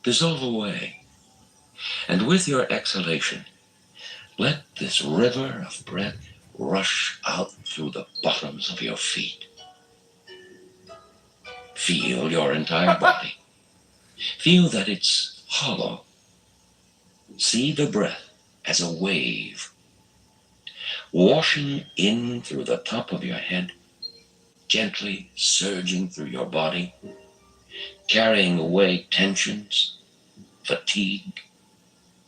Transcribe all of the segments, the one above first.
dissolve away. And with your exhalation, let this river of breath rush out through the bottoms of your feet. Feel your entire body. Feel that it's hollow. See the breath as a wave, washing in through the top of your head, gently surging through your body, carrying away tensions, fatigue,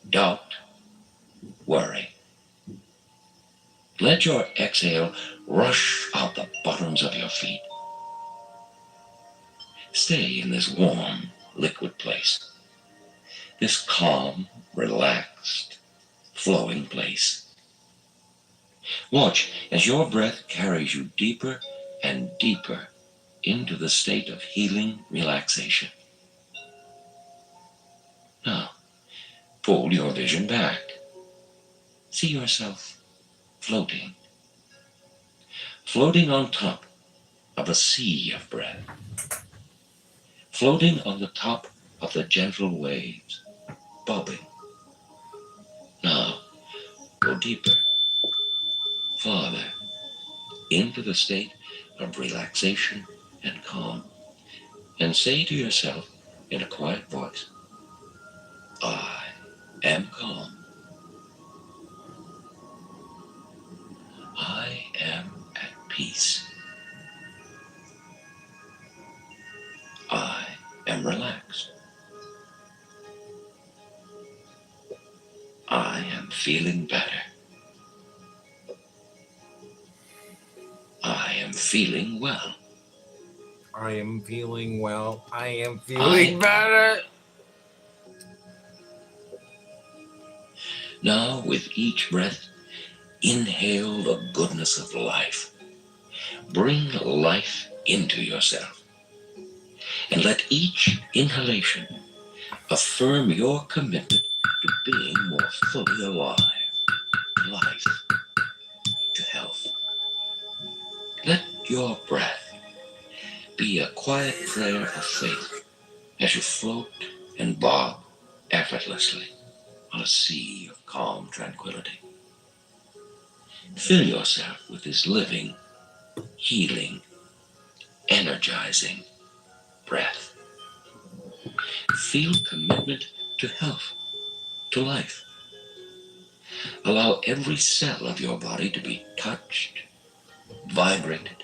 doubt, worry. Let your exhale rush out the bottoms of your feet. Stay in this warm, liquid place, this calm, relaxed, flowing place. Watch as your breath carries you deeper and deeper into the state of healing relaxation. Now, pull your vision back. See yourself floating on top of a sea of breath, floating on the top of the gentle waves, bobbing. Now, go deeper, farther, into the state of relaxation and calm, and say to yourself in a quiet voice, I am calm. I am at peace. I am relaxed. I am feeling better. I am feeling well. I am feeling well. I am feeling better. Now, with each breath, inhale the goodness of life. Bring life into yourself. And let each inhalation affirm your commitment to being more fully alive, to life, to health. Let your breath be a quiet prayer of faith as you float and bob effortlessly on a sea of calm tranquility. Fill yourself with this living, healing, energizing breath. Feel commitment to health, to life. Allow every cell of your body to be touched, vibrated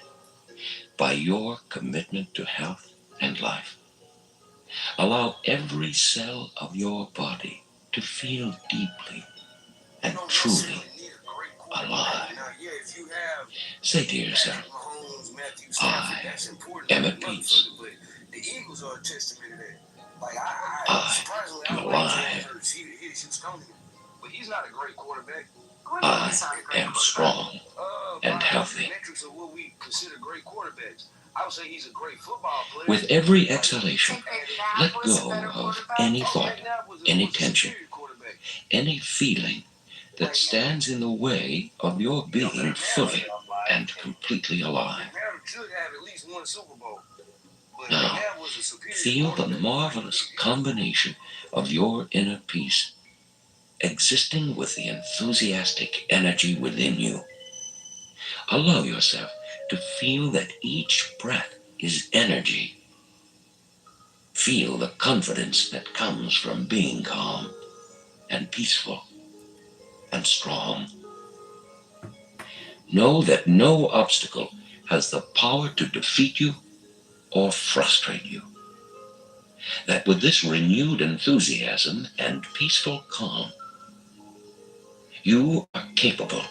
by your commitment to health and life. Allow every cell of your body to feel deeply and truly alive. Say to yourself, I am at peace. I am alive. I am strong and healthy. With every exhalation, let go of any thought, any tension, any feeling that stands in the way of your being fully and completely alive. Now, feel the marvelous combination of your inner peace existing with the enthusiastic energy within you. Allow yourself to feel that each breath is energy. Feel the confidence that comes from being calm and peaceful and strong. Know that no obstacle has the power to defeat you or frustrate you. That with this renewed enthusiasm and peaceful calm, you are capable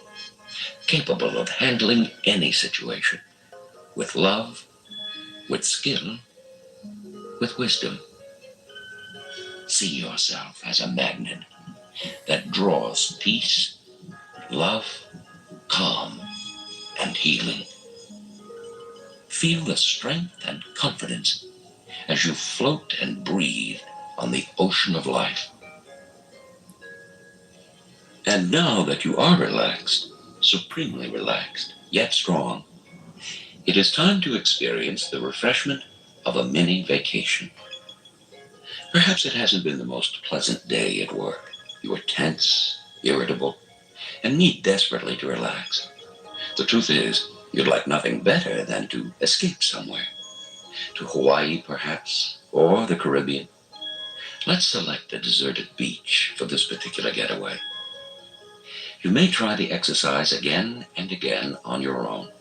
of handling any situation with love, with skill, with wisdom. See yourself as a magnet that draws peace, love, calm, and healing. Feel the strength and confidence as you float and breathe on the ocean of life. And now that you are relaxed, supremely relaxed, yet strong, it is time to experience the refreshment of a mini vacation. Perhaps it hasn't been the most pleasant day at work. You are tense, irritable, and need desperately to relax. The truth is, you'd like nothing better than to escape somewhere. To Hawaii, perhaps, or the Caribbean. Let's select a deserted beach for this particular getaway. You may try the exercise again and again on your own,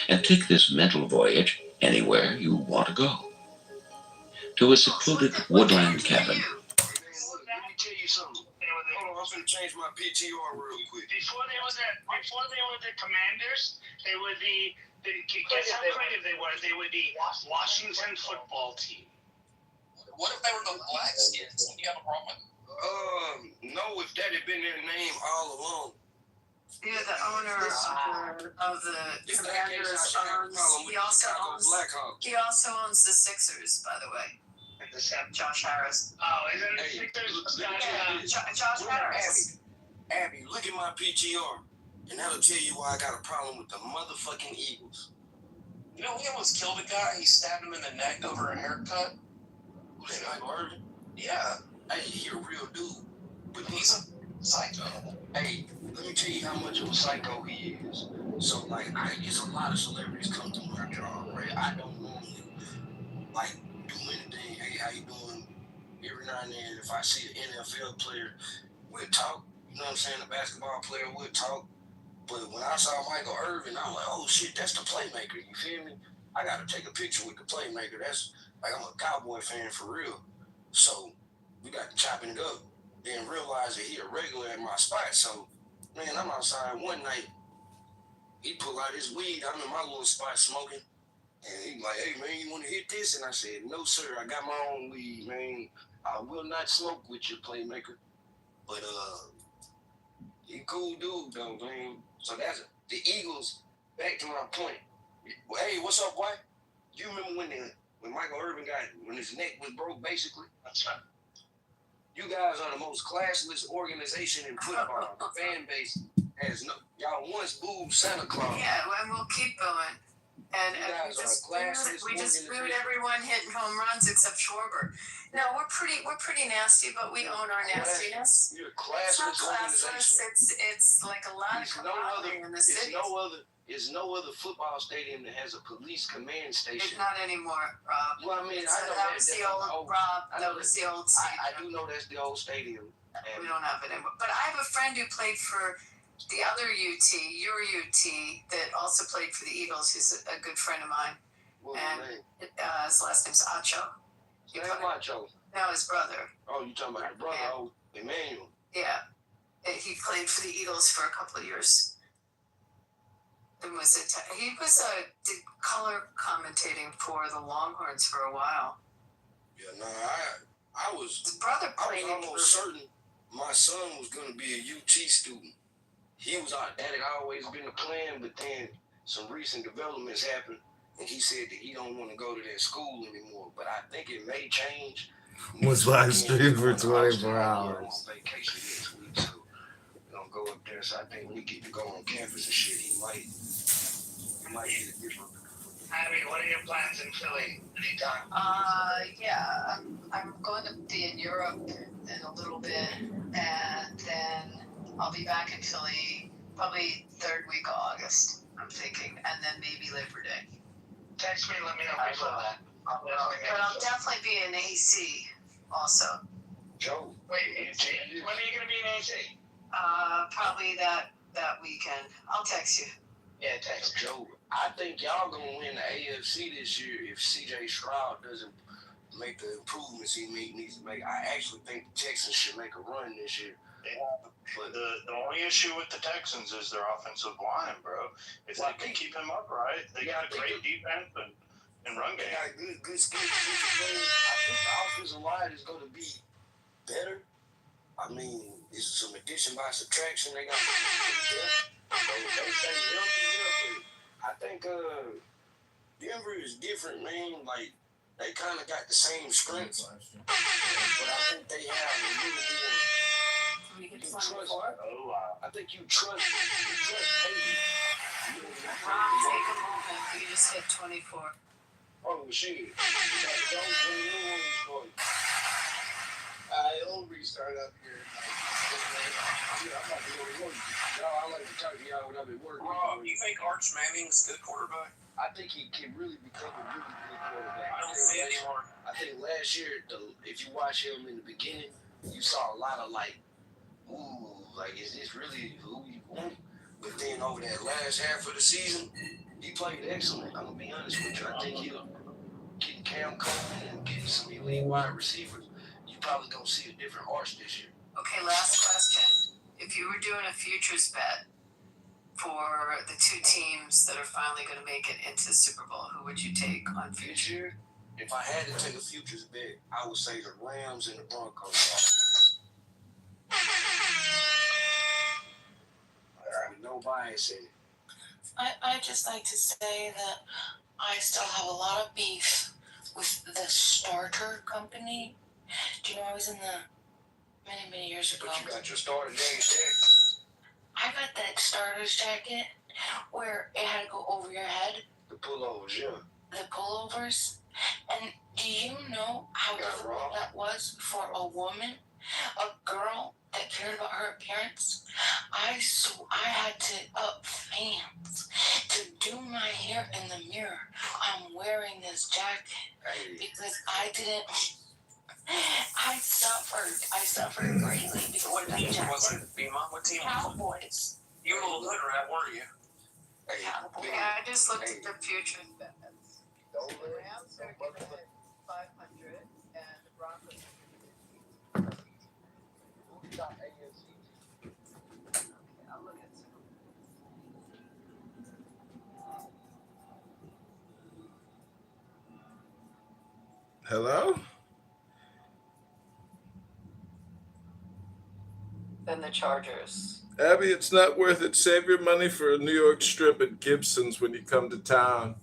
and take this mental voyage anywhere you want to go. To a secluded woodland cabin. Let me tell you something. Hold on, I'm gonna change my PTR real quick. Before they were the Commanders, they were guess how creative they were. They were the Washington football team. What if they were the Blackskins? Would you have a problem with it? No, if that had been their name all along. Yeah, the owner of the Commanders owns. He also owns the Sixers, by the way. Josh Harris. Oh, is it the Sixers? Yeah, Josh Harris. Abby, look at my PTR, and that'll tell you why I got a problem with the motherfucking Eagles. You know, we almost killed a guy. He stabbed him in the neck over a haircut. Who's that, Michael Irvin? Yeah. Hey, he a real dude. But He's a psycho. hey, let me tell you how much of a psycho he is. So, like, it's a lot of celebrities come to my job, right? I don't normally, like, do anything. Hey, how you doing? Every now and then, if I see an NFL player, we'll talk. You know what I'm saying? A basketball player would talk. But when I saw Michael Irvin, I'm like, oh shit, that's the playmaker. You feel me? I gotta take a picture with the playmaker. That's like, I'm a Cowboy fan for real. So we got to chopping it up. Then realize that he a regular at my spot. So, man, I'm outside one night. He pull out his weed. I'm in my little spot smoking. And he like, hey, man, you want to hit this? And I said, no, sir. I got my own weed, man. I will not smoke with your playmaker. But, he cool dude, though, man. So that's the Eagles. Back to my point. Hey, what's up, boy? You remember when Michael Irvin when his neck was broke, basically? That's right. You guys are the most classless organization in football. The fan base has y'all once booed Santa Claus. Yeah, and we'll keep going. And we just booed everyone hitting home runs except Schwarber. No, we're pretty nasty, but we own our nastiness. You're a classless organization. It's like a lot of camaraderie in the city. There's no other football stadium that has a police command station. It's not anymore, Rob. Well, I mean, I know that was the old Rob. That was the old stadium. I do know that's the old stadium. We don't have it anymore. But I have a friend who played for the other UT, your UT, that also played for the Eagles. He's a good friend of mine. What's his name? His last name's Acho. Macho. No, his brother. Oh, you talking about your brother? Oh, Emmanuel. Yeah. He played for the Eagles for a couple of years. He was did color commentating for the Longhorns for a while. Yeah, no, I was. His brother played. I was almost certain my son was going to be a UT student. He was that had always been the plan, but then some recent developments happened, and he said that he don't want to go to that school anymore. But I think it may change. Was live stream for 24 hours. On vacation next week, so we're gonna go up there. So I think when we get to go on campus and shit, he might get a different. Abby, what are your plans in Philly anytime? Yeah, I'm going to be in Europe in a little bit, and then I'll be back in Philly probably third week of August, I'm thinking, and then maybe Labor Day. Text me, let me know before that. But I'll definitely be in AC also. Joe. Wait, AC? When are you going to be in AC? Probably that weekend. I'll text you. Yeah, text me. Joe, I think y'all gonna win the AFC this year if CJ Stroud doesn't make the improvements he needs to make. I actually think the Texans should make a run this year. But the only issue with the Texans is their offensive line, bro. If they can keep him upright, they got a great defense and run game. They got good skills. I think the offensive line is going to be better. I mean, it's some addition by subtraction. They got depth. So they stay healthy. I think Denver is different, man. Like, they kind of got the same strengths, but I think they have a little more. I think you trust Haley. Take a moment. We just hit 24. Oh, shit. you started up here. I'm not the only one. I like to talk to y'all when I've been working. Rob, you think Arch Manning's a good quarterback? I think he can really become a really good quarterback. I don't see it anymore. I think last year, if you watch him in the beginning, you saw a lot of is this really who we want? But then over that last half of the season, he played excellent. I'm gonna be honest with you. I think he'll get Cam Coleman and get some elite wide receivers. You probably gonna see a different Arch this year. Okay, last question. If you were doing a futures bet for the two teams that are finally going to make it into the Super Bowl, who would you take on future? If I had to take a futures bet, I would say the Rams and the Broncos. With no bias in it. I'd just like to say that I still have a lot of beef with the starter company. Do you know I was in the many years ago? But you got your starter days there. I got that starter's jacket where it had to go over your head. The pullovers, yeah. The pullovers. And do you know how difficult that was for a woman, a girl that cared about her appearance? I had to up fans to do my hair in the mirror. I'm wearing this jacket because I suffered greatly because What of that team jacket. was it, Bima? What team was it? Cowboys. You were a little hood rat, weren't you? Okay, I just looked at the futures bets. The Rams are giving it 500 and the Broncos are giving it 50. Okay, I'll look at some. Hello? Then the Chargers. Abby, it's not worth it. Save your money for a New York strip at Gibson's when you come to town.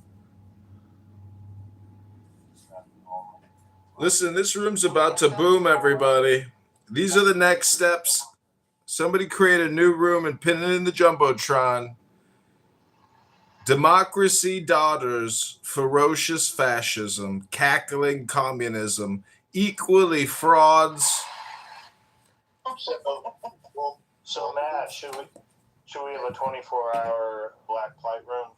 Listen, this room's about to boom, everybody. These are the next steps. Somebody create a new room and pin it in the Jumbotron. Democracy daughters, ferocious fascism, cackling communism, equally frauds. So Matt, should we have a 24-hour black flight room?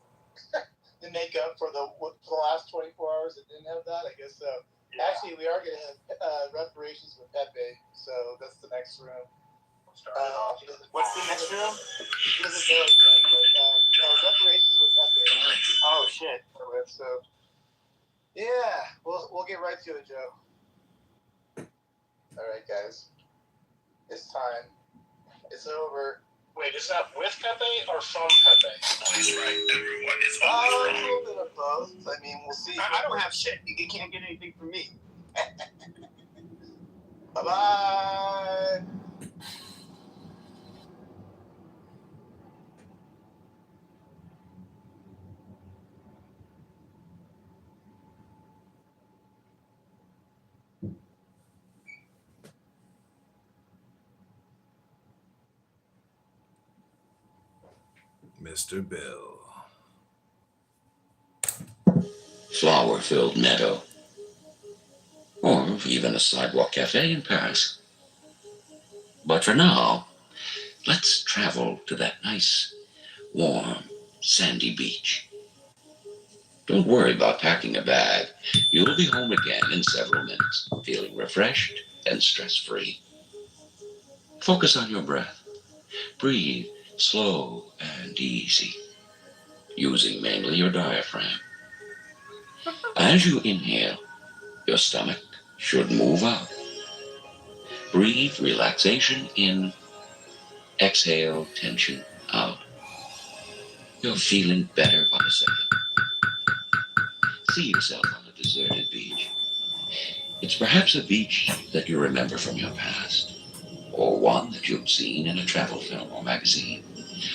To make up for the last 24 hours that didn't have that, I guess so. Yeah. Actually, we are going to have reparations with Pepe, so that's the next room. What's the next room? Doesn't know yet, but reparations with Pepe. Oh shit! So, yeah, we'll get right to it, Joe. All right, guys, it's time. It's over. Wait, is that with Pepe or from Pepe? That's right, everyone is A little bit of both. I mean, we'll see. I don't have shit. You can't get anything from me. Bye-bye. Mr. Bill. Flower-filled meadow, or even a sidewalk cafe in Paris. But for now, let's travel to that nice, warm, sandy beach. Don't worry about packing a bag. You'll be home again in several minutes, feeling refreshed and stress-free. Focus on your breath. Breathe slow and easy, using mainly your diaphragm. As you inhale, your stomach should move out. Breathe relaxation in, exhale tension out. You're feeling better by the second. See yourself on a deserted beach. It's perhaps a beach that you remember from your past, or one that you've seen in a travel film or magazine,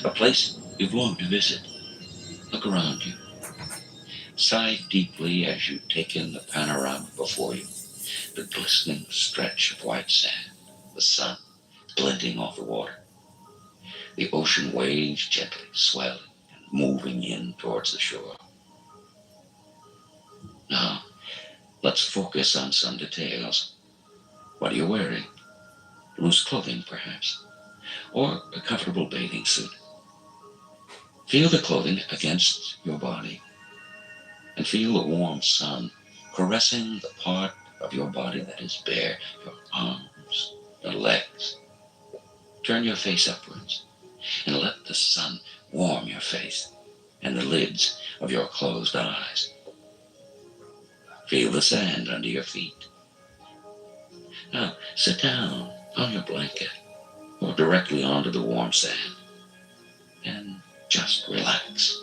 a place you've longed to visit. Look around you. Sigh deeply as you take in the panorama before you, the glistening stretch of white sand, the sun glinting off the water, the ocean waves gently swelling and moving in towards the shore. Now, let's focus on some details. What are you wearing? loose clothing perhaps, or a comfortable bathing suit. Feel the clothing against your body and feel the warm sun caressing the part of your body that is bare, your arms, your legs. Turn your face upwards and let the sun warm your face and the lids of your closed eyes. Feel the sand under your feet. Now sit down on your blanket or directly onto the warm sand and just relax.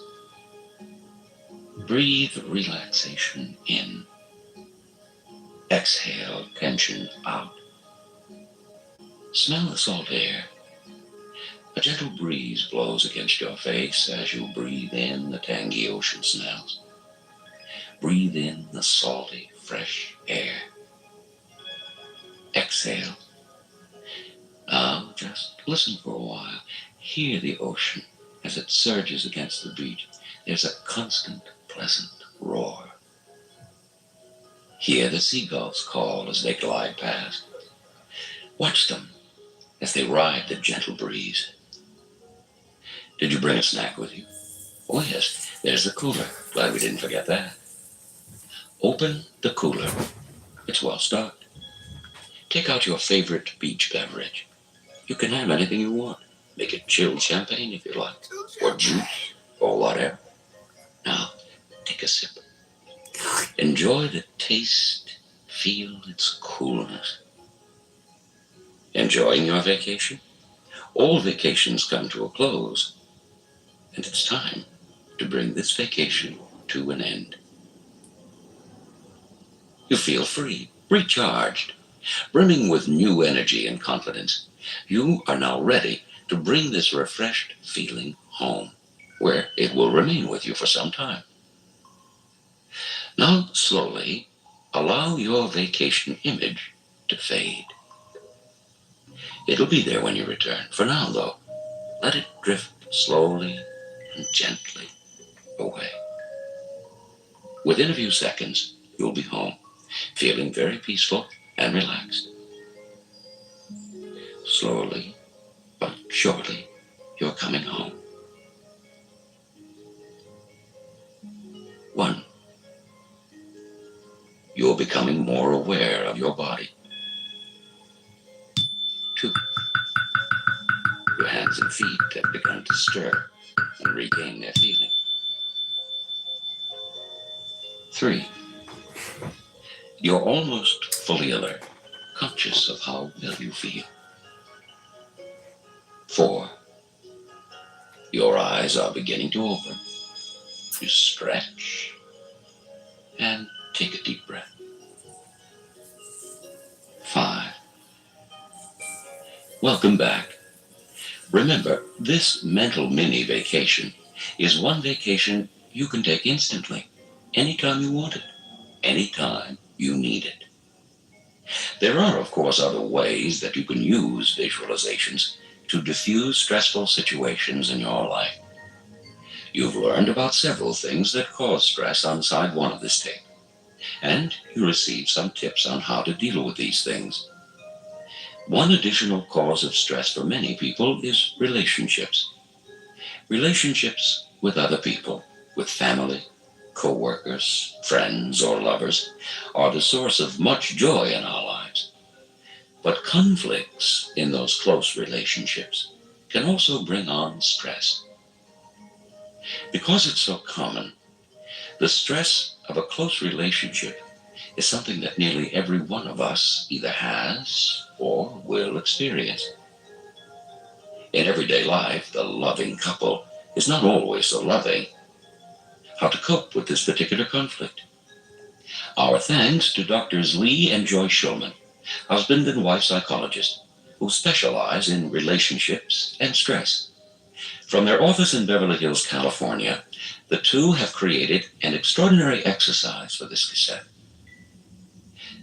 Breathe relaxation in. Exhale tension out. Smell the salt air. A gentle breeze blows against your face as you breathe in the tangy ocean smells. Breathe in the salty, fresh air. Exhale. Now just listen for a while. Hear the ocean as it surges against the beach. There's a constant, pleasant roar. Hear the seagulls call as they glide past. Watch them as they ride the gentle breeze. Did you bring a snack with you? Oh yes, there's the cooler. Glad we didn't forget that. Open the cooler. It's well stocked. Take out your favorite beach beverage. You can have anything you want. Make it chilled champagne if you like, or juice, or whatever. Now, take a sip. Enjoy the taste. Feel its coolness. Enjoying your vacation? All vacations come to a close, and it's time to bring this vacation to an end. You feel free, recharged, brimming with new energy and confidence. You are now ready to bring this refreshed feeling home, where it will remain with you for some time. Now, slowly, allow your vacation image to fade. It'll be there when you return. For now, though, let it drift slowly and gently away. Within a few seconds, you'll be home, feeling very peaceful and relaxed. Slowly but surely, you're coming home. 1. You're becoming more aware of your body. 2. Your hands and feet have begun to stir and regain their feeling. 3. You're almost fully alert, conscious of how well you feel. 4. Your eyes are beginning to open. You stretch and take a deep breath. 5. Welcome back. Remember, this mental mini vacation is one vacation you can take instantly, anytime you want it, anytime you need it. There are, of course, other ways that you can use visualizations to diffuse stressful situations in your life. You've learned about several things that cause stress on side 1 of this tape, and you received some tips on how to deal with these things. One additional cause of stress for many people is relationships. Relationships with other people, with family, co-workers, friends, or lovers, are the source of much joy in our lives. But conflicts in those close relationships can also bring on stress. Because it's so common, the stress of a close relationship is something that nearly every one of us either has or will experience. In everyday life, the loving couple is not always so loving. How to cope with this particular conflict? Our thanks to Drs. Lee and Joy Shulman, husband and wife psychologists, who specialize in relationships and stress. From their office in Beverly Hills, California, the two have created an extraordinary exercise for this cassette.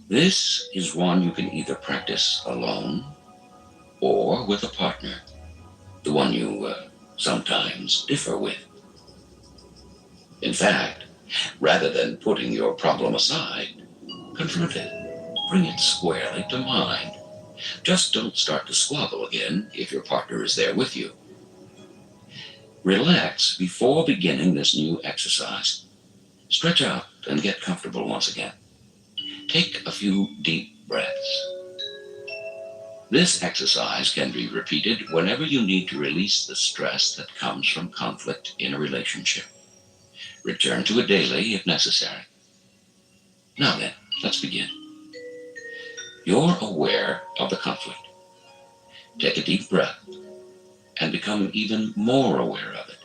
This is one you can either practice alone or with a partner, the one you sometimes differ with. In fact, rather than putting your problem aside, confront it, bring it squarely to mind, Just don't start to squabble again if your partner is there with you. Relax before beginning this new exercise. Stretch out and get comfortable once again. Take a few deep breaths. This exercise can be repeated whenever you need to release the stress that comes from conflict in a relationship. Return to it daily if necessary. Now then, let's begin. You're aware of the conflict. Take a deep breath and become even more aware of it.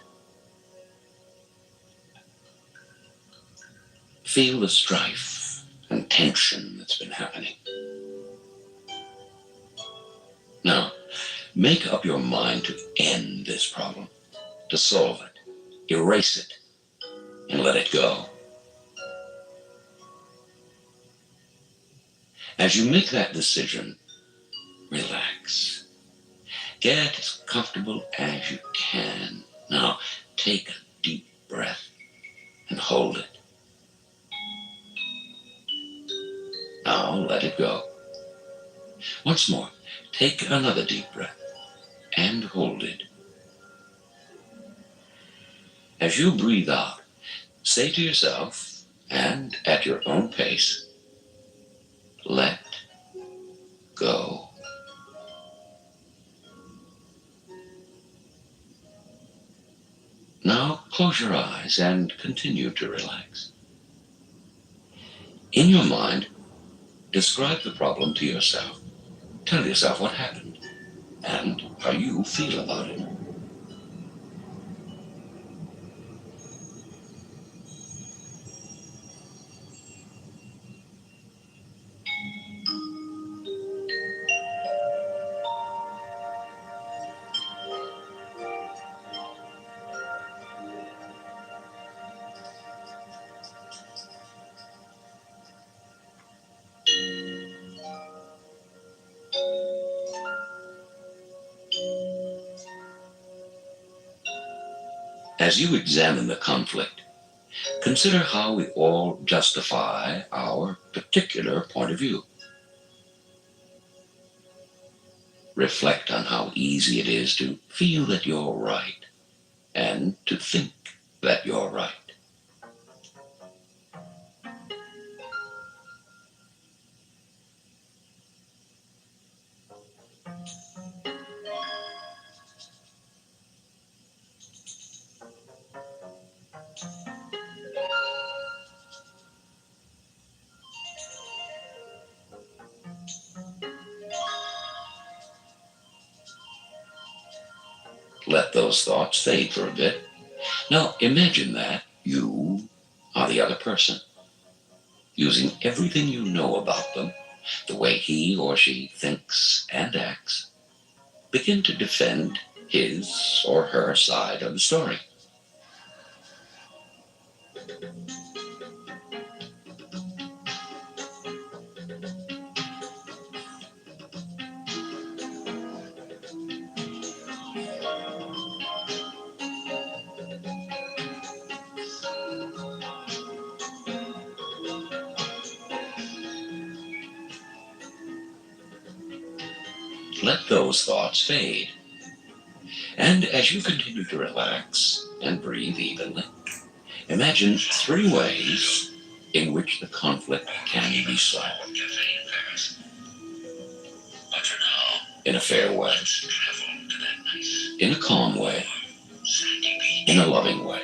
Feel the strife and tension that's been happening. Now, make up your mind to end this problem, to solve it, erase it, and let it go. As you make that decision, relax. Get as comfortable as you can. Now, take a deep breath and hold it. Now, let it go. Once more, take another deep breath and hold it. As you breathe out, say to yourself, and at your own pace, let go. Now close your eyes and continue to relax. In your mind, describe the problem to yourself. Tell yourself what happened and how you feel about it. As you examine the conflict, consider how we all justify our particular point of view. Reflect on how easy it is to feel that you're right and to think that you're right. Let those thoughts fade for a bit. Now imagine that you are the other person, using everything you know about them, the way he or she thinks and acts. Begin to defend his or her side of the story. Let those thoughts fade. And as you continue to relax and breathe evenly, imagine 3 ways in which the conflict can be solved. In a fair way, in a calm way, in a loving way.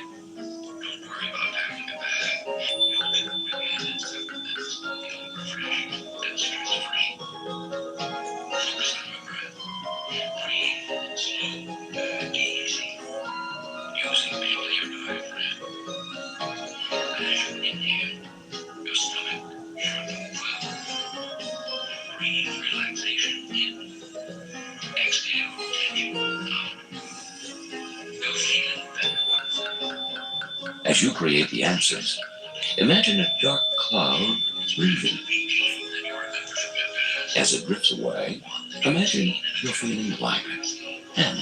As you create the answers, imagine a dark cloud leaving. As it drifts away, imagine you're feeling lighter and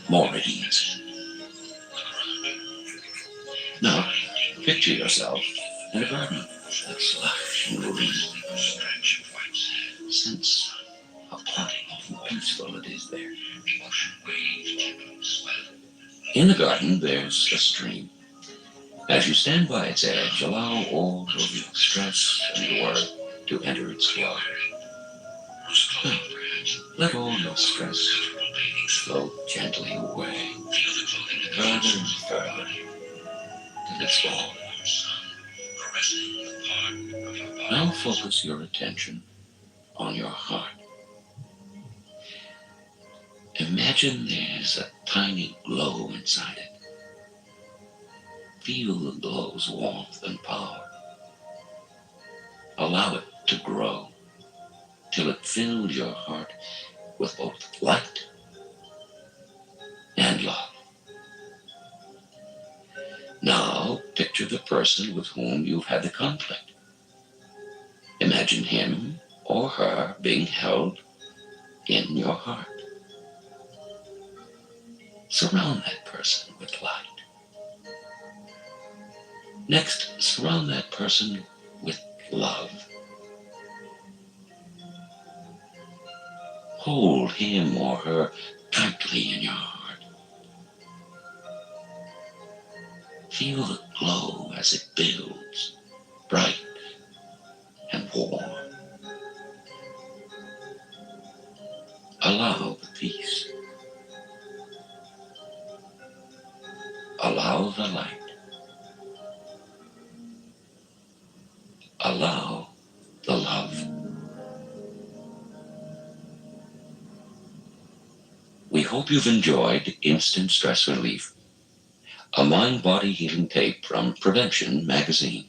more at ease. Now, picture yourself in a garden that's lush and green. Sense a peaceful it is there. In the garden, there's a stream. As you stand by its edge, allow all of your stress and worry to enter its flow. Let all your stress float gently away, further and further, till it's gone. Now focus your attention on your heart. Imagine there's a tiny glow inside it. Feel the glow's warmth and power. Allow it to grow till it fills your heart with both light and love. Now picture the person with whom you've had the conflict. Imagine him or her being held in your heart. Surround that person with light. Next, surround that person with love. Hold him or her tightly in your heart. Feel the glow as it builds, bright and warm. Allow the peace. Allow the light. Allow the love. We hope you've enjoyed Instant Stress Relief, a mind-body healing tape from Prevention Magazine.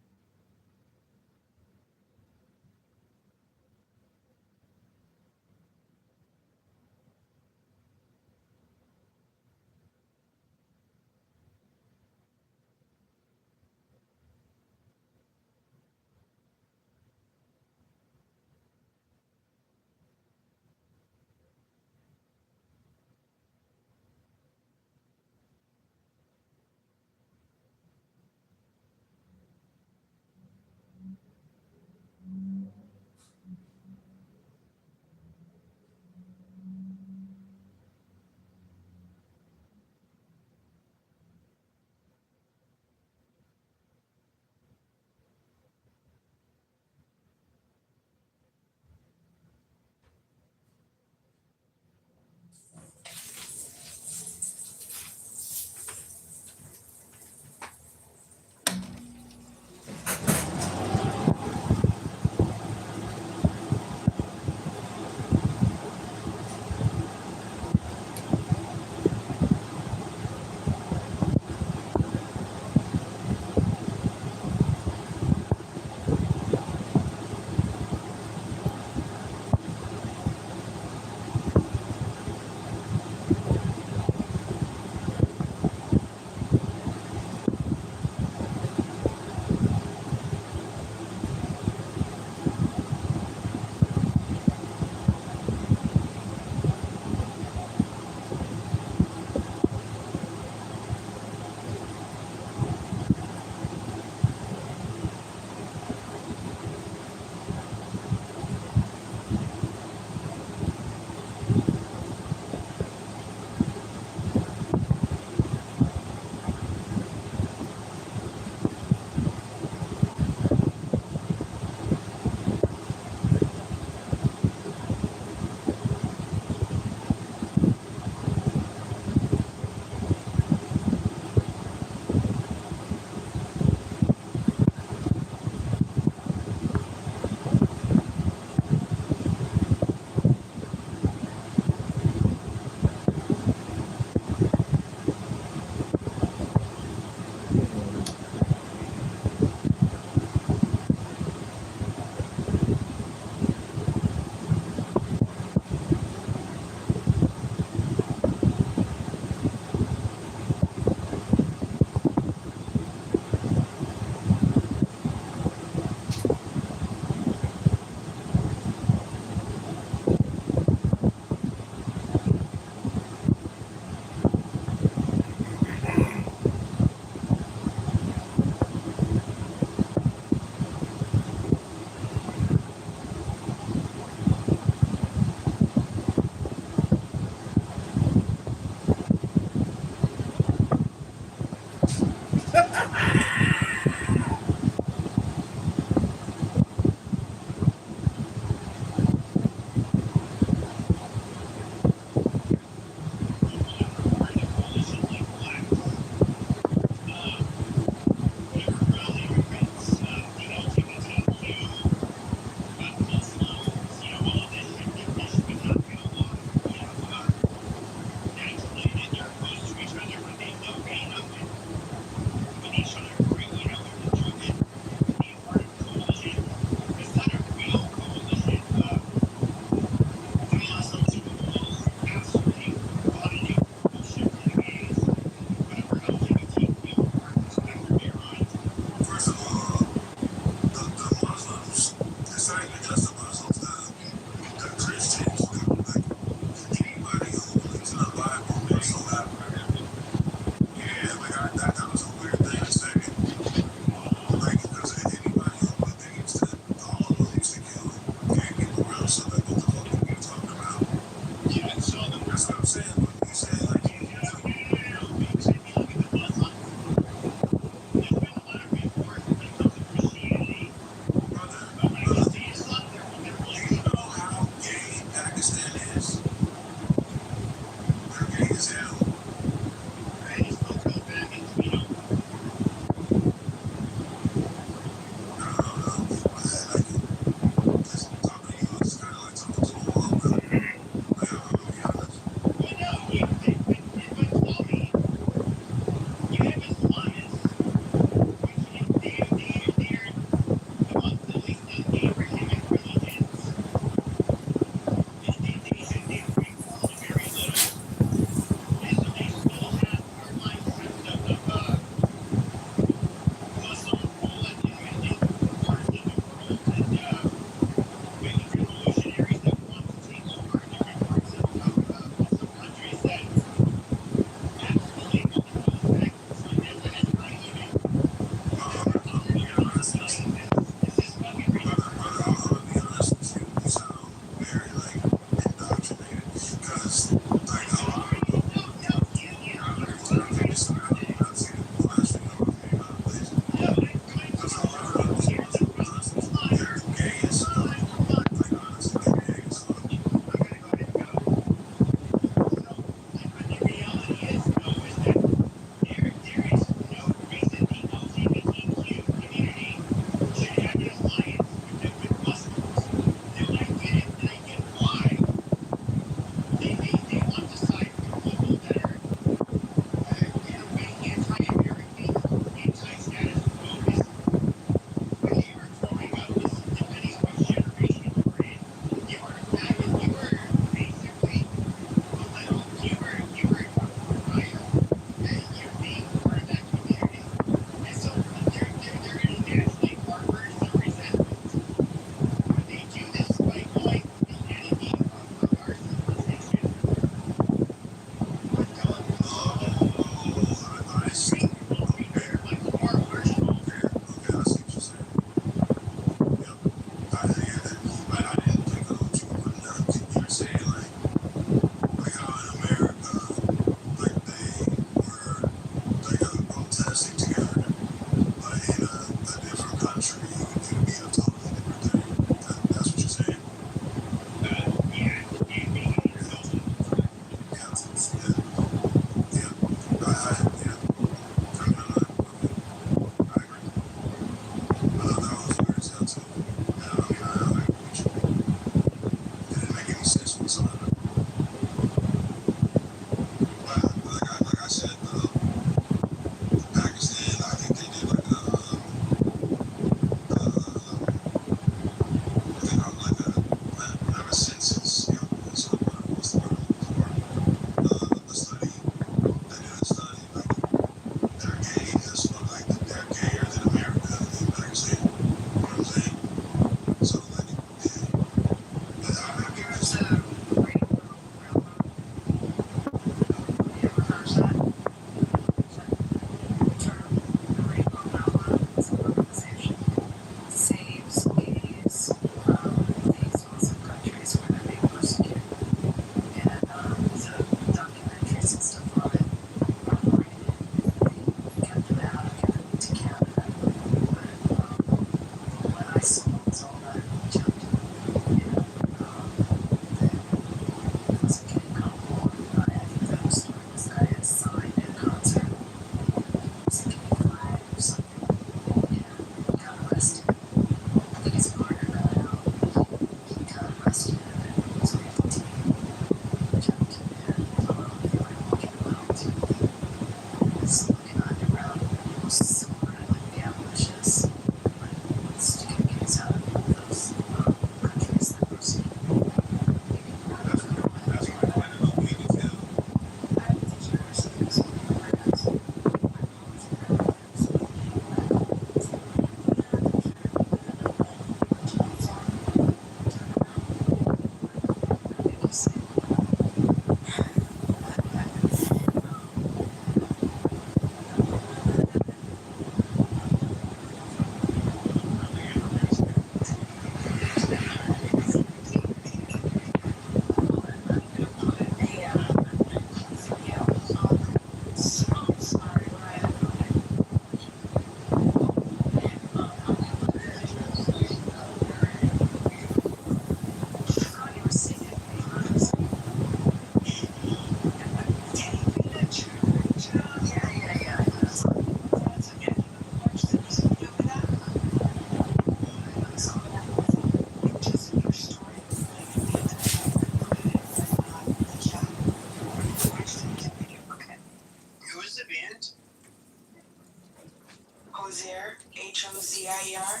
backyard.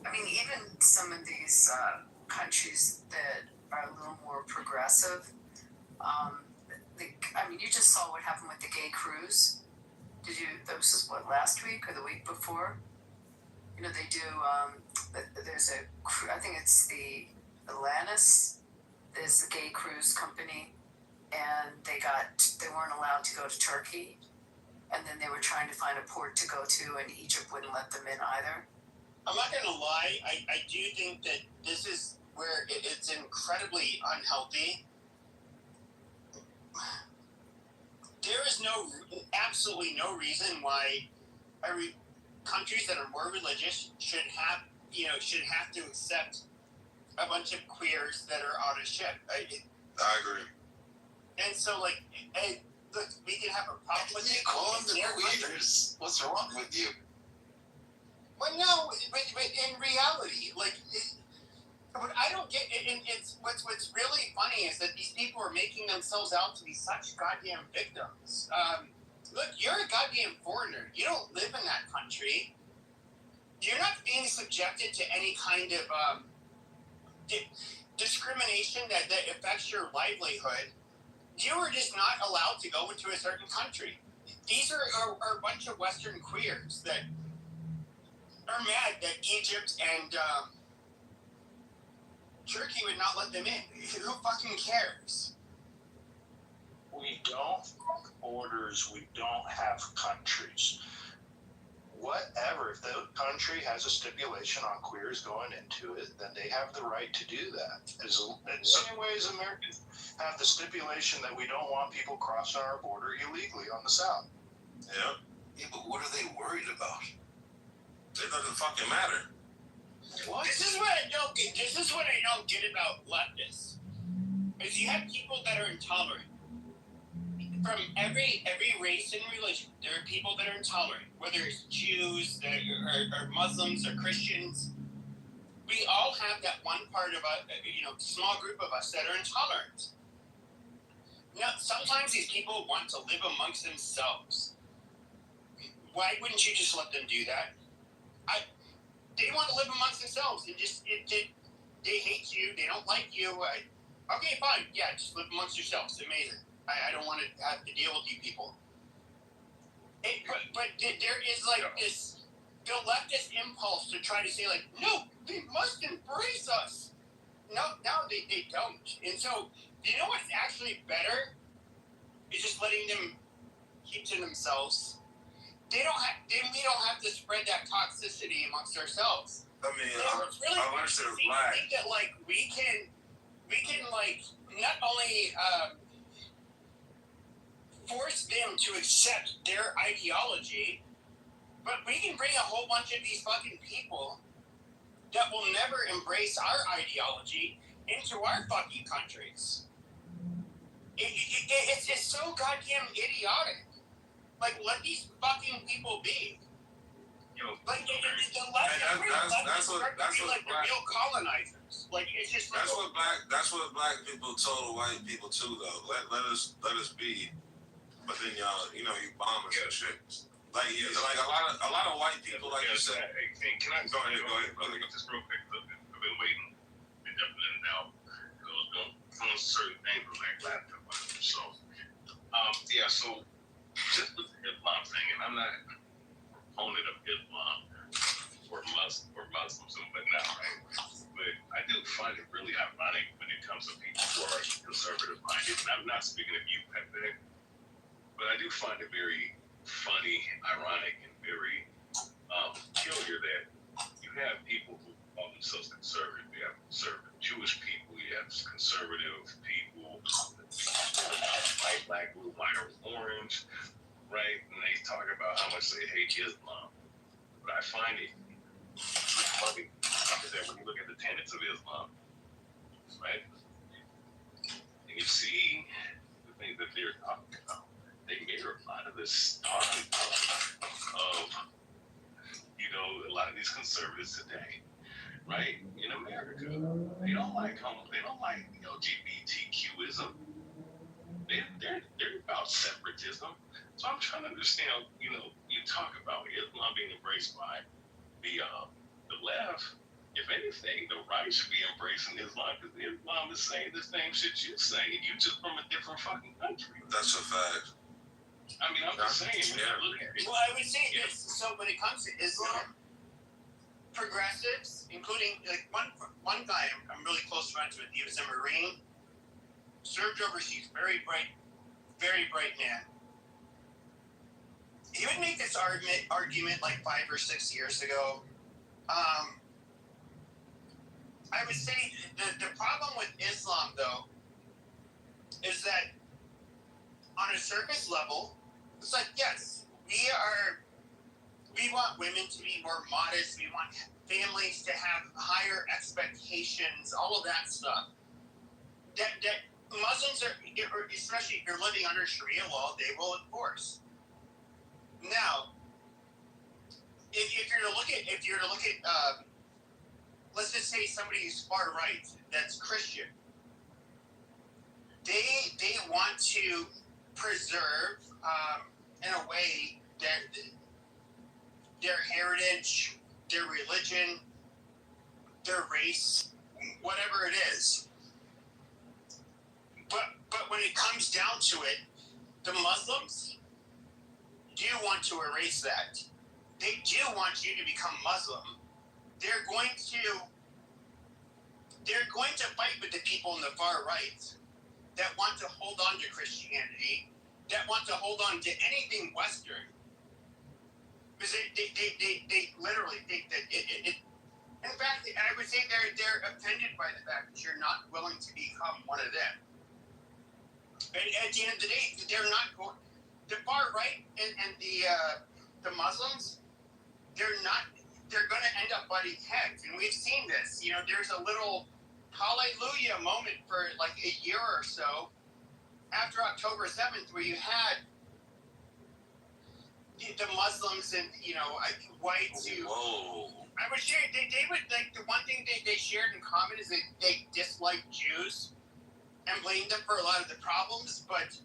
I mean, even some of these countries that are a little more progressive, I mean, you just saw what happened with the gay cruise. Did you? That was what, last week or the week before? You know, they do. There's I think it's the Atlantis. There's a gay cruise company, and they weren't allowed to go to Turkey, and then they were trying to find a port to go to, and Egypt wouldn't let them in either. I'm not gonna lie. I do think that this is where it's incredibly unhealthy. There is absolutely no reason why countries that are more religious should have to accept a bunch of queers that are on a ship. I agree. And so, like, hey, look, we can have a problem with it. Call them the queers. What's wrong with you? Well, no, but in reality, like, what I don't get, and it's what's really funny is that these people are making themselves out to be such goddamn victims. Look, you're a goddamn foreigner. You don't live in that country. You're not being subjected to any kind of discrimination that affects your livelihood. You are just not allowed to go into a certain country. These are a bunch of Western queers that are mad that Egypt and Turkey would not let them in. Who fucking cares? We don't have borders. We don't have countries. Whatever. If the country has a stipulation on queers going into it, then they have the right to do that. As the same way as Americans have the stipulation that we don't want people crossing our border illegally on the south. Yeah, but what are they worried about? It doesn't fucking matter. What? This is what I don't get. This is what I don't get about leftists. Is you have people that are intolerant. From every race and religion, there are people that are intolerant. Whether it's Jews, or Muslims, or Christians, we all have that one part of small group of us that are intolerant. Now, sometimes these people want to live amongst themselves. Why wouldn't you just let them do that? They want to live amongst themselves and they hate you, they don't like you. Okay, fine, yeah, just live amongst yourselves. It's amazing. I don't want to have to deal with you people. But there is like this the leftist impulse to try to say like, no, they must embrace us. No, they don't. And so, you know what's actually better? Is just letting them keep to themselves. We don't have to spread that toxicity amongst ourselves. I mean, it's really unless they're black. Think that like we can like not only force them to accept their ideology, but we can bring a whole bunch of these fucking people that will never embrace our ideology into our fucking countries. It's just so goddamn idiotic. Like, let these fucking people be. Like, that's what like the real colonizers. Like, it's just like, that's what black people told white people too, though. Let us be. But then y'all, you bomb us and shit. Like, a lot of white people, like you said. Hey, can I go ahead, brother? Just real quick. I've been waiting. Been jumping in and out. Doing certain things with my laptop. So, so. Just with the Islam thing, and I'm not a proponent of Islam or Muslims and whatnot, right? But I do find it really ironic when it comes to people who are conservative minded. And I'm not speaking of you, Pepe, but I do find it very funny, ironic, and very peculiar that you have people who call themselves conservative. You have conservative Jewish people, you have conservative people, white, black, blue, white, or orange, right? And they talk about how much they hate Islam. But I find it funny that when you look at the tenets of Islam, right? And you see the things that they're talking about, they mirror a lot of this talk of, a lot of these conservatives today, right? In America, they don't like LGBTQism. they're about separatism. So I'm trying to understand. You talk about Islam being embraced by the left. If anything, the right should be embracing Islam because Islam is saying the same shit you're saying. You just from a different fucking country. That's a fact. I mean, I'm just saying. Look at it. Well, I would say this. So when it comes to Islam, progressives, including like one guy I'm really close friends with. He was a Marine, served overseas, very bright man. He would make this argument like 5 or 6 years ago. I would say the problem with Islam, though, is that on a surface level, it's like, yes, we want women to be more modest. We want families to have higher expectations, all of that stuff. That Muslims are, especially if you're living under Sharia law, they will enforce. Now, if you're to look at, let's just say somebody who's far right, that's Christian. They want to preserve, in a way, their heritage, their religion, their race, whatever it is. But when it comes down to it, the Muslims do want to erase that. They do want you to become Muslim. They're going to fight with the people in the far right that want to hold on to Christianity, that want to hold on to anything Western, because they literally think that it. In fact, I would say they're offended by the fact that you're not willing to become one of them. And at the end of the day, they're not going. The far right and the Muslims, they're going to end up butting heads, and we've seen this. There's a little hallelujah moment for like a year or so after October 7th, where you had the Muslims and whites who. Whoa. I would share. They would like the one thing they shared in common is that they dislike Jews and blamed them for a lot of the problems, but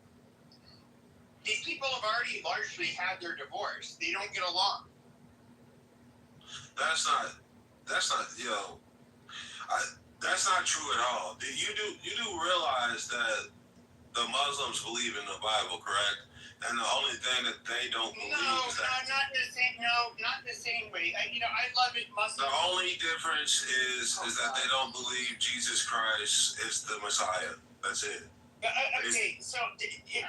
these people have already largely had their divorce. They don't get along. That's not that's not true at all. You do realize that the Muslims believe in the Bible, correct? And the only thing that they don't believe is that not the same way. I love it. Muslims. The only difference is that they don't believe Jesus Christ is the Messiah. That's it.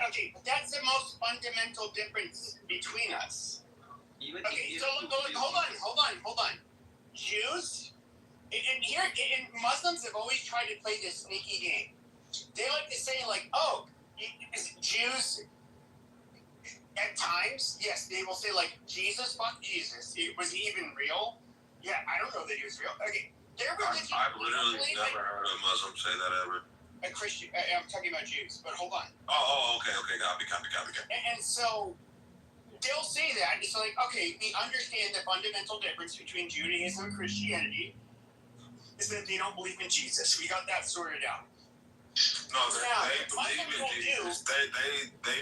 Okay, but that's the most fundamental difference between us. Okay, so hold on. Jews, and Muslims have always tried to play this sneaky game. They like to say like, Jews. At times, yes, they will say like, Jesus, fuck Jesus. Was he even real? Yeah, I don't know that he was real. Okay, their religion. I've literally never heard a Muslim say that ever. A Christian. I'm talking about Jews, but hold on. Oh, okay, copy. And so they'll say that it's like, okay, we understand the fundamental difference between Judaism and Christianity is that they don't believe in Jesus. We got that sorted out. No, they believe in Jesus. They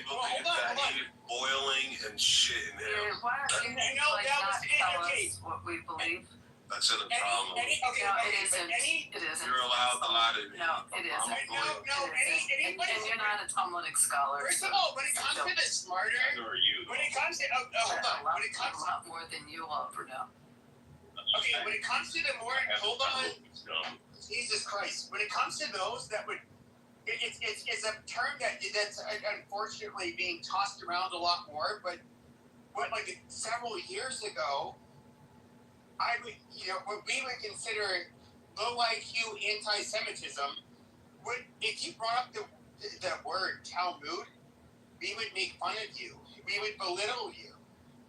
believe that he's boiling and shit in him. Why are you not tell us what we believe? That's a problem. No, it isn't. It isn't. You're allowed to lie to me. No, it isn't. And you're not a Talmudic scholar. First of all, when it comes to the smarter, when it comes to hold on, when it comes a lot more than you will ever know. Okay, when it comes to the more, hold on, Jesus Christ, when it comes to those that would. It's a term that's unfortunately being tossed around a lot more. But like several years ago, what we would consider low IQ anti-Semitism, if you brought up the word Talmud, we would make fun of you. We would belittle you.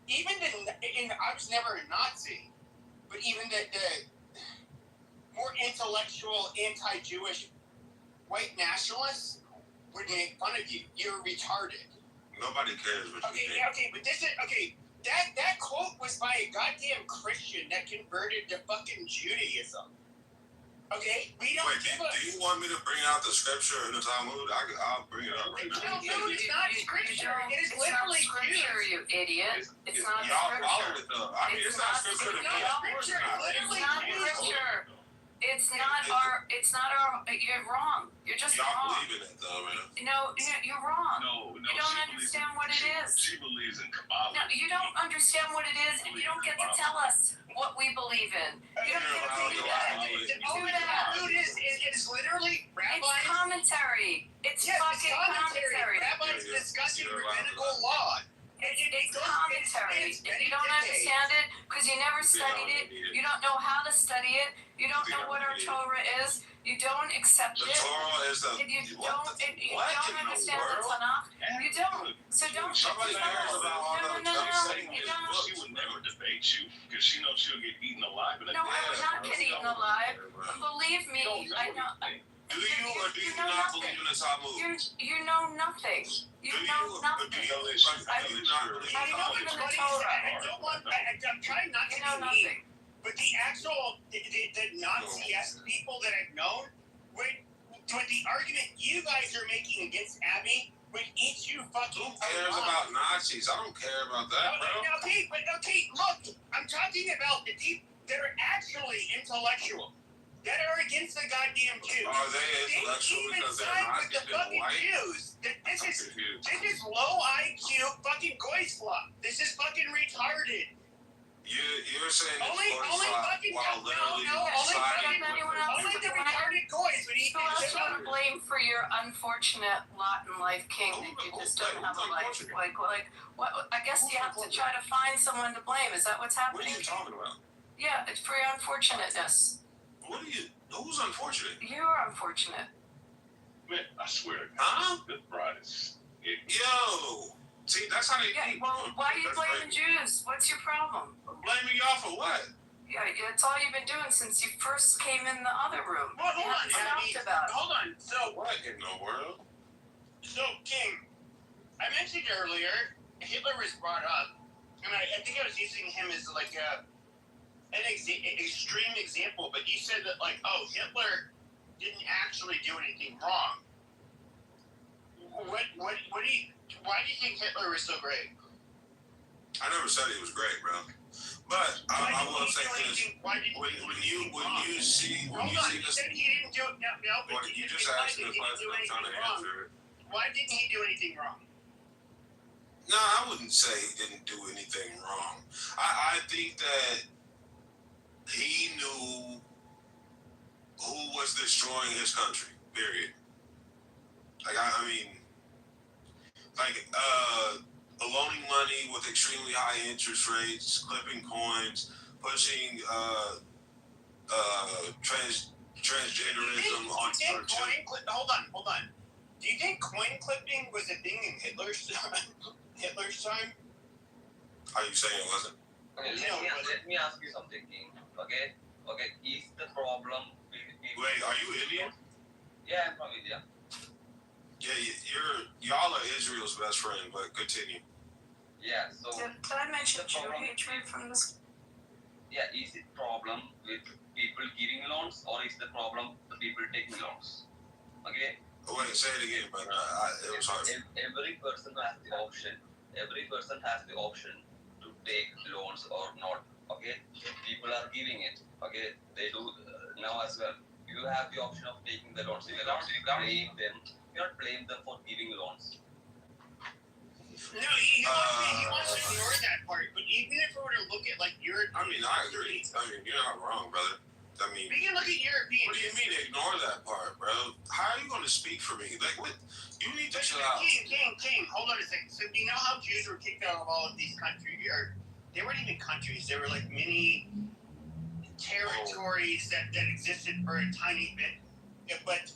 Even I was never a Nazi, but even the more intellectual anti-Jewish white nationalists would make fun of you. You're retarded. Nobody cares what you think. Okay, but this is that quote was by a goddamn Christian that converted to fucking Judaism. Okay, we don't Wait, do you want me to bring out the scripture in the Talmud? I'll bring it up right now. No, it's not scripture. It is literally scripture, you idiot. It's not Y'all follow scripture. it though. I mean, it's not scripture to me. Scripture. It's not scripture. It's not our, you're wrong. You're just Y'all wrong. believe in it though, man. No, you're wrong. No, You don't understand what it is. She believes in Kabbalah. No, you don't understand what it is, and you don't get to tell us what we believe in. You don't get to do that. It is literally rabbis. It's commentary. It's Yes, fucking commentary. Rabbis discussing rabbinical law. It's commentary. If you don't understand it, because you never studied it, you don't know how to study it, you don't know what our Torah is, you don't accept The it. Torah is the. If you what don't, the, if you what don't in the understand the world? Tanakh, you don't. So don't. Somebody cares about all No, the no, no, saying you this don't. book. She would never debate you because she knows she'll get eaten alive. No, I would not get eaten alive. Believe me, I know. Do you or do you not believe in the Talmud? You know nothing. You know nothing. Do you not believe in the Torah? I'm trying not to You know be mean, nothing. but the actual the Nazi-esque people that I've known, when the argument you guys are making against Abby, when each you fucking Who cares about Nazis? I don't care about that, bro. Okay, look, I'm talking about the people that are actually intellectual, that are against the goddamn Jews. Are they intellectual because they're side not with the even fucking white? Jews. This is low IQ fucking goy fluff. This is fucking retarded. You're saying Only fucking while literally Only siding anyone with else. only the retarded goys would eat Who else this you want to blame for your unfortunate lot in life, King? That you just don't have a life. Like, what? I guess you have to try to find someone to blame. Is that what's What happening? are you talking about? Yeah, it's for your unfortunateness. Who's unfortunate? You're unfortunate. Man, I swear to Huh? God, this bride is. Yo! See, that's how they Yeah, think. well, why are you blaming Jews? What's your problem? Blaming y'all for what? Yeah, it's all you've been doing since you first came in the other room. Well, hold on, You haven't stopped about it. hold on. So, What in the world? King, I mentioned earlier, Hitler was brought up, and I think I was using him as like an extreme example, but you said that Hitler didn't actually do anything wrong. Why do you think Hitler was so great? I never said he was great, bro. But I will say this: when you see this, said he didn't do it. No, but you just asked me a question. I'm trying to answer it. Why didn't he do anything wrong? No, I wouldn't say he didn't do anything wrong. I think that he knew who was destroying his country. Period. Loaning money with extremely high interest rates, clipping coins, pushing transgenderism on children. Hold on. Do you think coin clipping was a thing in Hitler's time? Are you saying it wasn't? Okay, let me ask you something, King. Okay, is the problem with people? Wait, are you Indian? Yeah, I'm from India. Yeah, y'all are Israel's best friend, but continue. Yeah, so Did I mention Jew hatred from this? yeah, is it problem with people giving loans or is the problem the people taking loans? Okay. Wait, say it again, but it was hard. Every person has the option. Every person has the option to take loans or not. Okay, people are giving it. Okay, they do now as well. You have the option of taking the loans. You cannot blame them. You cannot blame them for giving loans. No, he wants to ignore that part. But even if we were to look at I agree. You're not wrong, brother. we can look at European. What do you mean ignore that part, bro? How are you going to speak for me? Like, what? You need to chill out. King, hold on a second. So do you know how Jews were kicked out of all of these countries? They weren't even countries. They were like mini territories that existed for a tiny bit. Yeah, but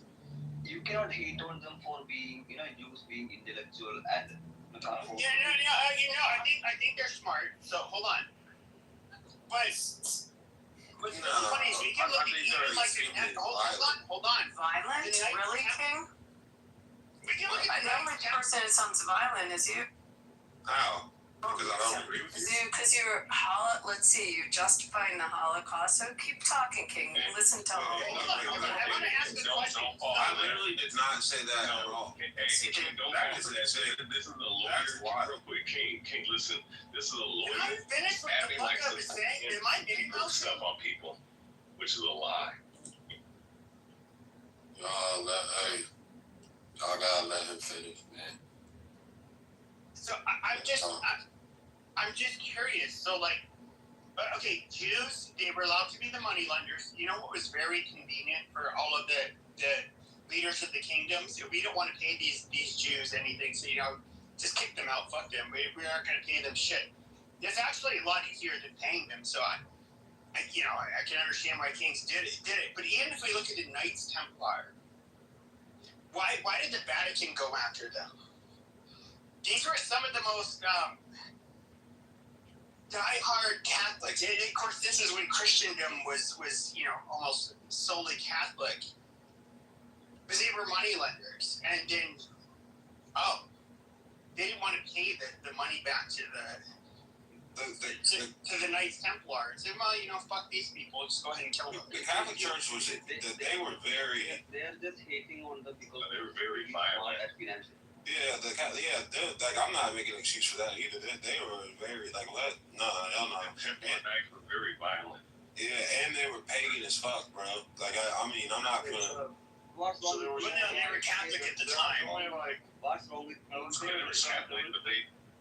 you cannot hate on them for being, Jews being intellectual and. I think they're smart. So hold on. But what's funny is we can look at even like hold on. Violent? Really, King? We can look at The only person who sounds violent is you. How? because I don't agree with you. Because let's see, you're justifying the Holocaust. So keep talking, King. Listen to all. Hold on. I want to ask a question. I literally did not say that at all. This is a lawyer. Real quick, King, listen. This is a lawyer. Can I finish what the fuck I was saying? Am I getting put stuff on people, which is a lie. Hey, y'all gotta let him finish, man. So I'm just curious. So okay, Jews, they were allowed to be the money lenders. You know what was very convenient for all of the leaders of the kingdoms? We don't want to pay these Jews anything, so just kick them out. Fuck them. We aren't going to pay them shit. It's actually a lot easier than paying them. So I can understand why kings did it. But even if we look at the Knights Templar, why did the Vatican go after them? These were some of the most die-hard Catholics. And of course, this is when Christendom was almost solely Catholic. But they were money lenders. And then, they didn't want to pay the money back to the Knights Templar. And said, well, fuck these people. Just go ahead and kill them. The Catholic Church they were very... They're just hating on them because they were very violent. I'm not making an excuse for that either. They were very what? No, hell no. Templar Knights were very violent. Yeah, and they were pagan as fuck, bro. I'm not gonna. What's wrong with they were Catholic at the time. What's wrong with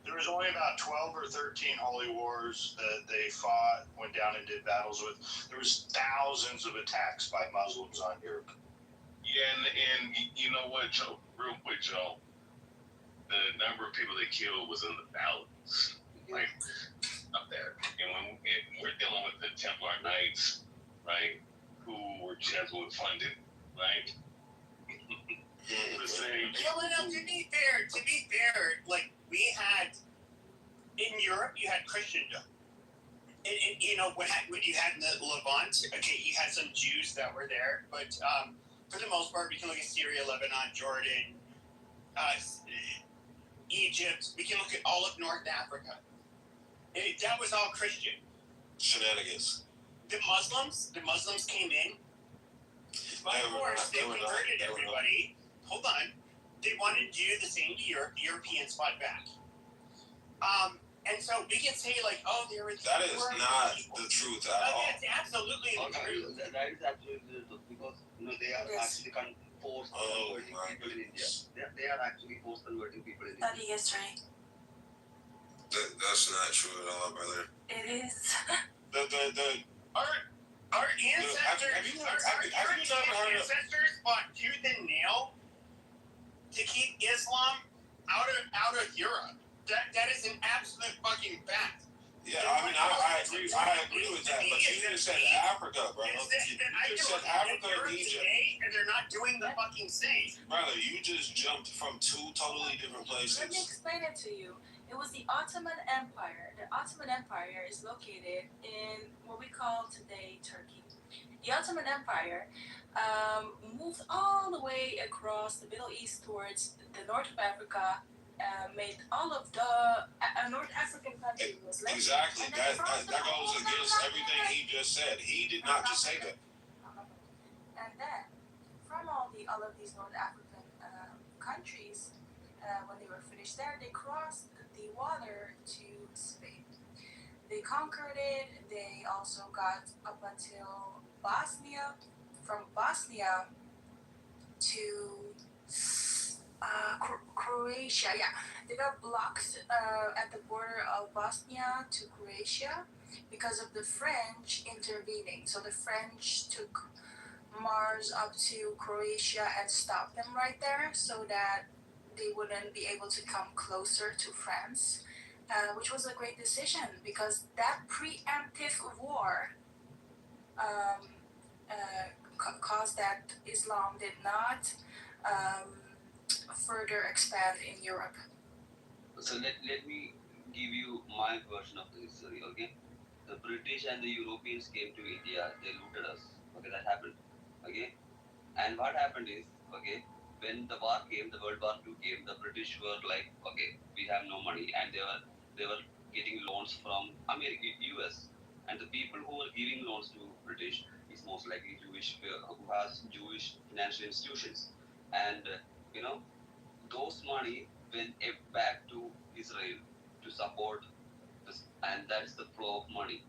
There was only about 12 or 13 holy wars that they fought, went down and did battles with. There was thousands of attacks by Muslims on Europe. Yeah, and you know what, Joe? Real quick, Joe. The number of people they killed was in the thousands, up there. And we're dealing with the Templar Knights, right, who were Jesuit funded, right? To be fair, we had in Europe, you had Christendom. And what you had in the Levant, okay, you had some Jews that were there, but for the most part, we can look at Syria, Lebanon, Jordan, Egypt. We can look at all of North Africa. That was all Christian. Shenanigans. The Muslims came in. But of course, they converted everybody. Hold on. They wanted to do the same to Europe. The Europeans fought back. And so we can say they were... That is not the truth at all. That's absolutely the truth. That is absolutely the truth because they are actually forced converting people in India. They are actually forced converting people in India. Study history. That's not true at all, brother. It is. Our ancestors, our ancestors fought tooth and nail to keep Islam out of Europe. That is an absolute fucking fact. Yeah, I agree with that, but you just said Africa, bro. You just said Africa and Egypt. And they're not doing the fucking same. Brother, you just jumped from two totally different places. Let me explain it to you. It was the Ottoman Empire. The Ottoman Empire is located in what we call today Turkey. The Ottoman Empire moved all the way across the Middle East towards the north of Africa, made all of the North African countries Muslim. Exactly. That goes against everything he just said. He did not just say that. And then, from all of these North African countries, when they were finished there, they crossed the water to Spain. They conquered it. They also got up until Bosnia. From Bosnia to Croatia, they got blocked at the border of Bosnia to Croatia because of the French intervening. So the French took Mars up to Croatia and stopped them right there so that they wouldn't be able to come closer to France, which was a great decision because that preemptive war caused that Islam did not further expand in Europe. So let me give you my version of the history, okay? The British and the Europeans came to India, they looted us, okay, that happened, okay? And what happened is, okay, when the war came, the World War II came, the British were like, okay, we have no money, and they were getting loans from America, US, and the people who were giving loans to British is most likely Jewish, who has Jewish financial institutions, and those money went back to Israel to support this, and that's the flow of money.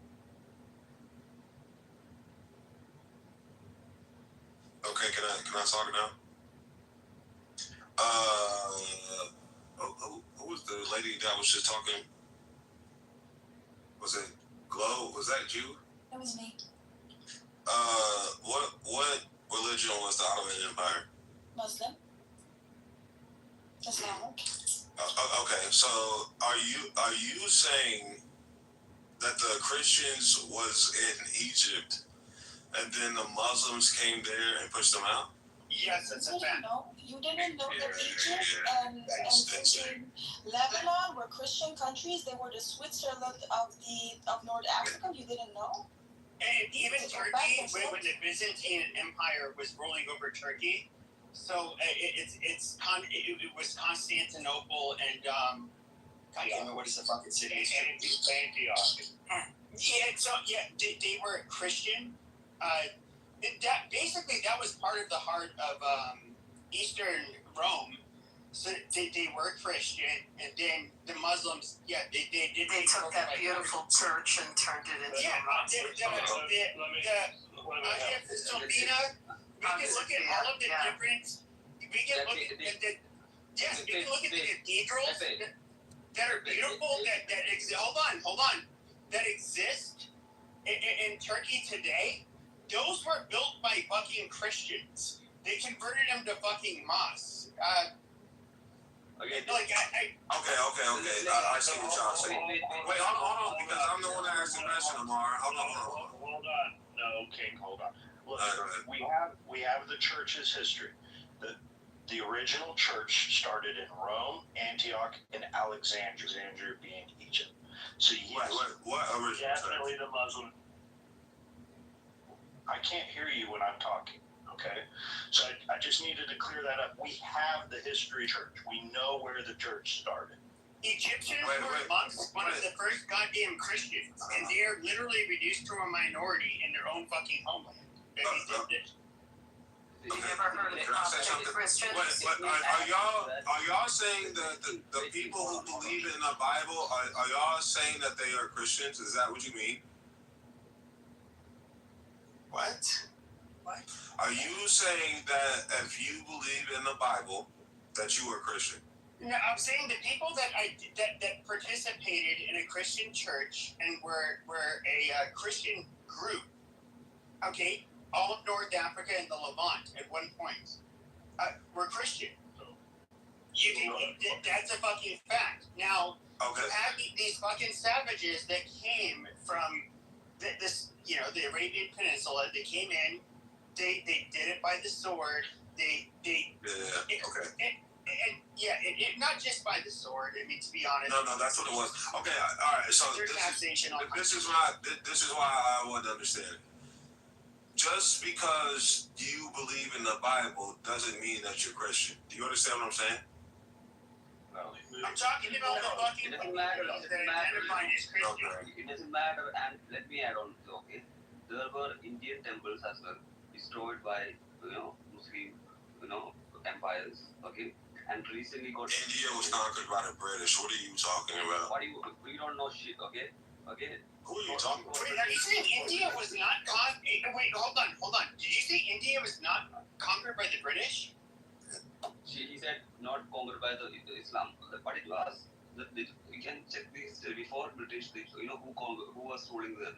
Okay, can I talk now? Who was the lady that was just talking? Was it Glow? Was that you? It was me. What religion was the Ottoman Empire? Muslim. Islamic. Okay, so are you saying that the Christians was in Egypt and then the Muslims came there and pushed them out? Yes, that's a fact. You didn't know that Egypt and Lebanon were Christian countries. They were the Switzerland of North Africa. You didn't know? And even Turkey, when the Byzantine Empire was ruling over Turkey, so it was Constantinople and I can't remember what is the fucking city. Antioch. They were Christian. That was part of the heart of Eastern Rome. So they were Christian, and then the Muslims, they took that beautiful church and turned it into a mosque. We can look at all of the different. We can look at the cathedrals that are beautiful. That exist. Hold on. That exist in Turkey today. Those were built by fucking Christians. They converted them to fucking mosques. Okay. I see what y'all saying. Wait, hold on, because I'm the one that asked the question, Amar. Hold on. No, King, hold on. Look, we have the church's history. The original church started in Rome, Antioch, and Alexandria being Egypt. So yes, what original definitely church? the Muslim. I can't hear you when I'm talking. Okay, so I just needed to clear that up. We have the history church. We know where the church started. Egyptians were amongst one of the first goddamn Christians, and they are literally reduced to a minority in their own fucking homeland. You never heard of Coptic Christians? Are y'all saying that the people who believe in the Bible are y'all saying that they are Christians? Is that what you mean? What? Are you saying that if you believe in the Bible, that you are Christian? No, I'm saying the people that participated in a Christian church and were a Christian group, okay, all of North Africa and the Levant at one point, were Christian. That's a fucking fact. Now, you have these fucking savages that came from the Arabian Peninsula. They came in. They did it by the sword. Not just by the sword. I mean, to be honest. No, that's what it was. Okay, all right. So this is why I want to understand. Just because you believe in the Bible doesn't mean that you're Christian. Do you understand what I'm saying? I'm talking about the fucking. It doesn't matter. It doesn't matter. And let me add on. Okay, there were Indian temples as well, destroyed by Muslim empires. Okay, and recently got. India was conquered by the British. What are you talking about? We don't know shit. Okay. Who are you talking about? Wait, are you saying India was not conquered? Wait, hold on. Did you say India was not conquered by the British? He said not conquered by the Islam, but it was. You can check this before British. Who was ruling them?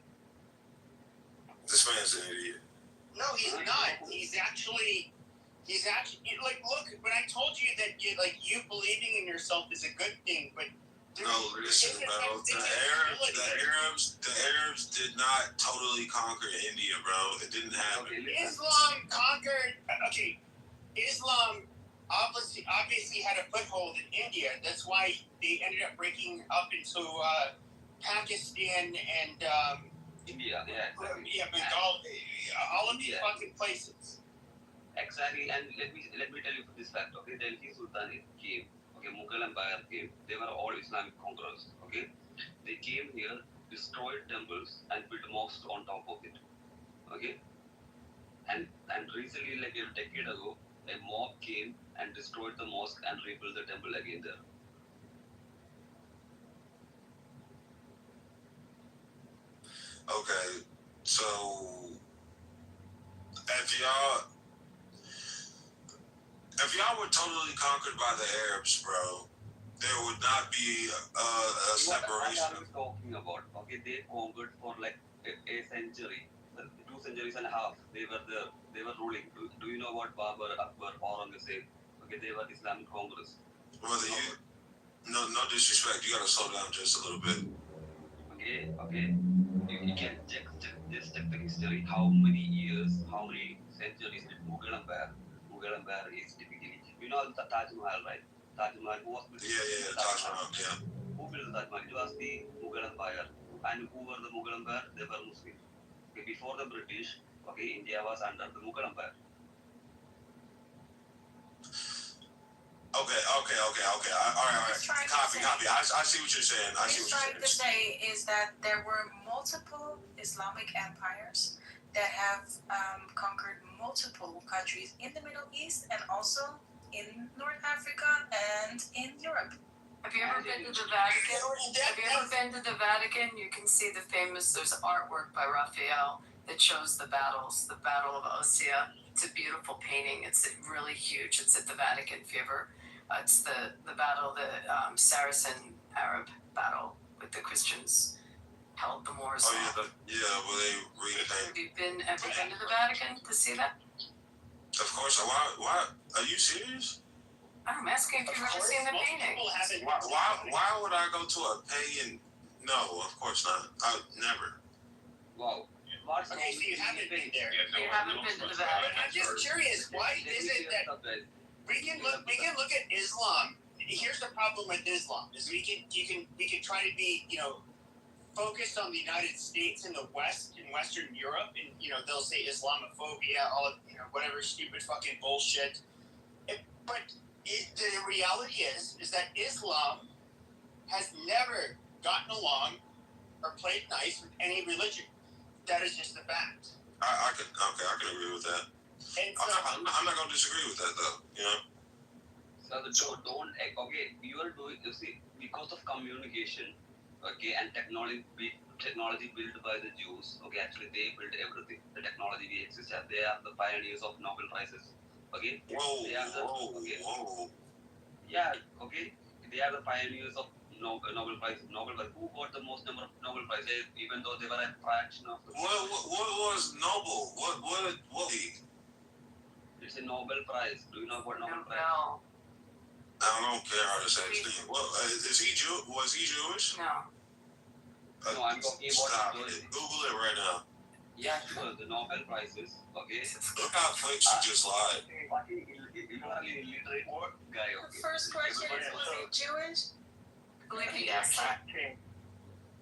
This man's an idiot. No, he's not. He's actually like, look. When I told you that you believing in yourself is a good thing, but no, listen, bro. The Arabs did not totally conquer India, bro. It didn't happen. Islam conquered. Okay, Islam obviously had a foothold in India. That's why they ended up breaking up into Pakistan and India. Yeah, exactly. Yeah, all of these fucking places. Exactly, and let me tell you this fact. Okay, Delhi Sultanate came. Okay, Mughal Empire came. They were all Islamic conquerors. Okay, They came here, destroyed temples, and built mosques on top of it. Okay, and recently, like a decade ago, a mob came and destroyed the mosque and rebuilt the temple again there. Okay, so if y'all were totally conquered by the Arabs, bro, there would not be a separation. What are we talking about? Okay, they conquered for like a century, 2 centuries and a half. They were ruling. Do you know about Babur, Akbar, Aurangzeb? Okay, they were Islamic conquerors. Whether you no disrespect, you gotta slow down just a little bit. Okay. You can just check the history. How many years, how many centuries did Mughal Empire? Mughal Empire is typically, you know, the Taj Mahal, right? Taj Mahal, who was built? Yeah, Taj Mahal, yeah. Who built the Taj Mahal? It was the Mughal Empire. And who were the Mughal Empire? They were Muslim. Okay, before the British, okay, India was under the Mughal Empire. Okay. All right. Copy. I see what you're saying. What he's trying to say is that there were multiple Islamic empires that have conquered multiple countries in the Middle East and also in North Africa and in Europe. Have you ever been to the Vatican? Have you ever been to the Vatican? You can see the famous, there's artwork by Raphael that shows the battles, the Battle of Ostia. It's a beautiful painting. It's really huge. It's at the Vatican if you ever. It's the battle, the Saracen Arab battle with the Christians held the Moors. Oh yeah, well they repaint. Have you ever been to the Vatican to see that? Of course. Why? Are you serious? I'm asking if you've ever seen the painting. Why would I go to a pagan? No, of course not. I would never. Wow. Okay, so you haven't been there. You haven't been to the Vatican. I'm just curious, why is it that we can look at Islam? Here's the problem with Islam: is we can try to be focused on the United States and the West and Western Europe, and they'll say Islamophobia, all whatever stupid fucking bullshit. But the reality is that Islam has never gotten along or played nice with any religion. That is just the fact. I can agree with that. And so, I'm not gonna disagree with that though. So don't okay. You are doing, you see, because of communication, okay, and technology built by the Jews. Okay, actually they built everything. The technology we exist at. They are the pioneers of Nobel prizes. Okay. Whoa. Yeah. Okay. They are the pioneers of Nobel Prize. Who got the most number of Nobel Prizes, even though they were a fraction of the. What was Nobel? What? It's a Nobel Prize. Do you know what Nobel Prize? No. I don't care how to say his name. Well, is he Jew? Was he Jewish? No. No, I'm talking about. Stop it. Google it right now. Yeah, sure. The Nobel Prizes. Okay. Look how quick she just lied. The first question is, was he Jewish? I believe he asked that.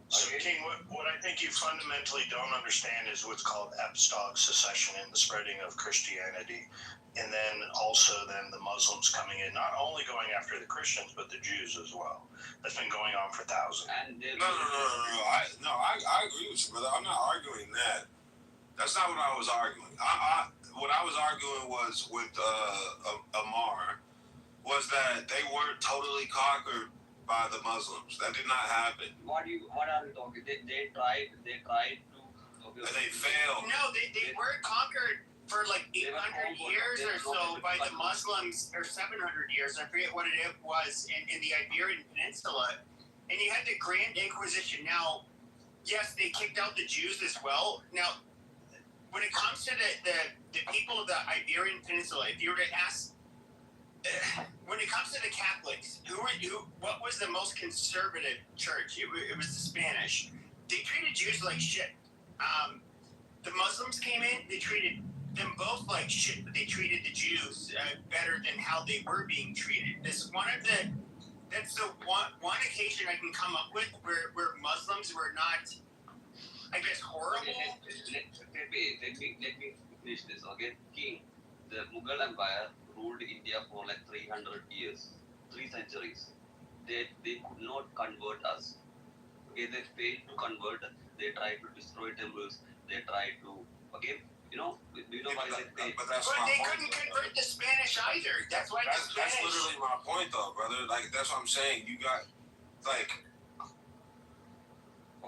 So, King, what I think you fundamentally don't understand is what's called apostolic succession and the spreading of Christianity. And then also the Muslims coming in, not only going after the Christians, but the Jews as well. That's been going on for thousands. No. I agree with you, brother. I'm not arguing that. That's not what I was arguing. What I was arguing was with Amar, was that they weren't totally conquered by the Muslims. That did not happen. What are you talking? They tried to. And they failed. No, they were conquered for like 800 years or so by the Muslims, or 700 years. I forget what it was in the Iberian Peninsula. And you had the Grand Inquisition. Now, yes, they kicked out the Jews as well. Now, when it comes to the people of the Iberian Peninsula, if you were to ask, when it comes to the Catholics, what was the most conservative church? It was the Spanish. They treated Jews like shit. The Muslims came in, they treated them both like shit, but they treated the Jews better than how they were being treated. That's the one occasion I can come up with where Muslims were not, I guess, horrible. Let me finish this, okay? King, the Mughal Empire ruled India for like 300 years, 3 centuries. They could not convert us, Okay, they failed to convert. They tried to destroy temples. They tried to, okay, do you know why they failed? But that's But my they point, couldn't though, convert the Spanish either. That's why That's the Spanish. literally my point, though, brother. Like, that's what I'm saying. You got, like,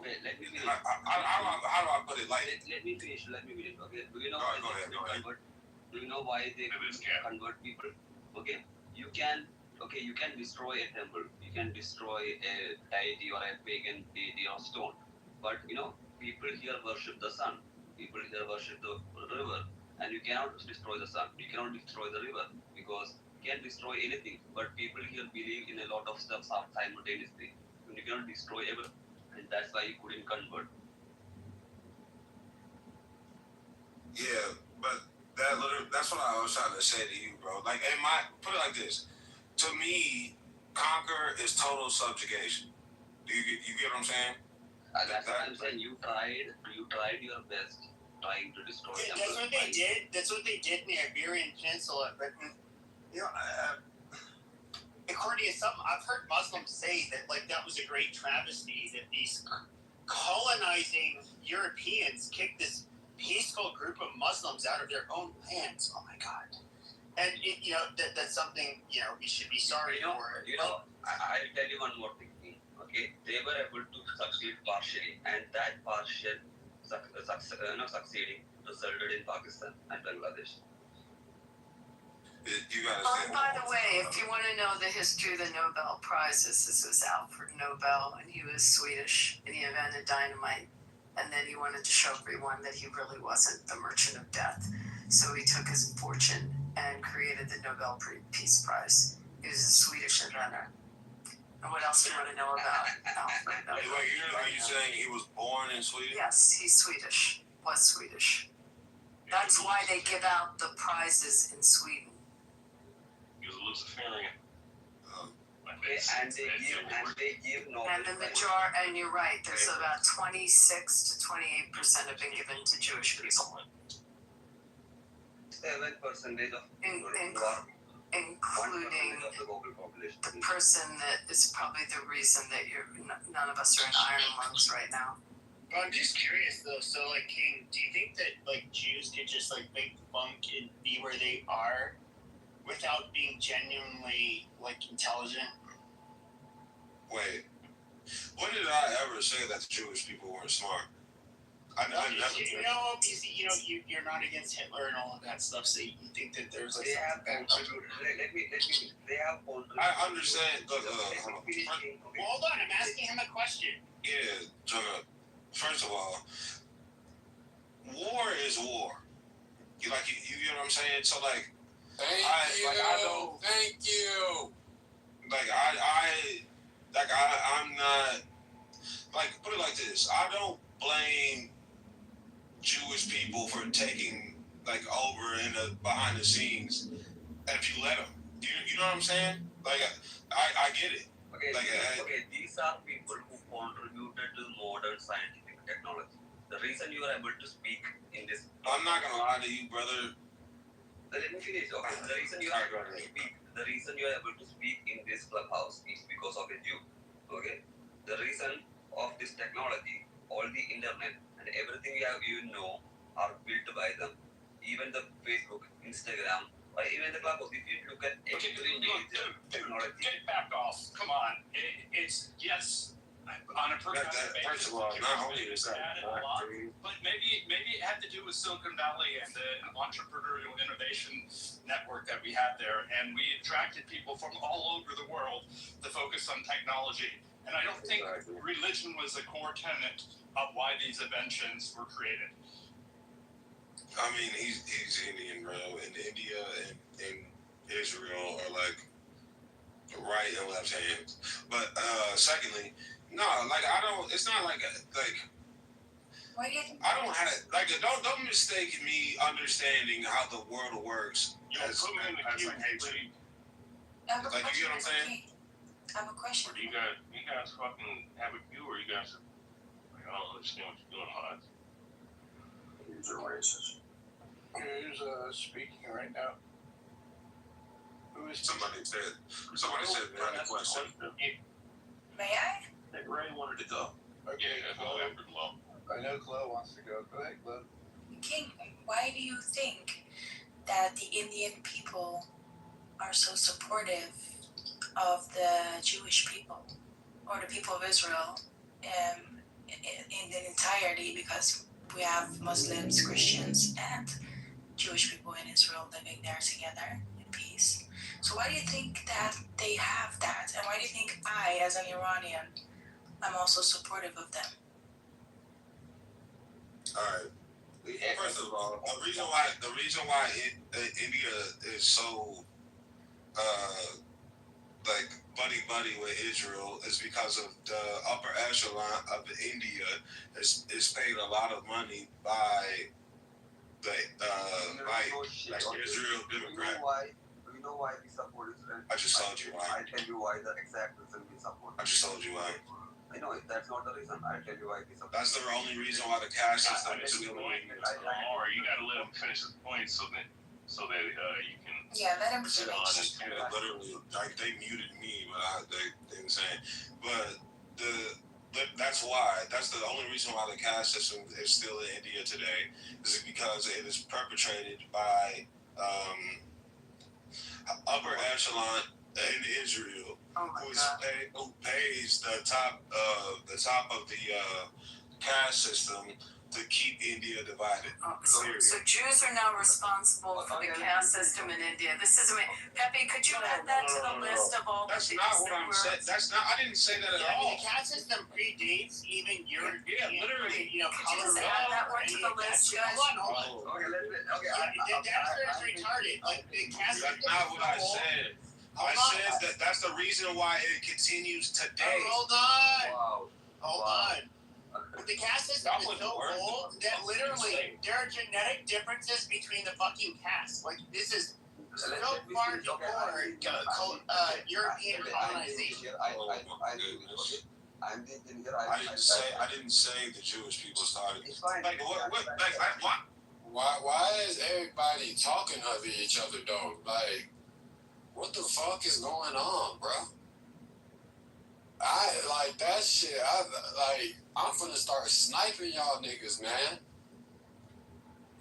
Okay, let me finish. how do I put it? Like, Let me finish. Okay, do you know Go why ahead, they go ahead. convert? Do you know why they convert people? Okay, you can destroy a temple. You can destroy a deity or a pagan deity or stone. But people here worship the sun. People here worship the river, and you cannot destroy the sun. You cannot destroy the river because you can destroy anything. But people here believe in a lot of stuff simultaneously. You cannot destroy everything. And that's why you couldn't convert. yeah, but that's what I was trying to say to you, bro. Like, put it like this. To me, conquer is total subjugation. Do you get what I'm saying? That's what I'm saying. You tried your best trying to destroy them. That's what they did. That's what they did in the Iberian Peninsula. But according to some, I've heard Muslims say that that was a great travesty that these colonizing Europeans kicked this peaceful group of Muslims out of their own lands. Oh my God! And that's something we should be sorry for. I'll tell you one more thing. Okay, they were able to succeed partially, and that partial succeeding resulted in Pakistan and Bangladesh. You gotta By the way, if you want to know the history of the Nobel Prizes, this was Alfred Nobel, and he was Swedish, and he invented dynamite, and then he wanted to show everyone that he really wasn't the merchant of death. So he took his fortune and created the Nobel Peace Prize. He was a Swedish inventor. And what else do you want to know about Alfred Nobel? Are you saying he was born in Sweden? Yes, he's Swedish. Was Swedish. That's why they give out the prizes in Sweden. He was a Luciferian. And they give Nobel. And and you're right, there's about 26 to 28% have been given to Jewish people. 7% of including the person that is probably the reason that none of us are in iron lungs right now. I'm just curious though. So, King, do you think that Jews could just make the bunk and be where they are without being genuinely intelligent? Wait, when did I ever say that the Jewish people weren't smart? I never did. You're not against Hitler and all of that stuff, so you think that there's they have contributed. They have contributed. I understand. Hold on, I'm asking him a question. Yeah, Jonah. First of all, war is war. You get what I'm saying? So Thank you. I'm not put it like this. I don't blame Jewish people for taking over in the behind the scenes if you let them. You know what I'm saying? I get it. Okay, these are people who contributed to modern scientific technology. The reason you are able to speak in this. I'm not gonna lie to you, brother. Let me finish. Okay, the reason you are able to speak in this clubhouse is because of a Jew. Okay, the reason of this technology, all the internet and everything are built by them. Even the Facebook, Instagram, or even the clubhouse. If you look at every major technology, get it back off. Come on, it's yes. On a per capita basis, first of all, not only is that a lot, but maybe it had to do with Silicon Valley and the entrepreneurial innovation network that we had there, and we attracted people from all over the world to focus on technology. And I don't think religion was a core tenet of why these inventions were created. I mean, he's Indian, bro, and India and Israel are right and left hands. But secondly, no, I don't. It's not Why do you think? I don't have don't mistake me understanding how the world works. As hatred. I have a question. You get what I'm saying? I have a question. Or do you guys fucking have a queue, or you guys I don't understand what you're doing, Hodge. These are racist. Who's speaking right now? Who is Somebody said they had a question. May I? Ray wanted to go. Okay, go after Chloe. I know Chloe wants to go. Go ahead, Chloe. King, why do you think that the Indian people are so supportive of the Jewish people or the people of Israel in the entirety? Because we have Muslims, Christians, and Jewish people in Israel living there together in peace. So why do you think that they have that? And why do you think I, as an Iranian, I'm also supportive of them? All right. First of all, the reason why India is so like buddy with Israel is because of the upper echelon of India is paid a lot of money by the Israel Democrat. Do you know why we support Israel? I just told you why. I'll tell you why the exact reason we support. I just told you why. I know that's not the reason. I'll tell you why we support. That's the only reason why the cash system is still still going. Or you got to let him finish his point so that you can. Yeah, let him sit on finish. it. Yeah, literally, like they muted me, but they were saying, but that's why. That's the only reason why the caste system is still in India today, is because it is perpetrated by upper echelon in Israel, who pays the top of the caste system to keep India divided. So Jews are now responsible for the caste system in India. This is Pepe. Could you add that to the list of all the That's things not what that I'm were? saying. That's not. I didn't say that at Yeah, all. the caste system predates even your literally. you know, Could you just add that one to the list, guys? Hold on. That's retarded. Like the caste system. That's not what I said. I said that's the reason why it continues today. Hold on. Wow. Hold on. The caste system is so old that literally there are genetic differences between the fucking castes. Like this is so far before European colonization. I'm the engineer. I didn't say the Jewish people started. It's fine. Like what? Why is everybody talking over each other though? Like, what the fuck is going on, bro? I like that shit. I'm finna start sniping y'all niggas, man.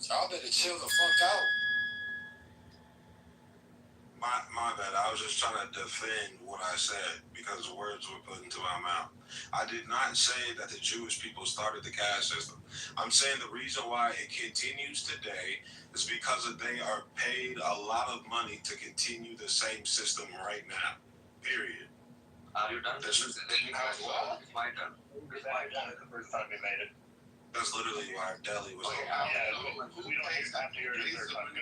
Y'all better chill the fuck out. My bad. I was just trying to defend what I said because words were put into my mouth. I did not say that the Jewish people started the caste system. I'm saying the reason why it continues today is because they are paid a lot of money to continue the same system right now. Period. Are you done? This is It's my turn. It's the first time we made it. That's literally why Delhi was. We don't have to hear it the third time.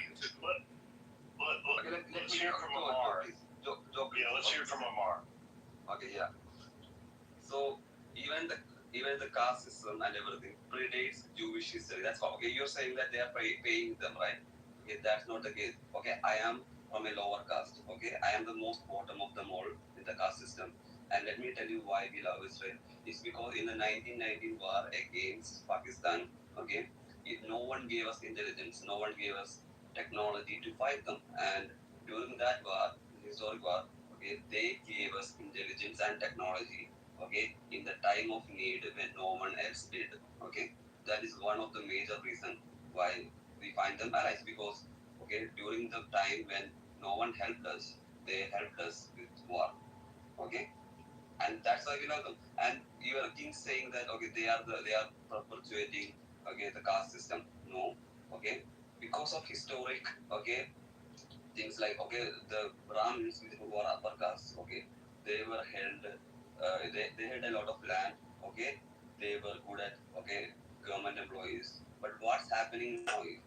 Let's hear from Amar. Yeah, let's hear from Amar. Okay, yeah. So even the caste system and everything predates Jewish history. That's why. Okay, you're saying that they are paying them, right? Okay, that's not the case. Okay, I am from a lower caste. Okay, I am the most bottom of them all in the caste system. And let me tell you why we love Israel. It's because in the 1919 war against Pakistan, okay, no one gave us intelligence, no one gave us technology to fight them. And during that war, historic war, okay, they gave us intelligence and technology, okay, in the time of need when no one else did. Okay, that is one of the major reasons why we find them allies, because okay, during the time when no one helped us, they helped us with war. Okay, and that's why we love them. And you are King saying that okay, they are perpetuating okay the caste system. No, okay, because of historic okay things like okay the Brahmins who were upper caste, okay, they were held they had a lot of land, okay, they were good at okay government employees. But what's happening now is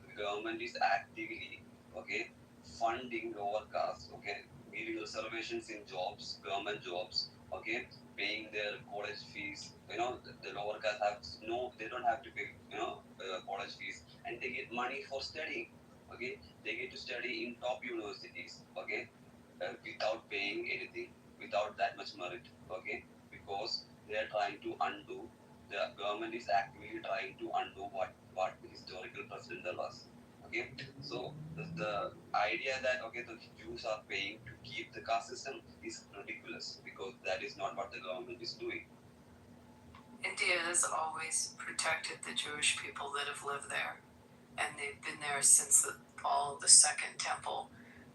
the government is actively okay funding lower caste, okay, giving reservations in jobs, government jobs, okay, paying their college fees. You know, the lower caste have no, they don't have to pay, you know, college fees, and they get money for studying. Okay, they get to study in top universities. Okay, without paying anything, without that much merit. Okay, because they are trying to undo. The government is actively trying to undo what the historical president was. Okay, so the idea that okay, the Jews are paying to keep the caste system is ridiculous because that is not what the government is doing. India has always protected the Jewish people that have lived there, and they've been there since the fall of the Second Temple.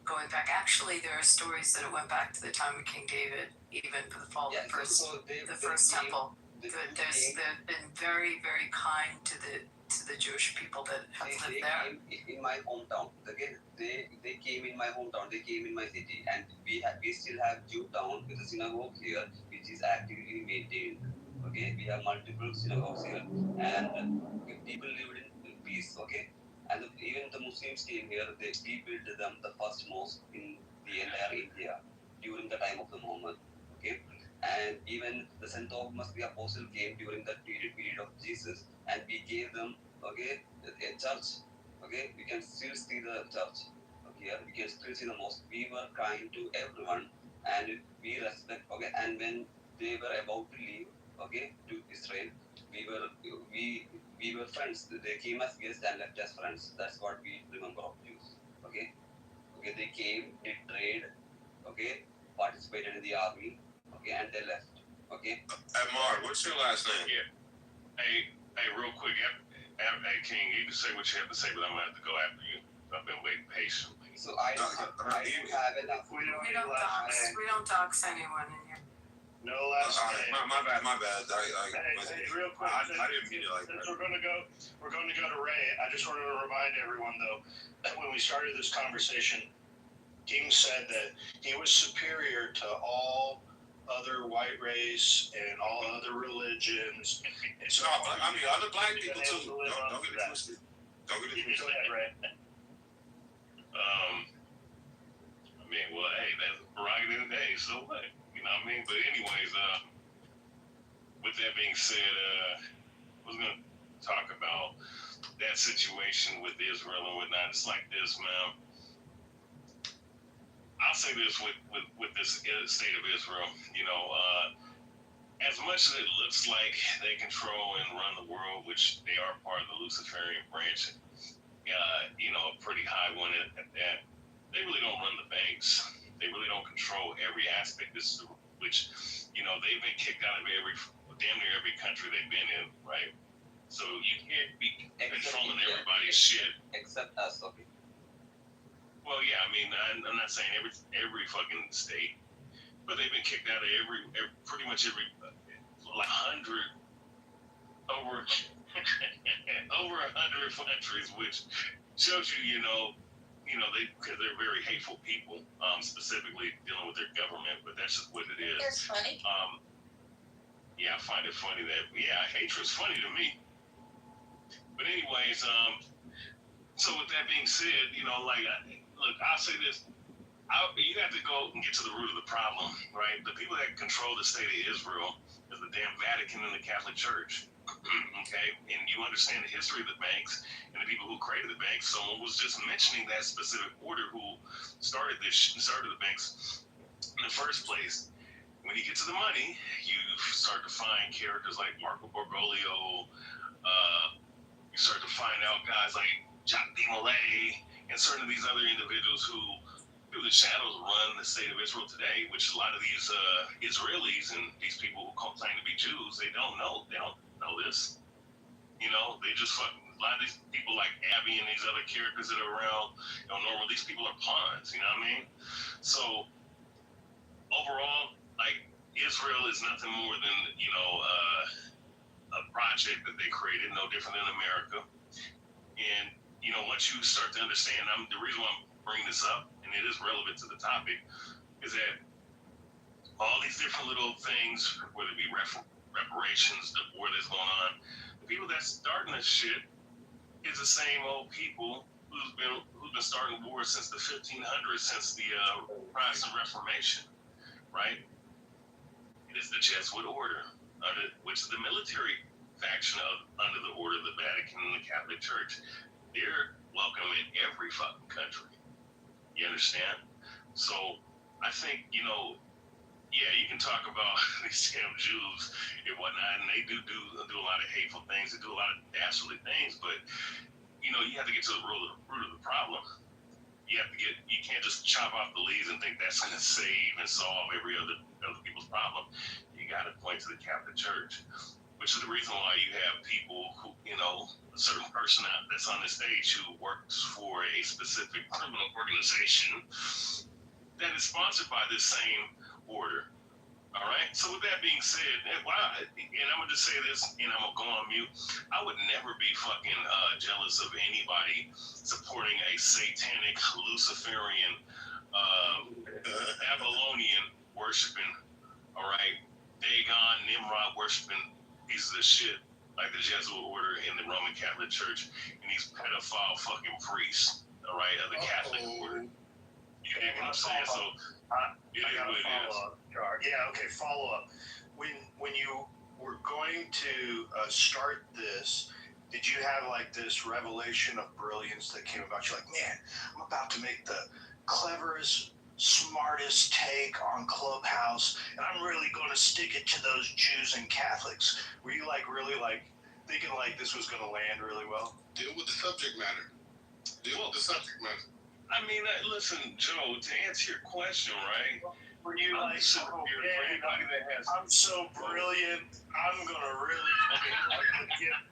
Going back, actually, there are stories that it went back to the time of King David, even for the fall of the first temple. They've been very, very kind to the Jewish people that have lived there. Came in my hometown. Okay, they came in my hometown. They came in my city, and we still have Jew town with a synagogue here, which is actively maintained. Okay, we have multiple synagogues here, and people lived in peace. Okay, and even the Muslims came here. We built them the first mosque in the entire India during the time of the Muhammad. Okay, and even the Saint Thomas the Apostle came during that period of Jesus, and we gave them a church. Okay, we can still see the church. Okay, we can still see the mosque. We were kind to everyone, and we respect. Okay, and when they were about to leave, okay, to Israel, we were friends. They came as guests and left as friends. That's what we remember of Jews. Okay, they came, did trade, okay, participated in the army, okay, and they left. Okay. Mark, what's your last name? Yeah. Hey, real quick. Hey, King, you can say what you have to say, but I'm gonna have to go after you. I've been waiting patiently. So I don't have enough. We don't dox anyone in here. No last name. My bad. Hey, real quick. I didn't mean it like that. Since we're going to go to Ray. I just wanted to remind everyone though that when we started this conversation, King said that he was superior to all other white race and all other religions. So, I mean, other black people too. Don't get it twisted. Don't get it twisted. Go ahead, Ray. I mean, well, hey, that's a prerogative of the day, so what? You know what I mean? But anyways, with that being said, I was going to talk about that situation with Israel and whatnot. It's like this, man. I'll say this with this state of Israel, you know, as much as it looks like they control and run the world, which they are part of the Luciferian branch, you know, a pretty high one at that, they really don't run the banks. They really don't control every aspect. Which, you know, they've been kicked out of damn near every country they've been in, right? So you can't be controlling everybody's shit. Except us, okay. Well, yeah, I mean, I'm not saying every fucking state, but they've been kicked out of pretty much every, like 100 over 100 countries, which shows you, you know, because they're very hateful people, specifically dealing with their government, but that's just what it is. That's funny. Yeah, I find it funny that, hatred's funny to me. But anyways, so with that being said, you know, like, look, I'll say this. You have to go and get to the root of the problem, right? The people that control the state of Israel is the damn Vatican and the Catholic Church. Okay, and you understand the history of the banks and the people who created the banks. Someone was just mentioning that specific order who started the banks in the first place. When you get to the money, you start to find characters like Marco Bergoglio. You start to find out guys like Jacques de Molay and certain of these other individuals who, through the shadows, run the state of Israel today. Which a lot of these Israelis and these people who claim to be Jews, they don't know. They don't know this. You know, they just a lot of these people like Abby and these other characters that are around, you know, normally these people are pawns, you know what I mean? So overall, like, Israel is nothing more than, you know, a project that they created, no different than America. And, you know, once you start to understand, the reason why I'm bringing this up, and it is relevant to the topic, is that all these different little things, whether it be reparations, the war that's going on, the people that's starting this shit is the same old people who've been starting wars since the 1500s, since the Protestant Reformation, right? It is the Jesuit order, which is the military faction under the order of the Vatican and the Catholic Church. They're welcome in every fucking country. You understand? So I think, you know, yeah, you can talk about these damn Jews and whatnot, and they do a lot of hateful things. They do a lot of dastardly things, but, you know, you have to get to the root of the problem. you can't just chop off the leaves and think that's going to save and solve every other people's problem. You got to point to the Catholic Church, which is the reason why you have people who, a certain person that's on the stage who works for a specific criminal organization that is sponsored by this same order. All right. So with that being said, and I'm gonna just say this, and I'm gonna go on mute. I would never be fucking jealous of anybody supporting a satanic, Luciferian, Babylonian worshiping. All right, Dagon, Nimrod worshiping pieces of shit like the Jesuit order in the Roman Catholic Church and these pedophile fucking priests. All right, of the Catholic order. You get what I'm saying? So. I got a follow-up, Jar. Yeah, okay, follow-up. When you were going to start this, did you have like this revelation of brilliance that came about? You're like, man, I'm about to make the cleverest, smartest take on Clubhouse, and I'm really going to stick it to those Jews and Catholics. Were you like really like thinking like this was going to land really well? Deal with the subject matter. I mean, listen, Joe, to answer your question, right? Were you like, for anybody that has... I'm so brilliant, I'm going to really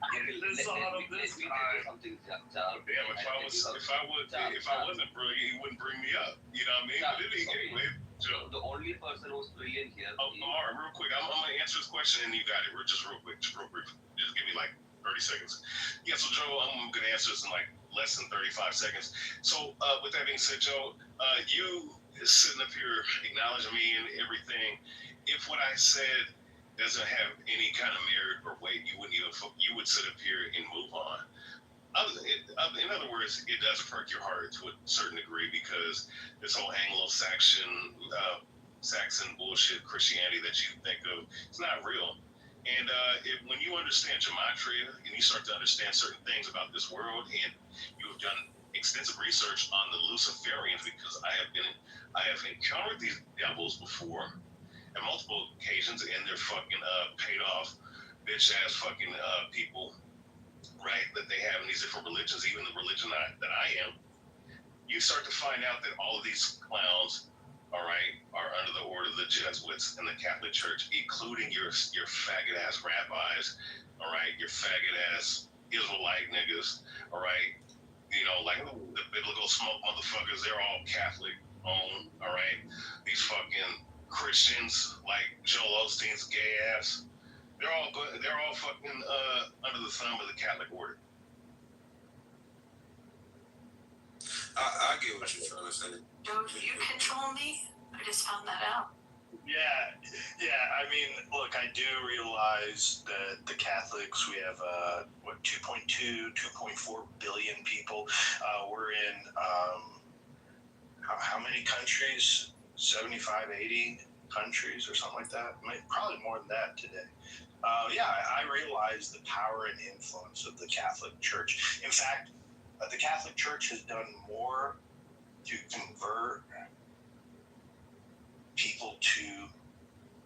get this on them this time. Damn, if I wasn't brilliant, he wouldn't bring me up. You know what I mean? But anyway, Joe. The only person who's brilliant here... Oh, Mara, real quick, I'm going to answer this question, and you got it. Just real quick. Just give me like 30 seconds. Yeah, so Joe, I'm going to answer this in like less than 35 seconds. So with that being said, Joe, you sitting up here acknowledging me and everything, if what I said doesn't have any kind of merit or weight, you would sit up here and move on. In other words, it does perk your heart to a certain degree because this whole Anglo-Saxon bullshit Christianity that you think of, it's not real. And when you understand gematria and you start to understand certain things about this world, and you have done extensive research on the Luciferians, because I have encountered these devils before on multiple occasions, and they're fucking paid off bitch ass fucking people, right? That they have in these different religions, even the religion that I am. You start to find out that all of these clowns, all right, are under the order of the Jesuits and the Catholic Church, including your faggot ass rabbis, all right, your faggot ass Israelite niggas, all right, like the biblical smoke motherfuckers, they're all Catholic owned, all right. These fucking Christians like Joel Osteen's gay ass, they're all fucking under the thumb of the Catholic order. I get what you're trying to say. Joe, do you control me? I just found that out. Yeah. I mean, look, I do realize that the Catholics, we have 2.4 billion people. We're in how many countries? 75, 80 countries or something like that. Probably more than that today. I realize the power and influence of the Catholic Church. In fact, the Catholic Church has done more to convert people to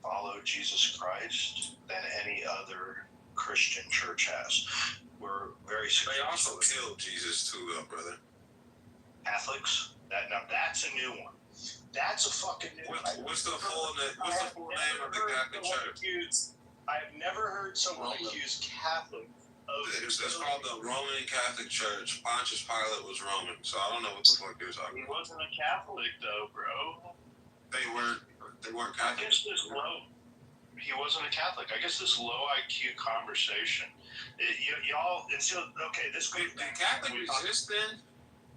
follow Jesus Christ than any other Christian church has. We're very successful. They also killed Jesus too, though, brother. Catholics? That's a new one. That's a fucking new one. What's the full name of the Catholic Church? I've never heard someone accuse Catholics. It's called the Roman Catholic Church. Pontius Pilate was Roman, so I don't know what the fuck you're talking about. He wasn't a Catholic, though, bro. They weren't Catholic. He wasn't a Catholic. I guess this low IQ conversation, this goes back. Did Catholic exist then?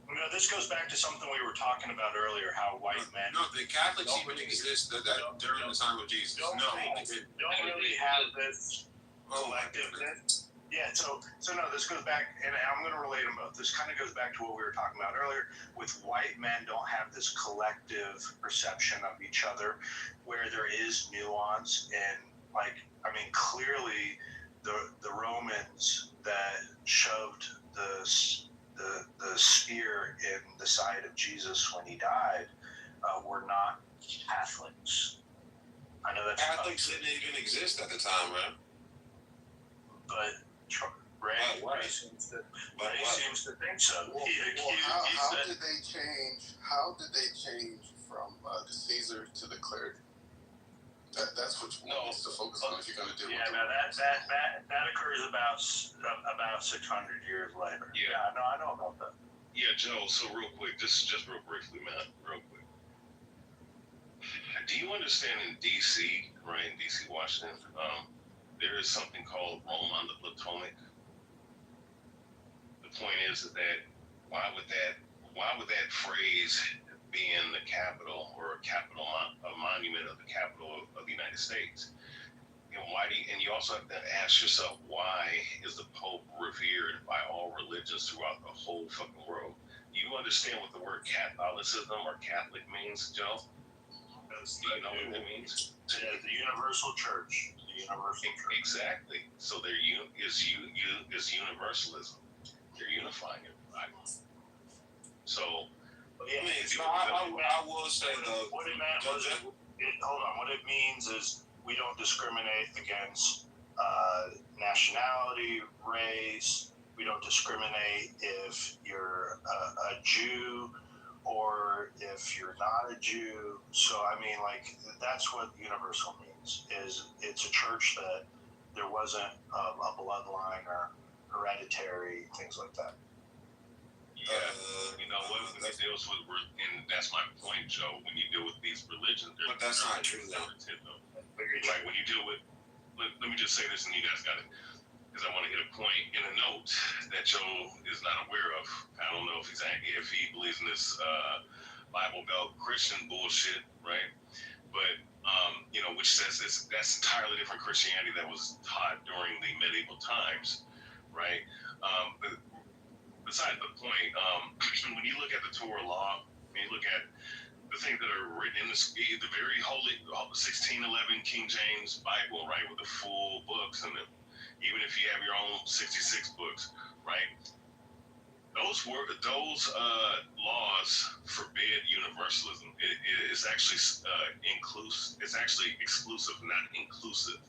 No, this goes back to something we were talking about earlier. How white men. No, the Catholics even exist during the time of Jesus. Don't really have this collectiveness. Yeah, so no, this goes back, and I'm going to relate them both. This kind of goes back to what we were talking about earlier, with white men don't have this collective perception of each other, where there is nuance, and clearly the Romans that shoved the spear in the side of Jesus when he died were not Catholics. I know that Catholics didn't even exist at the time, right? But Ray seems to think so. How did they change? How did they change from the Caesar to the cleric? That's what you want to focus on if you're going to deal with it. That occurs about 600 years later. Yeah, no, I know about that. Yeah, Joe. So real quick, just real briefly, man, real quick. Do you understand in D.C., right, in D.C., Washington, there is something called Rome on the Potomac? The point is that why would that phrase be in the capital or a monument of the capital of the United States? You know, and you also have to ask yourself, why is the Pope revered by all religions throughout the whole fucking world? Do you understand what the word Catholicism or Catholic means, Joe? Do you know what that means? The universal church. Exactly. So there is universalism. They're unifying everybody. So, I will say though. What it meant was, hold on. What it means is we don't discriminate against nationality, race. We don't discriminate if you're a Jew or if you're not a Jew. So I mean, like, that's what universal means. Is it's a church that there wasn't a bloodline or hereditary things like that. Yeah, you know what? When it deals with, and that's my point, Joe. When you deal with these religions, but that's not true, though. Right? When you deal with, let me just say this, and you guys got it, because I want to hit a point in a note that Joe is not aware of. I don't know if he believes in this Bible Belt Christian bullshit, right? But you know, which says that's entirely different Christianity that was taught during the medieval times, right? But beside the point, when you look at the Torah law, when you look at the things that are written in the very holy 1611 King James Bible, right, with the full books and even if you have your own 66 books, right, those laws forbid universalism. It's actually inclusive. It's actually exclusive, not inclusive,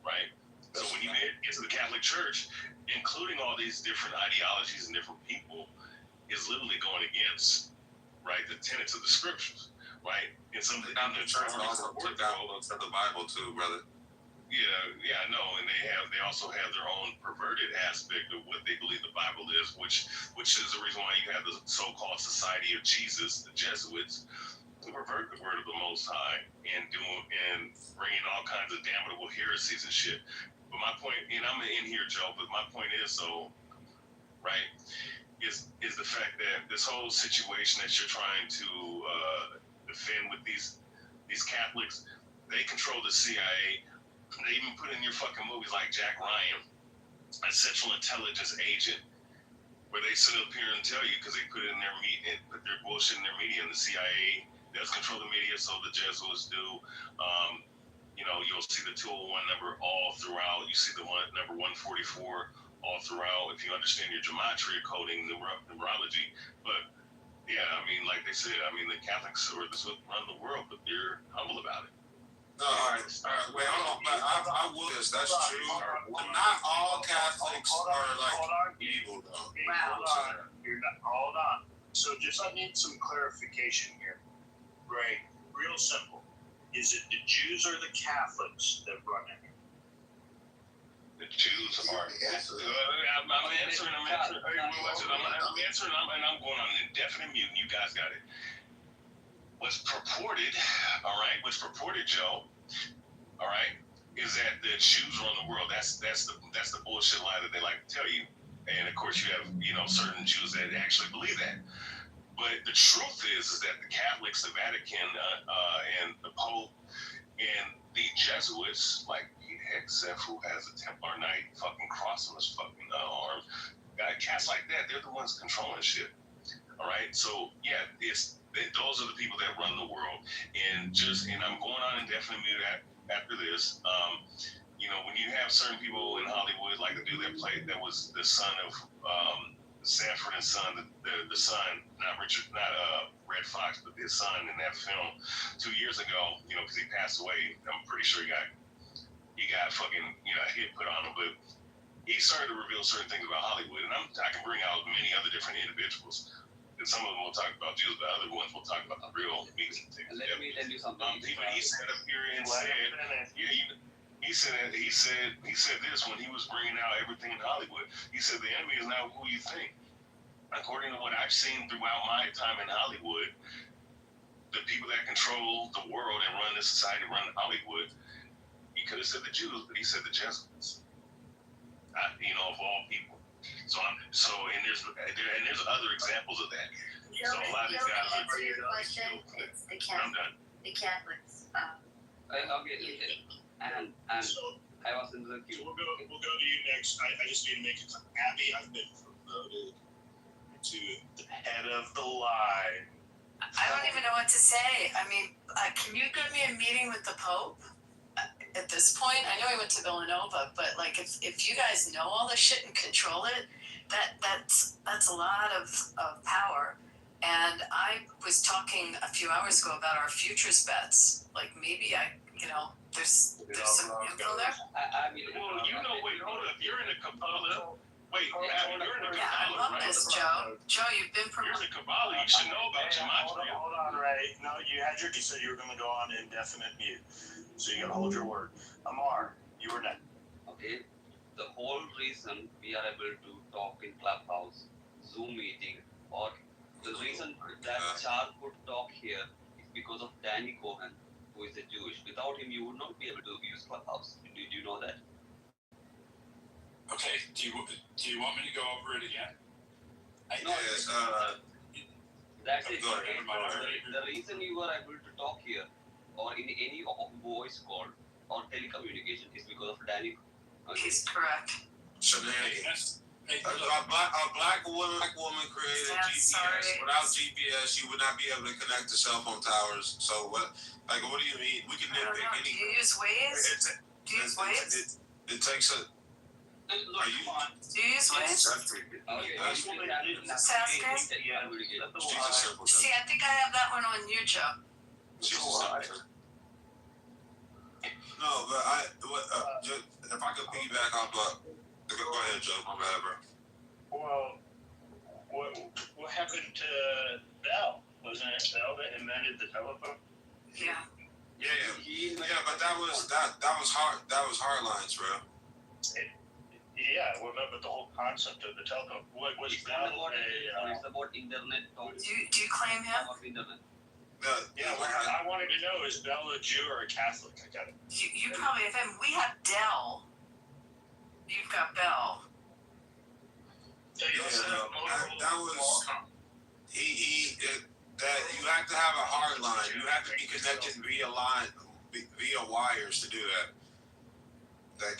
right? So when you get to the Catholic Church, including all these different ideologies and different people is literally going against, right, the tenets of the scriptures, right? And some of the church also took down books of the Bible too, brother. Yeah, I know, and they also have their own perverted aspect of what they believe the Bible is, which is the reason why you have the so-called Society of Jesus, the Jesuits, who pervert the word of the Most High and bringing all kinds of damnable heresies and shit. But my point, and I'm in here, Joe, but my point is, right, is the fact that this whole situation that you're trying to defend with these Catholics, they control the CIA. They even put in your fucking movies like Jack Ryan, a Central Intelligence agent, where they sit up here and tell you, because they put it in their put their bullshit in their media, and the CIA does control the media, so the Jesuits do. You know, you'll see the 201 number all throughout. You see the number 144 all throughout. If you understand your gematria coding, numerology, but yeah, I mean, like they said, I mean, the Catholics are this would run the world, but they're humble about it. No, all right, wait, hold on. But I will. Yes, that's true. Not all Catholics are like evil, though. Hold on. So I need some clarification here. Great, real simple. Is it the Jews or the Catholics that run it? The Jews are. I'm answering, and I'm going on indefinite mute. And you guys got it. What's purported, all right? What's purported, Joe, all right, is that the Jews run the world. That's the bullshit lie that they like to tell you. And of course, you have certain Jews that actually believe that. But the truth is that the Catholics, the Vatican, and the Pope, and the Jesuits, like Zeph, who has a Templar Knight fucking cross on his fucking arm, cats like that, they're the ones controlling shit. All right, so yeah, those are the people that run the world, and I'm going on indefinite mute after this. You know, when you have certain people in Hollywood, like the dude that played, that was the son of Sanford and Son, the son, not Red Fox, but his son in that film 2 years ago. You know, because he passed away. I'm pretty sure he got fucking a hit put on him. But he started to reveal certain things about Hollywood, and I can bring out many other different individuals. And some of them will talk about Jews, but other ones will talk about the real means and things. Let me tell you something. Even he said up here and said, he said this when he was bringing out everything in Hollywood. He said the enemy is not who you think. According to what I've seen throughout my time in Hollywood, the people that control the world and run this society, run Hollywood, he could have said the Jews, but he said the Jesuits. Of all people. So and there's other examples of that. So a lot of these guys are answer your question. It's the I'm done. Catholics. Okay. And So, I was in the queue. we'll go to you next. I just need to make it clear. Abby, I've been promoted to the head of the line. I don't even know what to say. I mean, can you give me a meeting with the Pope? At this point, I know he went to Villanova, but like, if you guys know all this shit and control it, that's a lot of power. And I was talking a few hours ago about our futures bets. Like maybe there's some info there. I mean, Well, wait, hold up. You're in a Kabbalah. Wait, Abby, you're in a Kabbalah, Yeah, I love right? this, Joe. Joe, you've been You're promoted. in a Kabbalah. You should know about gematria. Hold on, Ray. No, you said you were going to go on indefinite mute. So you got to hold your word. Amar, you were next. okay, the whole reason we are able to talk in Clubhouse, Zoom meeting, or the reason that Char could talk here is because of Danny Cohen, who is a Jewish. Without him, you would not be able to use Clubhouse. Did you know that? Okay, do you want me to go over it again? That's it. Go ahead. The reason you were able to talk here, or in any voice call or telecommunication, is because of Danny. Okay. He's correct. Shenanigans. A black woman created GPS. Sorry. Without GPS, you would not be able to connect to cell phone towers. So what do you mean? We can nitpick Do any. you use Waze? Do you use Waze? It takes a. Do you use Waze? See, I think I have that one on you, Joe. No, but if I could piggyback off go ahead, Joe. My bad, bro. Well, what happened to Bell? Wasn't it Bell that invented the telephone? Yeah. Yeah, but that was hard. That was hard lines, bro. Yeah, well, no, but the whole concept of the telephone. What was Bell? It's about internet. Do you claim him? Internet. What I wanted to know is Bell a Jew or a Catholic? I got it. You probably have him. We have Dell. You've got Bell. That was that you have to have a hard line. You have to be connected via wires to do that. Like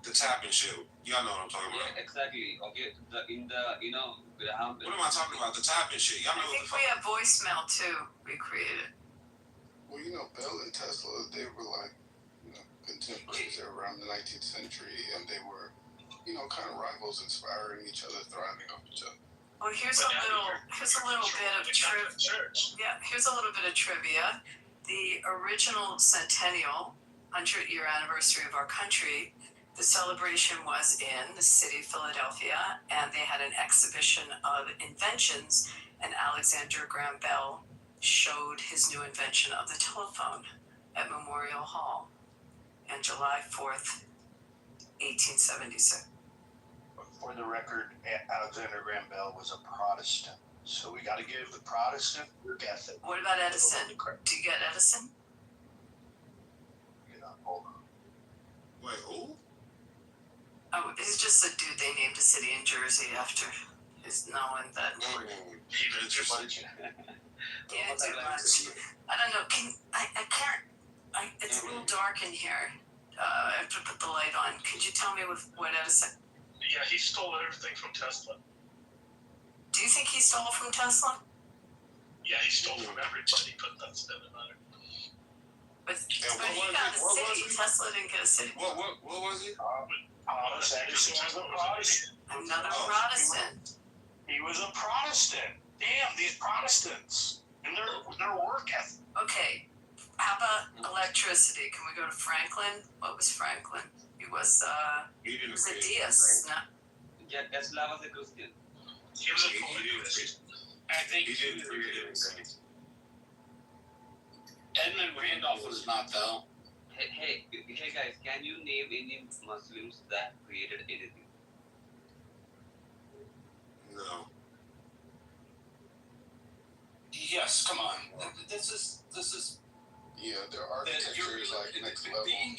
the tapping shit. Y'all know what I'm talking about. Yeah, exactly. Okay. Graham. What am I talking about? The tapping shit. Y'all know I think we have voicemail too. We created. Well, Bell and Tesla, they were like, contemporaries. They were around the 19th century, and they were, kind of rivals, inspiring each other, thriving off each other. Well, here's a little bit of trivia. Yeah, here's a little bit of trivia. The original centennial 100-year anniversary of our country, the celebration was in the city of Philadelphia, and they had an exhibition of inventions, and Alexander Graham Bell showed his new invention of the telephone at Memorial Hall on July 4th, 1876. For the record, Alexander Graham Bell was a Protestant, so we got to give the Protestant ethic. What about Edison? Do you get Edison? Hold on. Wait, who? Oh, he's just a dude they named a city in Jersey after his knowing that. Interesting. Yeah, too much. I don't know. I can't. It's a little dark in here. I have to put the light on. Could you tell me what Edison? Yeah, he stole everything from Tesla. Do you think he stole from Tesla? Yeah, he stole from everybody. Put that stuff in there. But he got a city. Tesla didn't get a city. What was he? Thomas Edison was a Protestant. Another Protestant. He was a Protestant. Damn, these Protestants and their work ethic. Okay, how about electricity? Can we go to Franklin? What was Franklin? It was a deist. No? Yeah, Tesla was a Christian. He was a polytheist. I think He didn't create anything. Edmund Randolph was not, though. Hey guys, can you name any Muslims that created anything? No. Yes, come on. This is Yeah, their architecture is like next level. Being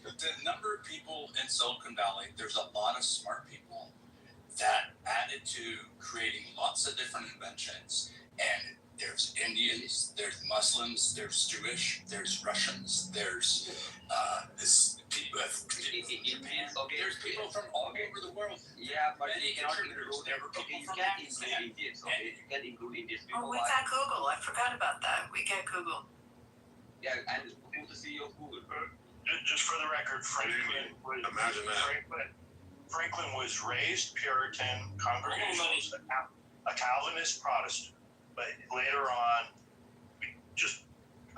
the number of people in Silicon Valley, there's a lot of smart people that added to creating lots of different inventions. And there's Indians, there's Muslims, there's Jewish, there's Russians, there's people Indians, okay. There's people from all over the world. Yeah, but Many you cannot contributors. include. There were Okay, people you from can't Pakistan. include Indians. Okay, you can include Indians. Oh, we got Google. I forgot about that. We got Google. Yeah, and who's the CEO of Google? Just for the record, Franklin was raised Puritan, Congregationalist, a Calvinist Protestant, but later on just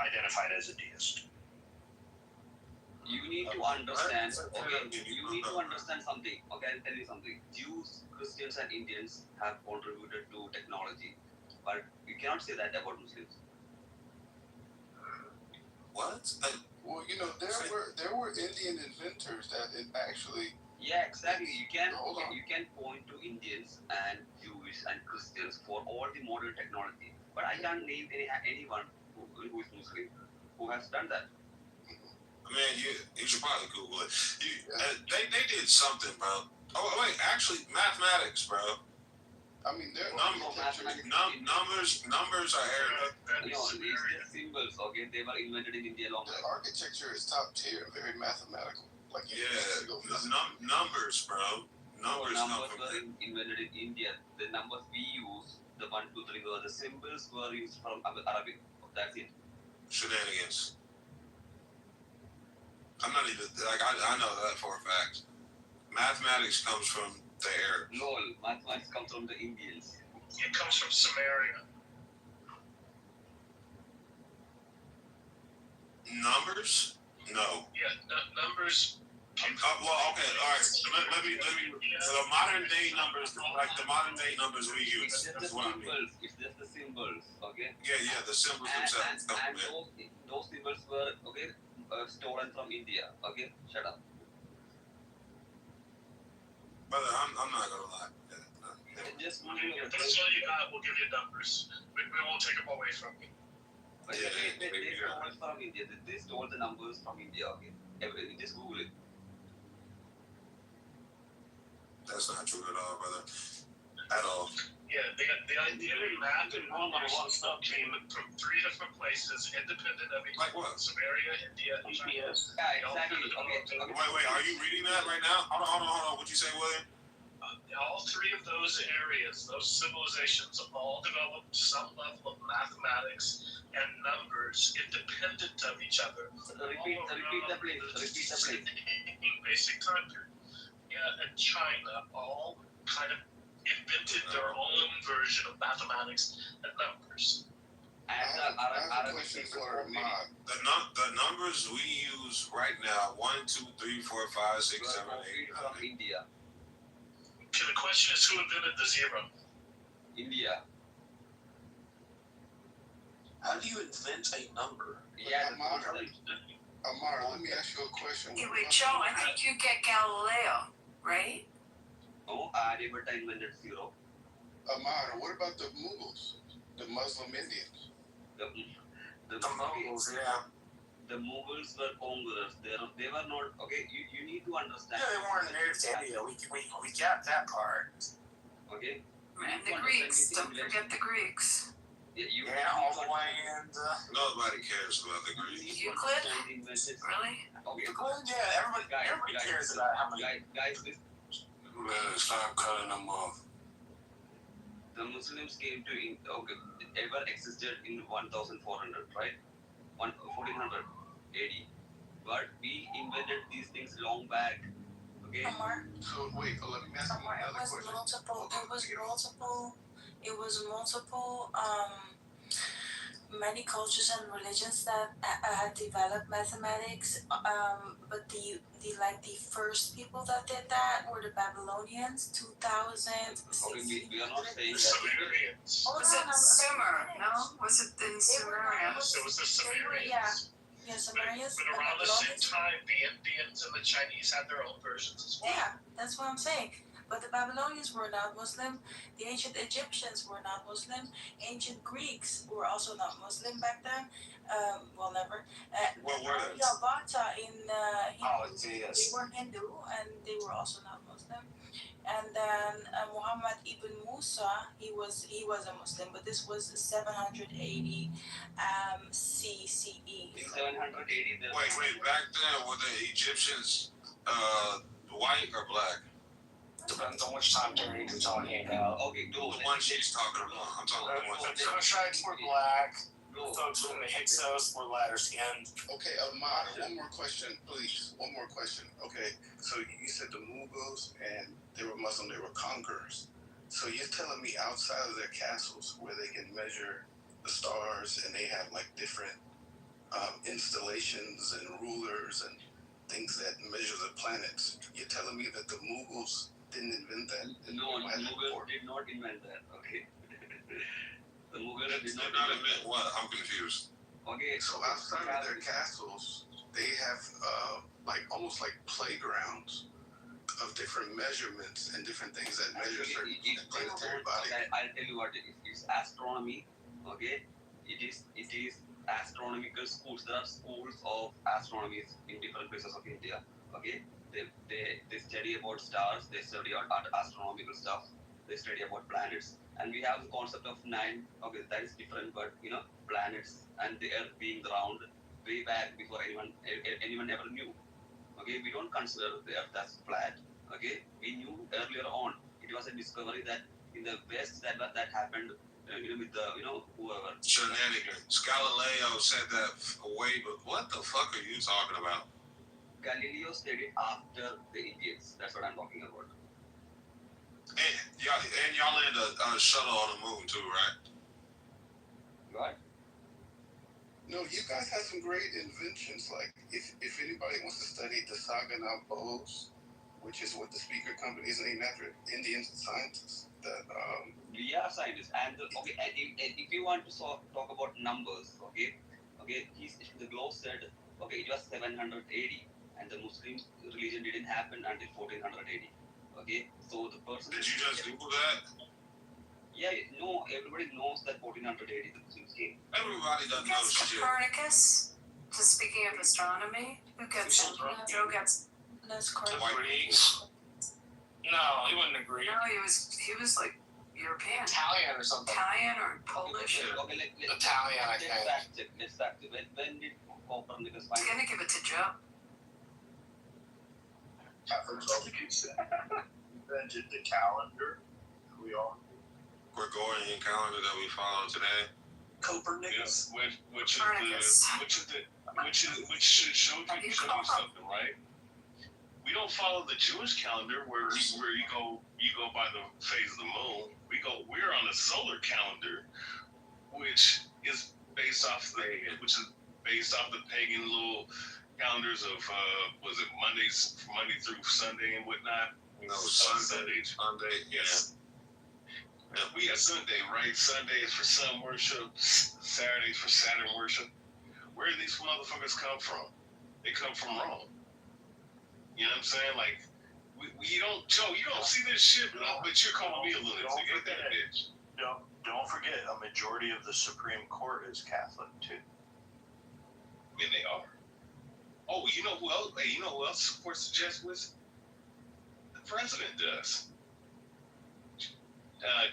identified as a deist. You need to understand. Okay, you need to understand something. Okay, I'll tell you something. Jews, Christians, and Indians have contributed to technology, but you cannot say that about Muslims. What? Well, you know, there were Indian inventors that actually. Yeah, exactly. You can Hold on. you can point to Indians and Jewish and Christians for all the modern technology, but I can't name anyone who is Muslim who has done that. Man, you should probably Google it. They did something, bro. Oh wait, actually, mathematics, bro. I mean, their numbers are Arabic. You know, these symbols, okay, they were invented in India long The ago. architecture is top tier, very mathematical. Like Numbers, bro. Numbers come from were invented in India. The numbers we use, the 1, 2, 3, the symbols were used from Arabic. That's it. Shenanigans. I'm not even like I know that for a fact. Mathematics comes from the Arabs. No, mathematics comes from the Indians. It comes from Samaria. Numbers? No. Yeah, numbers. Well, okay, all right. So let me. So the modern day numbers, like the modern day numbers we use, that's what I mean. It's just the symbols, okay? Yeah, the symbols themselves. And those symbols were stolen from India. Okay, shut up. Brother, I'm not gonna lie. Just that's all you got. We'll give you numbers. We won't take them away from you. They stole it from India. They stole the numbers from India. Okay, just Google it. That's not true at all, brother. At all. Yeah, the idea of math and numbers stuff came from 3 different places, independent of each other. Like what? Samaria, India, China. Yeah, exactly. Okay. Wait, are you reading that right now? Hold on. What'd you say, William? All 3 of those areas, those civilizations, all developed some level of mathematics and numbers independent of each other. Repeat the place. Basic time period. Yeah, and China all kind of invented their own version of mathematics and numbers. I have a question for Ahmad. The numbers we use right now: 1, 2, 3, 4, 5, 6, 7, 8, 9. From India. Okay, the question is, who invented the zero? India. How do you invent a number? Yeah, Amar, let me ask you a question. Wait, Joe, I think you get Galileo, right? No, Aryabhatta invented zero. Amar, what about the Mughals, the Muslim Indians? The Mongols, yeah. The Mughals were conquerors. They were not okay. You need to understand. Yeah, they weren't native to India. We got that part. Okay. And the Greeks. Don't forget the Greeks. Yeah, all the way in. Nobody cares about the Greeks. Euclid? Really? Euclid? Yeah, everybody cares about how many. Guys, Man, stop cutting them off. the Muslims came to ever existed in 1400, right? 1400 AD. But we invented these things long back. Okay. So wait, let me ask you another question. It was multiple many cultures and religions that developed mathematics, but the first people that did that were the Babylonians, 2000. Okay, we are not saying The that. Sumerians. Was it Sumer? No? Was it in Sumeria? It was the Sumerians. Yeah, Sumerians. But around the same time, the Indians and the Chinese had their own versions as well. Yeah, that's what I'm saying. But the Babylonians were not Muslim. The ancient Egyptians were not Muslim. Ancient Greeks were also not Muslim back then. Well, never. What were they? Aryabhata in Hindu, yes. they were Hindu and they were also not Muslim. And then Muhammad ibn Musa, he was a Muslim, but this was 780 CCE. 780. Wait, back then were the Egyptians white or black? Depends on which time period you're talking about. Okay, The one she's talking about. I'm talking about the one. The Cushites were black. Folks from the Hyksos were lighter skinned. Okay, Ahmad, one more question, please. One more question. Okay, so you said the Mughals and they were Muslim, they were conquerors. So you're telling me outside of their castles where they can measure the stars and they have like different installations and rulers and things that measure the planets, you're telling me that the Mughals didn't invent that? No, Mughal did not invent that, okay? The Mughal did not invent what? I'm confused. Okay, so outside of their castles, they have like almost like playgrounds of different measurements and different things that measure certain planetary bodies. Okay, I'll tell you what it is. It's astronomy, okay? It is astronomical schools. There are schools of astronomy in different places of India, okay? They study about stars, they study about astronomical stuff, they study about planets. And we have the concept of 9, okay, that is different, but planets and the earth being round way back before anyone ever knew. Okay, we don't consider the earth as flat. Okay, we knew earlier on. It was a discovery that in the West that happened, with the whoever. Shenanigans. Galileo said that away, but what the fuck are you talking about? Galileo studied after the Indians. That's what I'm talking about. And y'all landed a shuttle on the moon too, right? What? No, you guys have some great inventions. Like, if anybody wants to study the Sagana bows, which is what the speaker company is named after, Indian scientists. That we are scientists, and okay, and if you want to talk about numbers, okay, the globe said, okay, it was 780, and the Muslim religion didn't happen until 1480. Okay, so the person. Did you just Google that? Yeah, no, everybody knows that 1480 the Muslims came. Everybody doesn't know shit. Copernicus, just speaking of astronomy, who gets Joe gets. That's correct. Greeks. No, he wouldn't agree. No, he was like European. Italian or something. Italian or Polish. Okay, Italian, I think. Let's fact check. When did Copernicus find? I'm gonna give it to Joe. Invented the calendar. We all. Gregorian calendar that we follow today. Copernicus, which should show you something, right? We don't follow the Jewish calendar where you go by the phase of the moon. We're on a solar calendar, which is based off the pagan little calendars of was it Monday through Sunday and whatnot. No, Sunday, yes. Yeah, we got Sunday, right? Sunday is for sun worship, Saturday is for Saturn worship. Where do these motherfuckers come from? They come from Rome. You know what I'm saying? Like, you don't see this shit, but you're calling me a lunatic. Ain't that bitch? Don't forget, a majority of the Supreme Court is Catholic too. I mean, they are. Oh, you know who else? Hey, you know who else supports the Jesuits? The president does.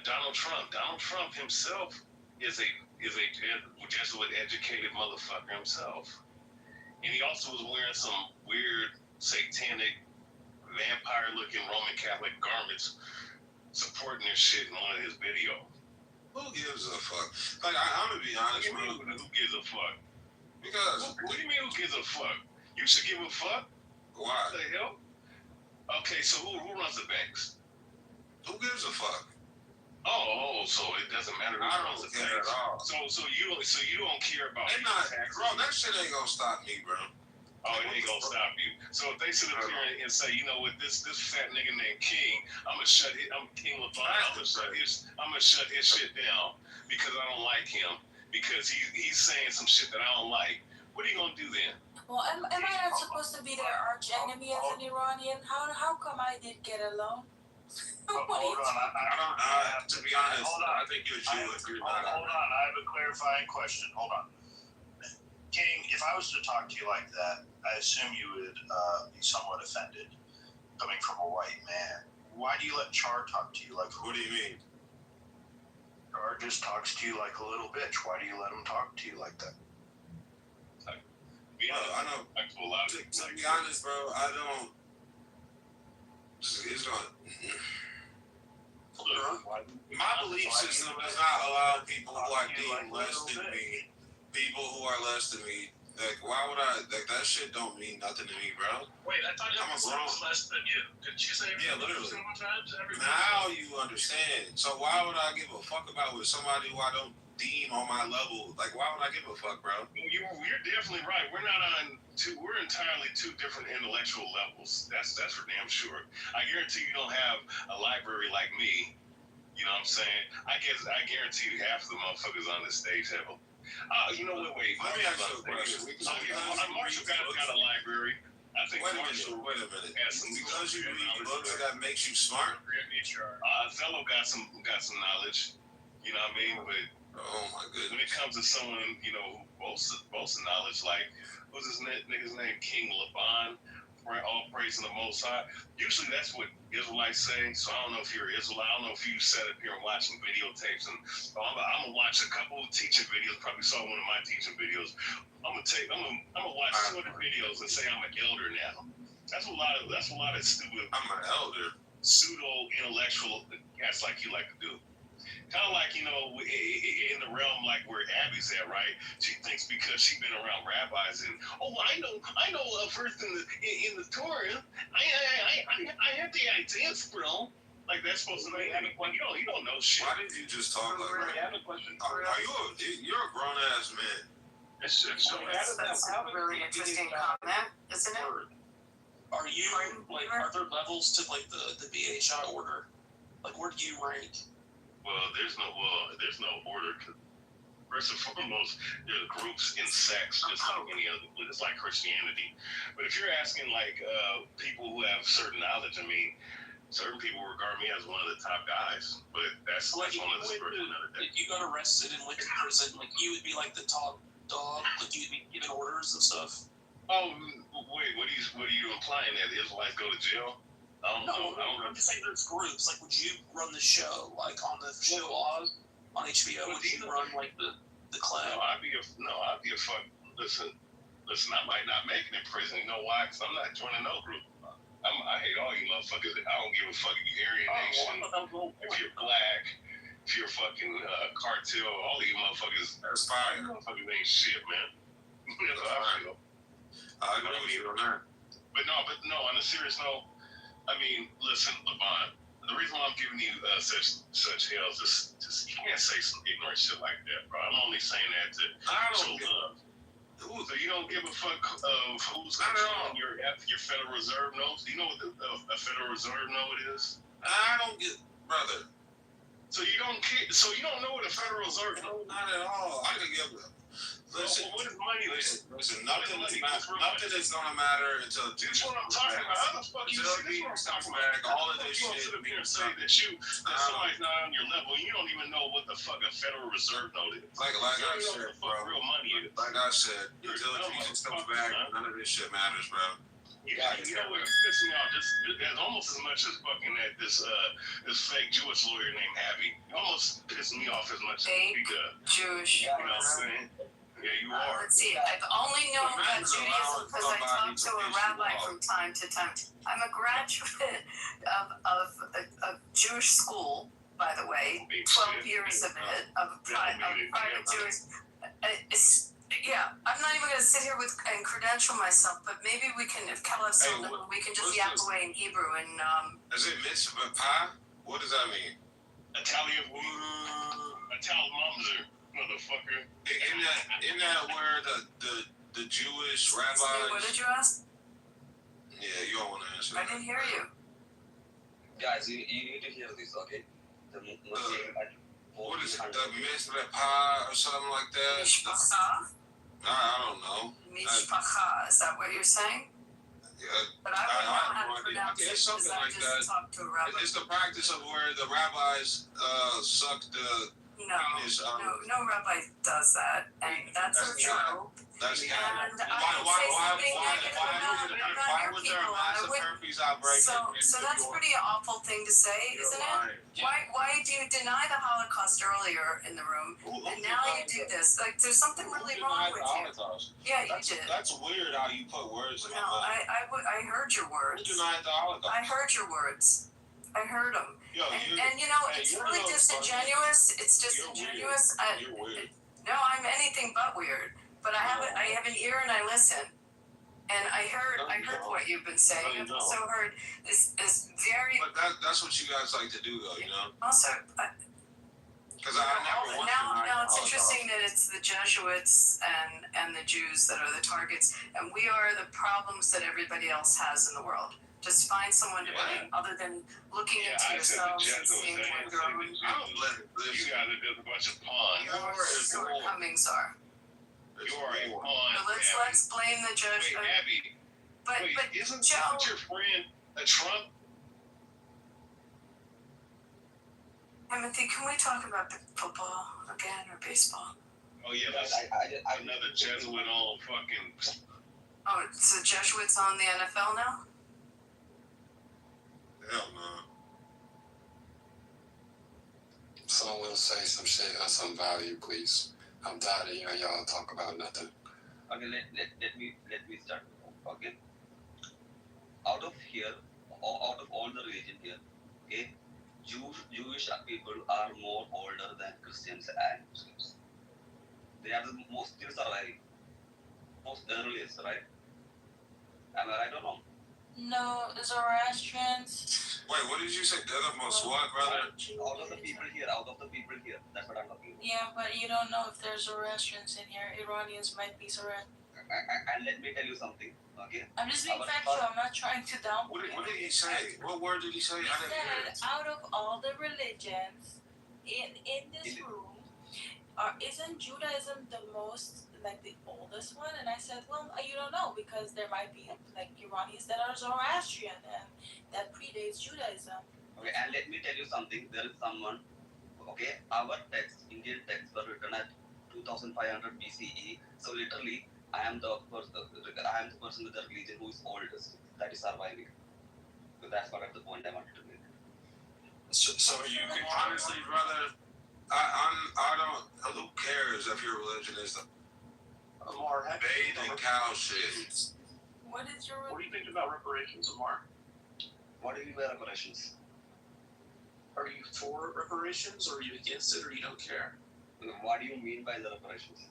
Donald Trump. Donald Trump himself is a Jesuit educated motherfucker himself, and he also was wearing some weird satanic vampire looking Roman Catholic garments, supporting this shit in one of his videos. Who gives a fuck? Like, I'm gonna be honest, bro. Who gives a fuck? Because what do you mean who gives a fuck? You should give a fuck. Why? What the hell? Okay, so who runs the banks? Who gives a fuck? So it doesn't matter. I don't care at all. So you don't care about bro. That shit ain't gonna stop me, bro. Oh, it ain't gonna stop you. So if they sit up here and say, you know what, this fat nigga named King, I'm King LeBron. I'm gonna shut his shit down because I don't like him because he's saying some shit that I don't like. What are you gonna do then? Well, am I not supposed to be their arch enemy as an Iranian? How come I did get along? Hold on, to be honest, I think you're Jewish. Hold on, I have a clarifying question. Hold on. King, if I was to talk to you like that, I assume you would be somewhat offended coming from a white man. Why do you let Char talk to you like that? What do you mean? Char just talks to you like a little bitch. Why do you let him talk to you like that? I know. To be honest, bro, I don't. It's not. My belief system does not allow people who are deemed less than me, people who are less than me. Like, why would I? Like, that shit don't mean nothing to me, bro. Wait, I thought it was less than you. Didn't you say literally. Times? Now you understand. So why would I give a fuck about with somebody who I don't deem on my level? Like, why would I give a fuck, bro? You're definitely right. We're not on two. We're entirely two different intellectual levels. That's for damn sure. I guarantee you don't have a library like me. You know what I'm saying? I guarantee you half of the motherfuckers on this stage have a. You know what? Wait. Let me ask you a question. Marshall got a library. I think Wait a minute. Because you read books, that makes you smart. Fellow got some knowledge. You know what I mean? But oh my goodness. When it comes to someone, you know, who boasts of knowledge, like what's this nigga's name? King LeBron. All praise in the Most High. Usually that's what Israelites say. So I don't know if you're Israelite. I don't know if you sat up here and watching videotapes. And I'm gonna watch a couple of teaching videos. Probably saw one of my teaching videos. I'm gonna watch 200 videos and say I'm an elder now. That's a lot of stupid. I'm an elder. Pseudo intellectual cats like you like to do. Kind of like, you know, in the realm like where Abby's at, right? She thinks because she's been around rabbis and I know a verse in the Torah. I have the ideas, bro. Like that's supposed to mean you don't know shit. Why did you just talk like that? I have a question. You're a grown ass man. That's a really interesting comment, isn't it? Are there levels to like the BHI order? Like where do you rank? Well, there's no order. First and foremost, there's groups in sects, just like any other. It's like Christianity. But if you're asking like people who have certain knowledge, I mean, certain people regard me as one of the top guys. But that's one of the spiritual. If you got arrested and went to prison, like you would be like the top dog. Like you'd be giving orders and stuff. Oh wait, what are you implying that the Israelites go to jail? I'm just saying there's groups. Like, would you run the show, like on the show on HBO? Would you run like the clan? No, I'd be a fuck. Listen, I might not make it in prison. You know why? Because I'm not joining no group. I hate all you motherfuckers. I don't give a fuck if you're Aryan Nation, if you're black, if you're fucking cartel. All you motherfuckers are fire. Motherfuckers ain't shit, man. That's how I feel. I agree with you on that. But no. On a serious note. I mean, listen, LeBron, the reason why I'm giving you such hell is just you can't say some ignorant shit like that, bro. I'm only saying that to show love. So you don't give a fuck of who's controlling your Federal Reserve notes? Do you know what a Federal Reserve note is? I don't get, brother. So you don't care? So you don't know what a Federal Reserve note? Not at all. I can give them. Listen, what is money? Listen. Nothing is gonna matter until this is what I'm talking about. How the fuck you talking about? All of this shit. You sit up here and say that somebody's not on your level. You don't even know what the fuck a Federal Reserve note is. Like I said, bro. Real money is. Like I said, until Jesus comes back, none of this shit matters, bro. You know what pisses me off? There's almost as much as fucking that this fake Jewish lawyer named Abby. Almost pissed me off as much as he does. Jewish. You know what I'm saying? Yeah, you are. Let's see. I've only known about Judaism because I talked to a rabbi from time to time. I'm a graduate of Jewish school, by the way. 12 years of it, of private Jewish. Yeah, I'm not even going to sit here and credential myself, but maybe we can, if Kel has something, we can just yap away in Hebrew and. Is it mitzvah pie? What does that mean? A tally of motherfucker. Isn't that where the Jewish rabbis? What did you ask? Yeah, you don't want to answer. I didn't hear you. Guys, you need to hear this, okay? The Muslim what is it? The Mishpacha or something like that? Mishpacha? I don't know. Mishpacha, is that what you're saying? Yeah. But I wouldn't know how to pronounce it. It's something like that. Talk to a rabbi. It's the practice of where the rabbis suck the penis out. No rabbi does that, and that's so true. That's and I would say something negative about your people, and I wouldn't. So that's a pretty awful thing to say, isn't it? Why do you deny the Holocaust earlier in the room, and now you do this? Like, there's something really wrong with you. Yeah, you did. That's weird how you put words in my mouth. I heard your words. Who denied the Holocaust? I heard your words. I heard them. And it's really disingenuous. It's disingenuous. You're weird. No, I'm anything but weird. But I have an ear and I listen. And I heard what you've been saying. I've also heard this very. But that's what you guys like to do, though, you know. Also, because I never want now it's interesting that it's the Jesuits and the Jews that are the targets, and we are the problems that everybody else has in the world. Just find someone to blame, other than looking into yourselves and seeing what your own. You guys are just a bunch of pawns. Your shortcomings are. You are a pawn. Let's blame the judge. Wait, Abby. But isn't Joe, your friend a Trump? Timothy, can we talk about the football again or baseball? Oh yeah, that's another Jesuit on fucking. Oh, so Jesuits on the NFL now? Hell no. Someone say some shit of some value, please. I'm tired of hearing y'all talk about nothing. Okay, let me start. Okay. Out of all the religion here, okay, Jewish people are more older than Christians and Muslims. They are the most still surviving, most earliest, right? Am I right or wrong? No, Zoroastrians. Wait, what did you say? They're the most what, brother? Out of the people here. That's what I'm talking about. Yeah, but you don't know if there's Zoroastrians in here. Iranians might be Zoroastrians. And let me tell you something, okay? I'm just being factual. I'm not trying to downplay. What did he say? What word did he say? He said, out of all the religions in this room, isn't Judaism the most, like, the oldest one? And I said, well, you don't know, because there might be, like, Iranians that are Zoroastrian and that predates Judaism. Okay, and let me tell you something. There is someone, okay, our text, Indian texts were written at 2500 BCE. So literally, I am the person with the religion who is oldest, that is surviving. So that's what the point I wanted to make. So you can honestly, brother, I don't. Who cares if your religion is the bathing cow shit? What is your? What do you think about reparations, Amar? What do you mean by reparations? Are you for reparations, or are you against it, or you don't care? What do you mean by the reparations?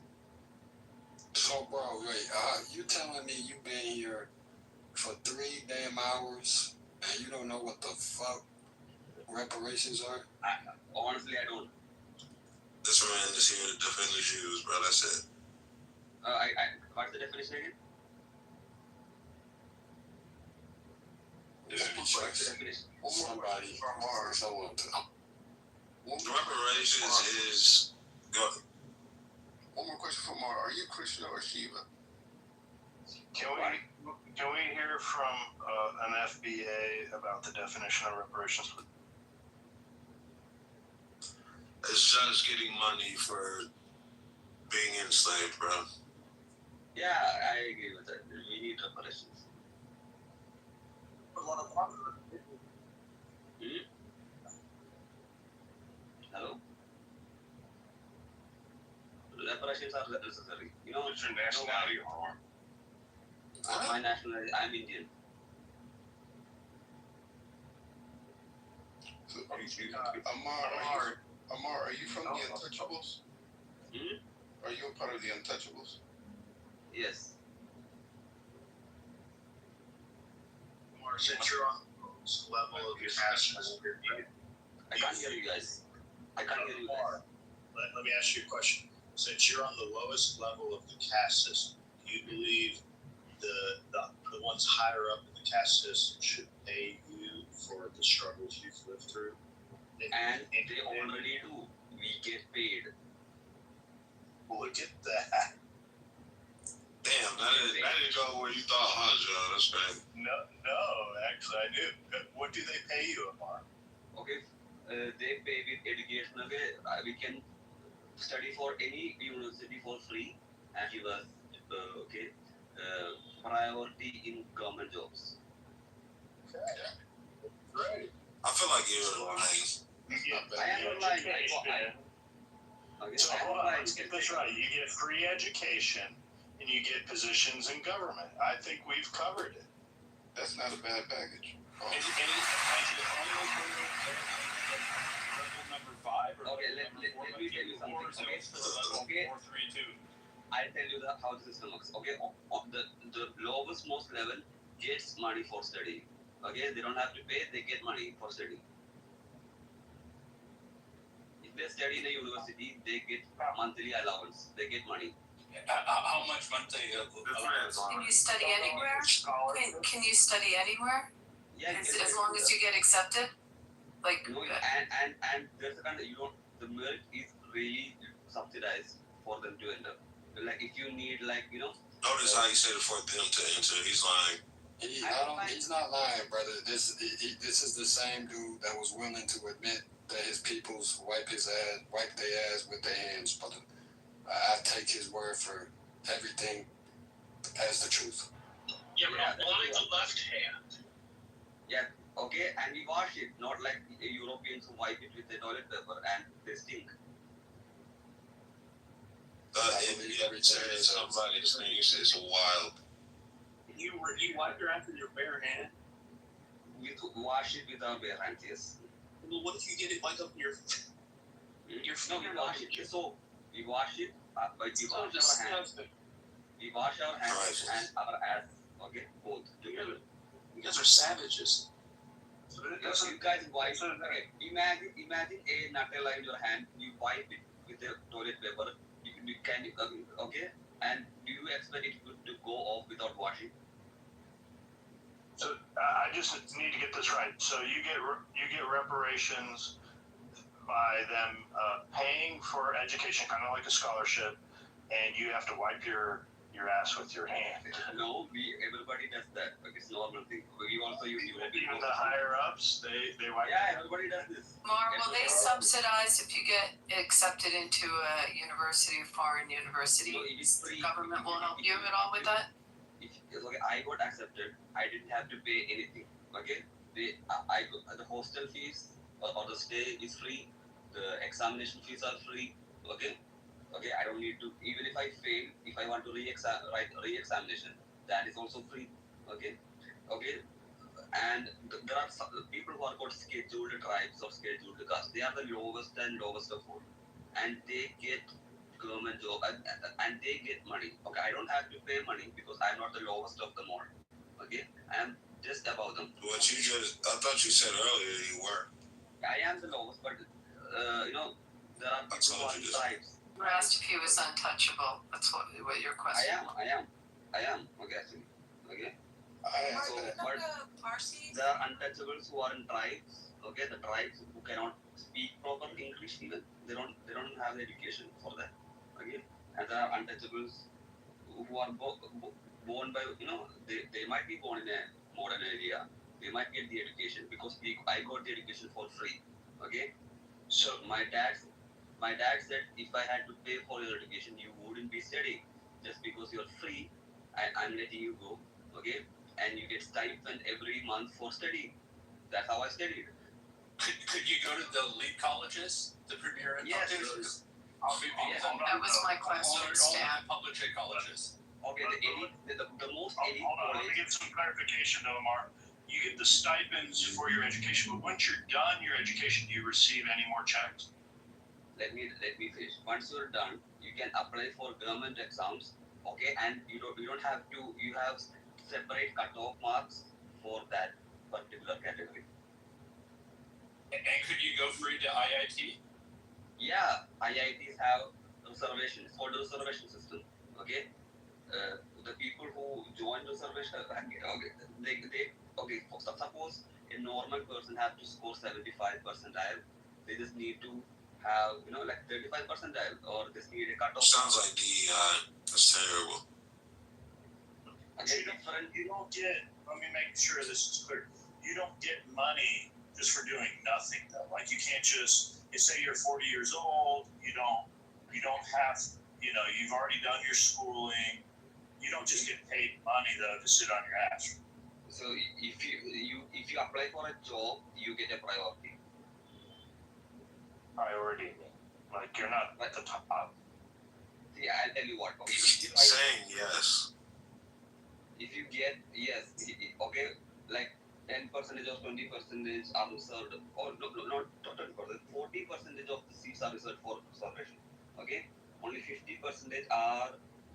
So, bro, wait, you telling me you've been here for 3 damn hours and you don't know what the fuck reparations are? Honestly, I don't. This man is here to defend the Jews, bro. That's it. What's the definition again? Somebody, someone. Reparations is. Go. One more question for Mar. Are you Krishna or Shiva? Can we hear from an FBA about the definition of reparations? It's just getting money for being enslaved, bro. Yeah, I agree with that. We need reparations. Hello? Reparations are necessary. You know, what's your nationality, Omar? My nationality, I'm Indian. So, Amar, are you from the Untouchables? Are you a part of the Untouchables? Yes. Amar, since you're on the level of your passion, I can't hear you guys. Let me ask you a question. since you're on the lowest level of the caste system, do you believe the ones higher up in the caste system should pay you for the struggles you've lived through? And they already do. We get paid. Look at that. Damn, that didn't go where you thought, huh, Joe? That's crazy. No, actually I do. What do they pay you, Amar? Okay, they pay with education. Okay, we can study for any university for free and give us priority in government jobs. Okay. Great. I feel like you're lying. I am lying. So hold on, let's get this right. You get free education and you get positions in government. I think we've covered it. That's not a bad package. Number 5 or okay, let me tell you something. Okay. I'll tell you how the system works. Okay, the lowest most level gets money for study. Okay, they don't have to pay; they get money for study. If they study in a university, they get monthly allowance. They get money. How much monthly allowance? Can you study anywhere? Can you study anywhere? Yeah, as long as you get accepted. Like no, and there's a kind of the merit is really subsidized for them to enter. Like if you need Notice how he said it for them to enter. He's lying. He's not lying, brother. This is the same dude that was willing to admit that his peoples wipe their ass with their hands, brother. I take his word for everything as the truth. Yeah, but only the left hand. Yeah, okay, and we wash it, not like Europeans who wipe it with the toilet paper and they stink. Somebody's thing is wild. You wipe your ass with your bare hand? We wash it with our bare hands, yes. Well, what if you get it like up in your No, we wash it. So we wash it, but we wash our hands. We wash our hands and our ass. Okay, both together. You guys are savages. You guys wipe. Okay, imagine a Nutella in your hand. You wipe it with the toilet paper. You can okay, and do you expect it to go off without washing? So I just need to get this right. So you get reparations by them paying for education, kind of like a scholarship, and you have to wipe your ass with your hand. No, everybody does that. Like it's a normal thing. We also use even the higher ups, they wipe. Yeah, everybody does this. Mar, will they subsidize if you get accepted into a university, a foreign university? No, it is free. Government will help you at all with that? Okay, I got accepted. I didn't have to pay anything. Okay, the hostel fees or the stay is free. The examination fees are free. Okay, I don't need to. Even if I fail, if I want to write re-examination, that is also free. Okay, and there are some people who are called scheduled tribes or scheduled castes. They are the lowest of all, and they get government job and they get money. Okay, I don't have to pay money because I'm not the lowest of them all. Okay, I am just above them. I thought you said earlier you were. I am the lowest, but there are people who are tribes. You asked if he was untouchable. That's what your question was. I am. Okay, actually. Okay. So, but there are untouchables who are in tribes. Okay, the tribes who cannot speak proper English even. They don't have the education for that. Okay, and there are untouchables who are born by they might be born in a modern area. They might get the education because I got the education for free. Okay, so my dad said if I had to pay for your education, you wouldn't be studying. Just because you're free, I'm letting you go. Okay, and you get stipend every month for studying. That's how I studied. Could you go to the elite colleges, the premier institutions? That was my question, Stan. Public colleges. Okay, the most elite Hold on, let me get some clarification though, Amar. You get the stipends for your education, but once you're done your education, do you receive any more checks? Let me finish. Once you're done, you can apply for government exams. Okay, and you don't have to. You have separate cutoff marks for that particular category. And could you go free to IIT? Yeah, IITs have reservation. It's called the reservation system. Okay, the people who join reservation, suppose a normal person have to score 75 percentile. They just need to have, like 35 percentile, or just need a cutoff. Sounds like that's terrible. Again, different. You don't get. Let me make sure this is clear. You don't get money just for doing nothing, though. Like you can't just. You say you're 40 years old. You don't have. You've already done your schooling. You don't just get paid money though to sit on your ass. So if you apply for a job, you get a priority. Priority, like you're not at the top. See, I'll tell you what. Okay, saying yes. If you get yes, okay, like 10% or 20% are reserved, or no, not 20%. 40% of the seats are reserved for reservation. Okay, only 50% are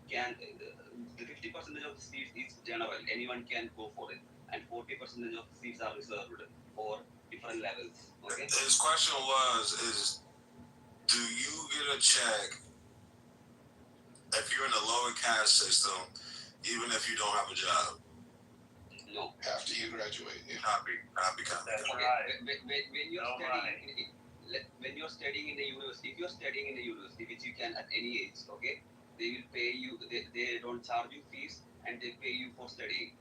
the 50% of the seats is general. Anyone can go for it, and 40% of the seats are reserved for different levels. Okay. His question is, do you get a check if you're in the lower caste system, even if you don't have a job? No. After you graduate, yeah. Happy. That's Okay. right. When you're studying in the university, if you're studying in the university, which you can at any age, okay, they will pay you. They don't charge you fees, and they pay you for studying.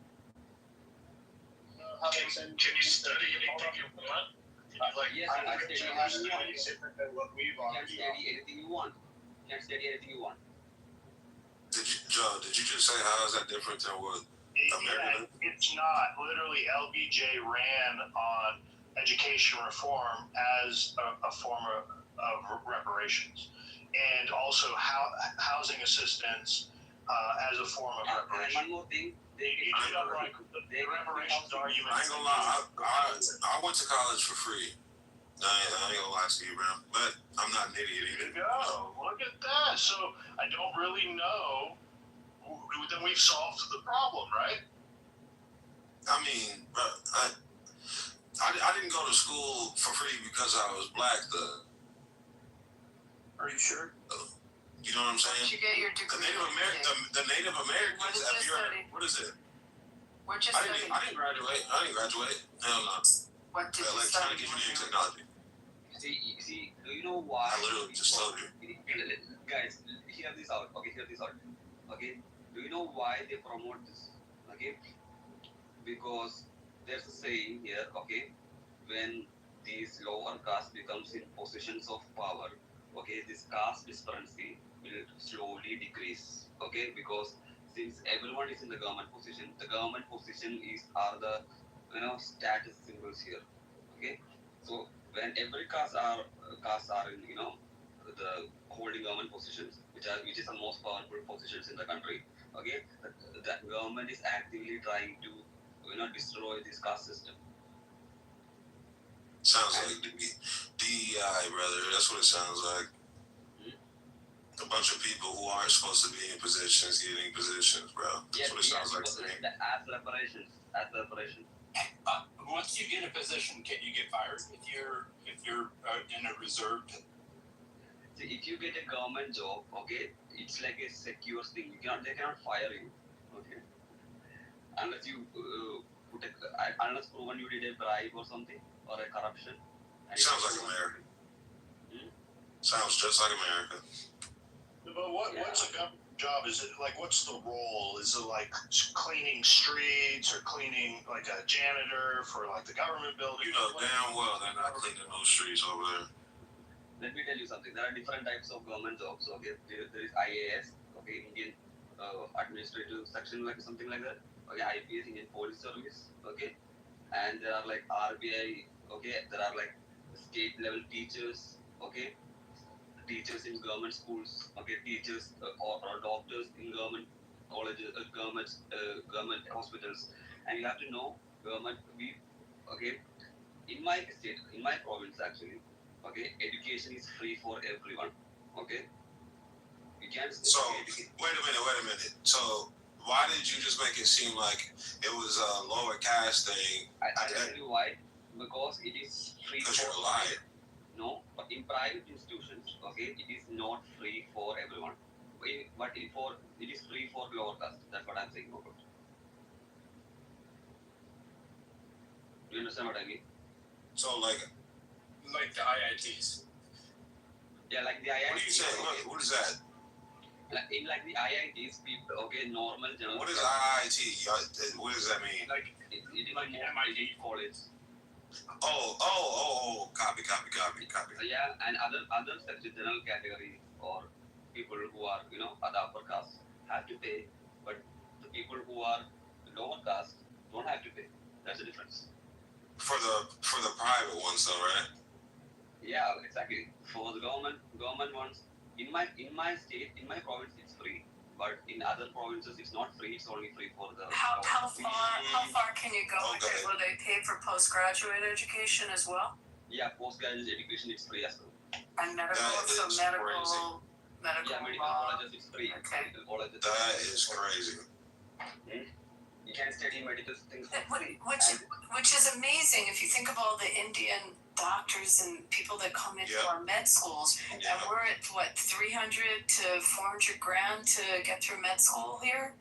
Can you study anything you want? Yes, I study anything you want. Different than what we've You can already study anything you want. You can study anything you want. Did you just say how is that different than what America? It's not. Literally, LBJ ran on education reform as a form of reparations, and also housing assistance as a form of reparations. One more thing. The reparations argument. I ain't gonna lie. I went to college for free. I ain't gonna lie to you, man. But I'm not an idiot either. There you go. Look at that. So I don't really know. Then we've solved the problem, right? I mean, I didn't go to school for free because I was black, though. Are you sure? You know what I'm saying? Where'd you get your degree? The Native Americans. What did you study? What is it? Where'd you I study? didn't graduate. Hell no. What did you Electronic study? engineering technology. See, do you know why? I literally just told you. Guys, hear this out. Okay, hear this out. Okay, do you know why they promote this? Okay, because there's a saying here. Okay, when these lower caste becomes in positions of power, okay, this caste disparity will slowly decrease. Okay, because since everyone is in the government position are the status symbols here. Okay, so when every caste are in the holding government positions, which is the most powerful positions in the country. Okay, the government is actively trying to destroy this caste system. Sounds like DEI, brother. That's what it sounds like. A bunch of people who aren't supposed to be in positions getting positions, bro. That's what it sounds like to me. As reparations. Once you get a position, can you get fired if you're in a reserved? See, if you get a government job, okay, it's like a secure thing. They cannot fire you, okay, unless you unless proven you did a bribe or something or a corruption. Sounds like America. Sounds just like America. But what's a government job? Is it like, what's the role? Is it like cleaning streets or cleaning like a janitor for like the government building? You know damn well they're not cleaning those streets over there. Let me tell you something. There are different types of government jobs. Okay, there is IAS, okay, Indian administrative section, like something like that. Okay, IPS, Indian Police Service. Okay, and there are like RBI. Okay, there are like state level teachers. Okay, teachers in government schools. Okay, teachers or doctors in government colleges, government hospitals. And you have to know government. Okay, in my state, in my province actually. Okay, education is free for everyone. Okay, you can't. So wait a minute. So why did you just make it seem like it was a lower caste thing? I tell you why. Because it is free. Because you're a liar. No, but in private institutions, okay, it is not free for everyone. But it is free for lower caste. That's what I'm saying about. Do you understand what I mean? So like the IITs. Yeah, like the IITs. What are you saying? Okay. What is that? In like the IITs, people, okay, normal general. What is IIT? What does that mean? Like it is like MIT college. Copy. Yeah, and other such general category or people who are other upper caste have to pay, but the people who are lower caste don't have to pay. That's the difference. For the private ones, though, right? Yeah, exactly. For the government ones, in my state, in my province, it's free. But in other provinces, it's not free. It's only free for the. How far can you go with it? Will they pay for postgraduate education as well? Yeah, postgraduate education is free as well. And medical, medical yeah, medical law. colleges is free. Okay. Medical colleges. That is crazy. You can study medical things. Which is amazing if you think of all the Indian doctors and people that come into our med schools, and we're at what 300 to 400 grand to get through med school here,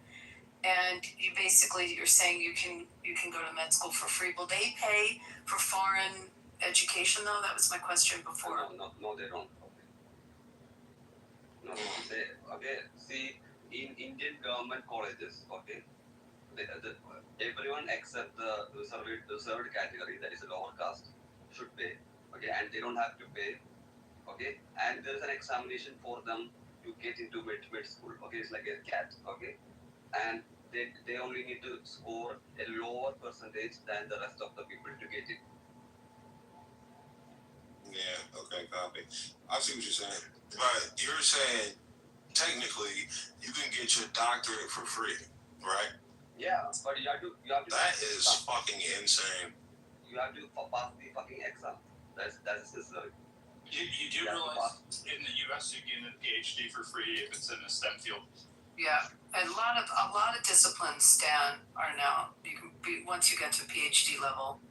and you're saying you can go to med school for free. Will they pay for foreign education though? That was my question before. No, they don't. No, okay. See, in Indian government colleges, okay, everyone except the reserved category, that is a lower caste, should pay, okay, and they don't have to pay, okay, and there is an examination for them to get into med school, okay, it's like a CAT, okay, and they only need to score a lower percentage than the rest of the people to get it. Yeah, okay, copy. I see what you're saying. But you're saying, technically, you can get your doctorate for free, right? Yeah, but you have to. That is fucking insane. You have to pass the fucking exam. That's necessary. You do realize in the U.S. you get a PhD for free if it's in a STEM field. Yeah, and a lot of disciplines, Stan, are now you can be once you get to PhD level.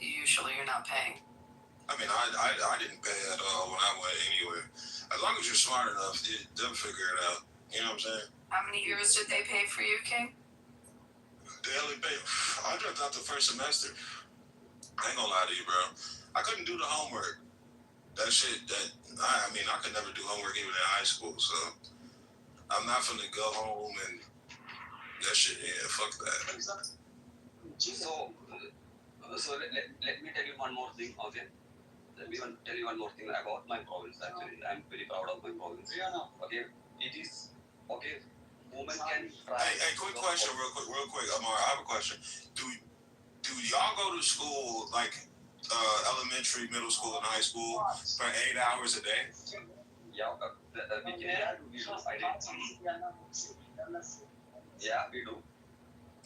Usually you're not paying. I mean, I didn't pay at all when I went anywhere. As long as you're smart enough, they'll figure it out. You know what I'm saying? How many years did they pay for you, King? They only paid. I dropped out the first semester. I ain't gonna lie to you, bro. I couldn't do the homework. That shit. I mean, I could never do homework even in high school. So I'm not finna go home and that shit. Yeah, fuck that. So let me tell you one more thing, okay? Let me tell you one more thing about my province. Actually, I'm very proud of my province. Okay, it is okay. Women can try. Hey, quick question, real quick, Amar. I have a question. Do y'all go to school like elementary, middle school, and high school for 8 hours a day? Yeah, we do. Yeah, we do.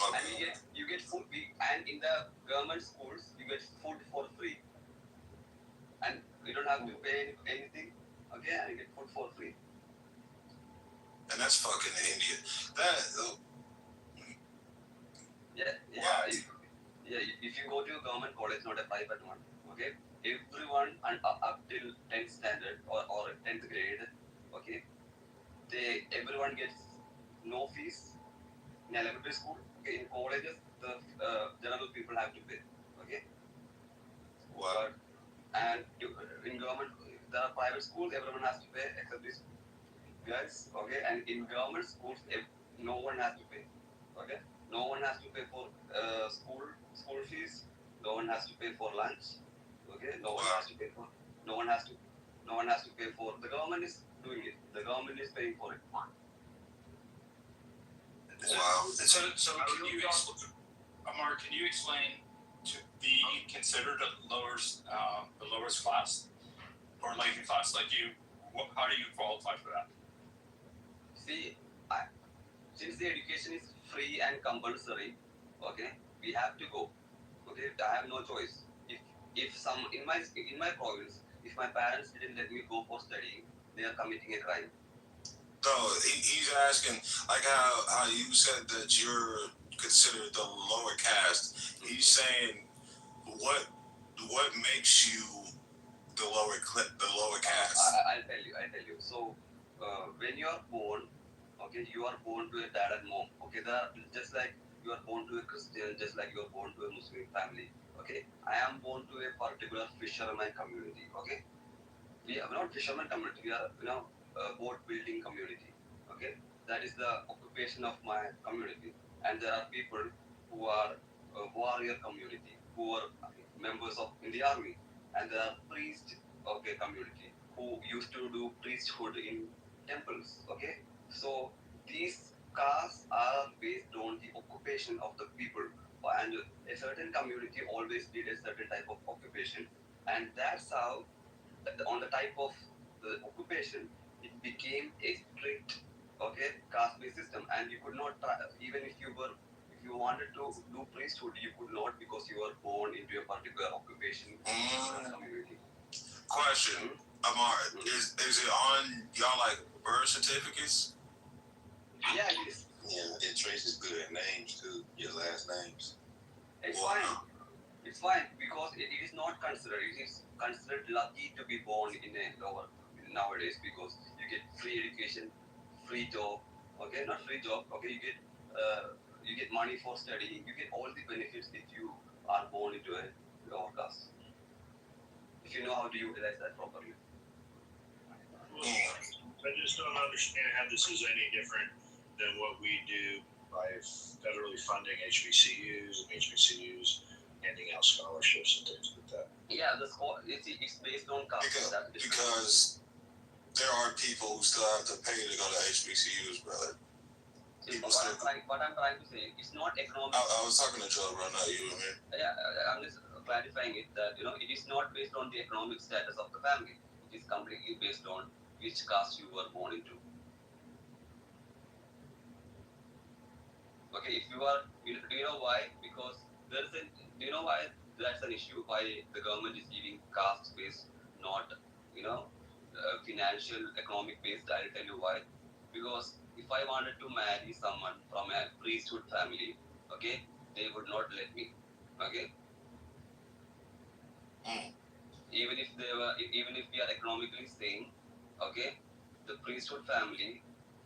Okay. And you get food. And in the government schools, you get food for free. And we don't have to pay anything. Okay, and you get food for free. And that's fucking India. If you go to a government college, not a private one, okay, everyone up till 10th standard or 10th grade, okay, everyone gets no fees in elementary school. Okay, in colleges, the general people have to pay. Okay. Wow. And in government, there are private schools, everyone has to pay except these guys. Okay, and in government schools, no one has to pay. Okay, no one has to pay for school fees. No one has to pay for lunch. Okay, no one has to pay for. No one has to pay for. The government is doing it. The government is paying for it. Wow. So can you Amar, can you explain to be considered the lowest class or like a class like you? How do you qualify for that? See, since the education is free and compulsory, okay, we have to go. Okay, I have no choice. If some in my province, if my parents didn't let me go for studying, they are committing a crime. No, he's asking like how you said that you're considered the lower caste. He's saying what makes you the lower caste? I'll tell you. So, when you are born, okay, you are born to a dad and mom. Okay, just like you are born to a Christian, just like you are born to a Muslim family. Okay, I am born to a particular fisherman community. Okay, we are not fisherman community. We are boat building community. Okay, that is the occupation of my community. And there are people who are warrior community, who are members of in the army, and there are priest community who used to do priesthood in temples. Okay, so these castes are based on the occupation of the people, and a certain community always did a certain type of occupation, and that's how on the type of the occupation, it became a strict, caste-based system, and you could not try, even if you wanted to do priesthood, you could not because you were born into a particular occupation community. Question, Amar, is it on y'all like birth certificates? Yeah, it is. Yeah, it traces good names too, your last names. It's fine. It's fine because it is not considered. It is considered lucky to be born in a lower nowadays because you get free education, free job. Okay, not free job. Okay, you get money for studying. You get all the benefits if you are born into a lower caste. If you know how to utilize that properly. I just don't understand how this is any different than what we do by federally funding HBCUs and HBCUs handing out scholarships and things like that. Yeah, it's based on caste. Because there are people who still have to pay to go to HBCUs, brother. What I'm trying to say, it's not economic. I was talking to Joe, bro, not you, man. Yeah, I'm just clarifying it that it is not based on the economic status of the family. It is completely based on which caste you were born into. Okay, if you are, do you know why? Because do you know why that's an issue? Why the government is giving caste based, not financial, economic based? I'll tell you why. Because if I wanted to marry someone from a priesthood family, okay, they would not let me. Okay. Even if we are economically sane, okay, the priesthood family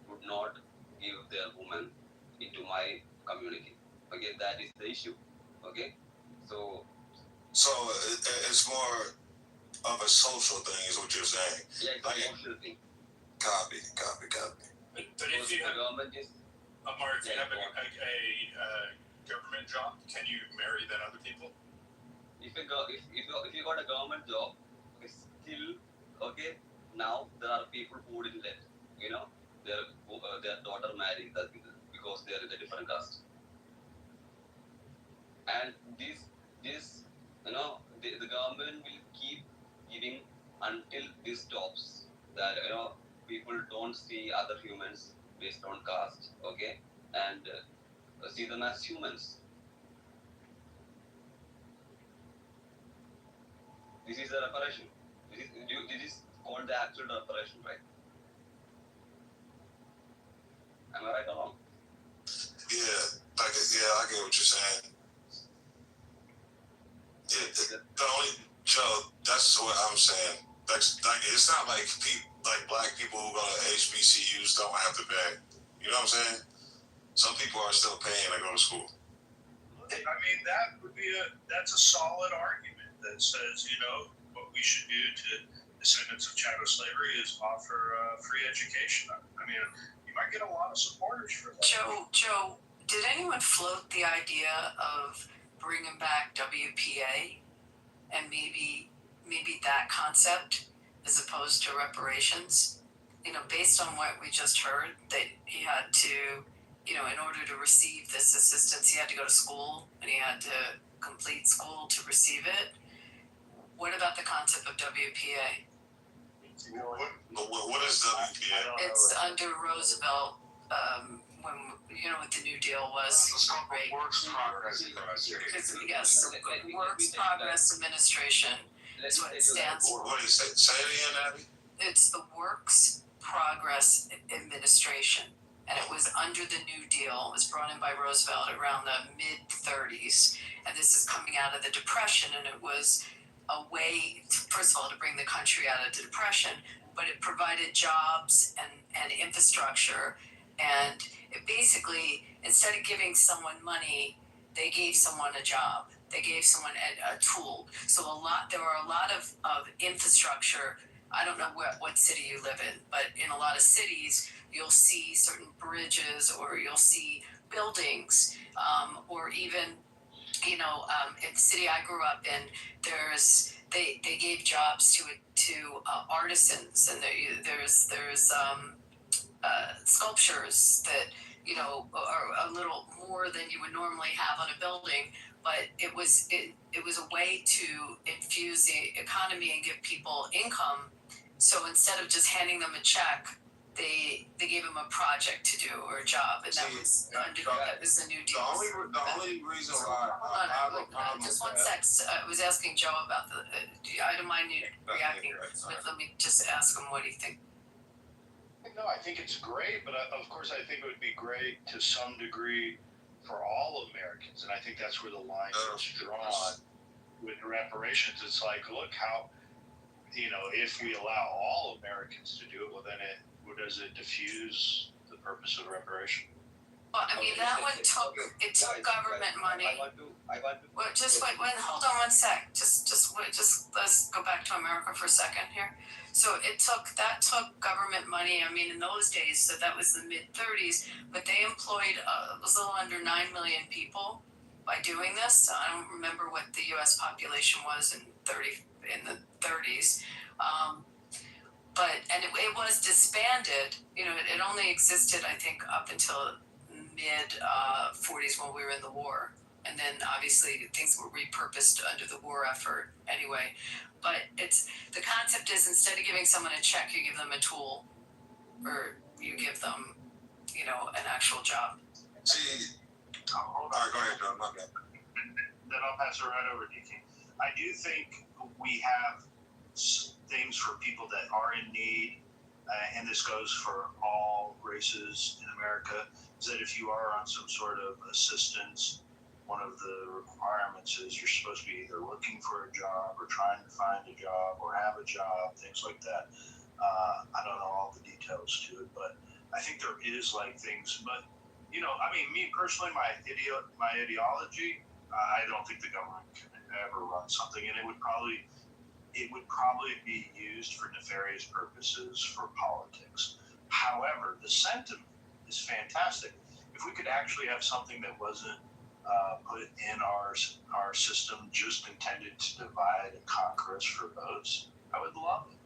would not give their woman into my community. Okay, that is the issue. Okay, so it's more of a social thing, is what you're saying. Yeah, it's a social thing. Copy. But if you have government is Amar, if you have a government job, can you marry then other people? If you got a government job, still now there are people who wouldn't let their daughter marry that because they are in a different caste. And the government will keep giving until this stops. That people don't see other humans based on caste, and see them as humans. This is a reparation. This is called the actual reparation, right? Am I right or wrong? Yeah, I get what you're saying. Yeah, the only Joe, that's what I'm saying. It's not like black people who go to HBCUs don't have to pay. You know what I'm saying? Some people are still paying to go to school. I mean, that's a solid argument that says, what we should do to descendants of chattel slavery is offer free education. I mean, you might get a lot of supporters for that. Joe, did anyone float the idea of bringing back WPA and maybe that concept as opposed to reparations? Based on what we just heard, that he had to, in order to receive this assistance, he had to go to school and he had to complete school to receive it. What about the concept of WPA? What is WPA? It's under Roosevelt, when what the New Deal was. Right? Works Progress Yes, Works Progress Administration is what it stands for. What is it? Say it again, Abby. It's the Works Progress Administration, and it was under the New Deal. It was brought in by Roosevelt around the mid-30s, and this is coming out of the Depression, and it was a way, first of all, to bring the country out of the depression, but it provided jobs and infrastructure. And it basically, instead of giving someone money, they gave someone a job. They gave someone a tool. So there are a lot of infrastructure. I don't know what city you live in, but in a lot of cities, you'll see certain bridges, or you'll see buildings, or even, in the city I grew up in, they gave jobs to artisans, and there's sculptures that are a little more than you would normally have on a building, but it was a way to infuse the economy and give people income. So instead of just handing them a check, they gave them a project to do, or a job, and that was the new deal. The only reason why just one sec. I was asking Joe about I don't mind you reacting, but let me just ask him what he thinks. No, I think it's great, but of course I think it would be great to some degree for all Americans, and I think that's where the line is drawn with reparations. It's like, look how, if we allow all Americans to do it, well then does it diffuse the purpose of reparation? Well, I mean, that one took government money. Well, just wait, hold on one sec. Just let's go back to America for a second here. So that took government money. I mean, in those days, so that was the mid-30s, but they employed it was a little under 9 million people by doing this. I don't remember what the U.S. population was in the 30s. But it was disbanded. It only existed, I think, up until mid 40s when we were in the war, and then obviously things were repurposed under the war effort anyway. But the concept is, instead of giving someone a check, you give them a tool, or you give them, an actual job. See, hold on, go ahead, John. Then I'll pass it right over to you. I do think we have things for people that are in need, and this goes for all races in America, is that if you are on some sort of assistance, one of the requirements is you're supposed to be either looking for a job or trying to find a job or have a job, things like that. I don't know all the details to it, but I think there is things, but me personally, my ideology, I don't think the government can ever run something, and it would probably be used for nefarious purposes for politics. However, the sentiment is fantastic. If we could actually have something that wasn't put in our system just intended to divide and conquer us for votes, I would love it.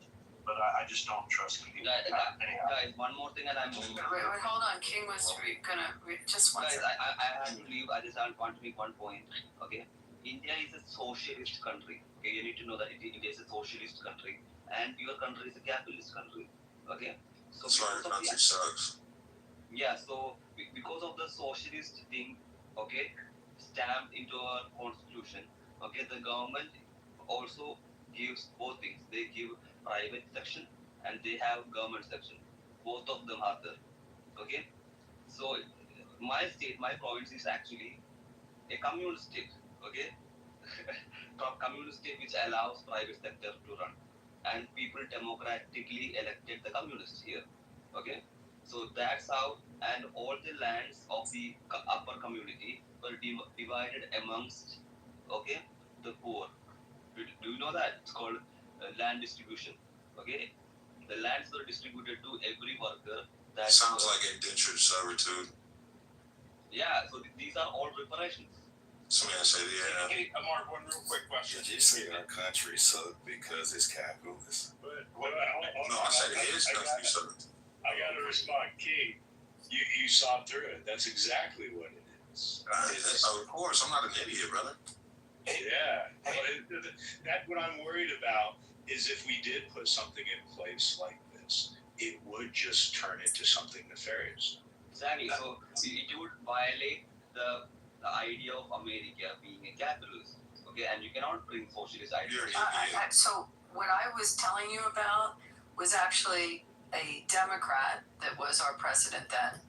But I just don't trust people. Guys, one more thing, and I'm moving. Wait, hold on. King was just one second. I have to leave. I just want to make one point. Okay, India is a socialist country. Okay, you need to know that India is a socialist country, and your country is a capitalist country. Okay, so sorry, the country sucks. Yeah, so because of the socialist thing, okay, stamped into our constitution, okay, the government also gives both things. They give private section and they have government section. Both of them are there. Okay, so my state, my province is actually a communist state. Okay, communist state which allows private sector to run, and people democratically elected the communists here. Okay, so that's how, and all the lands of the upper community were divided amongst, okay, the poor. Do you know that? It's called land distribution. Okay, the lands were distributed to every worker. That sounds like indentured servitude. Yeah, so these are all reparations. Somebody said, yeah. Hey, Mark, one real quick question. You say our country sucked because it's capitalist. No, I said it is country sucked. I got to respond, King. You saw through it. That's exactly what it is. Of course, I'm not an idiot, brother. Yeah. That's what I'm worried about, is if we did put something in place like this, it would just turn into something nefarious. Exactly. So it would violate the idea of America being a capitalist. Okay, and you cannot bring socialist ideas. So what I was telling you about was actually a Democrat that was our president then.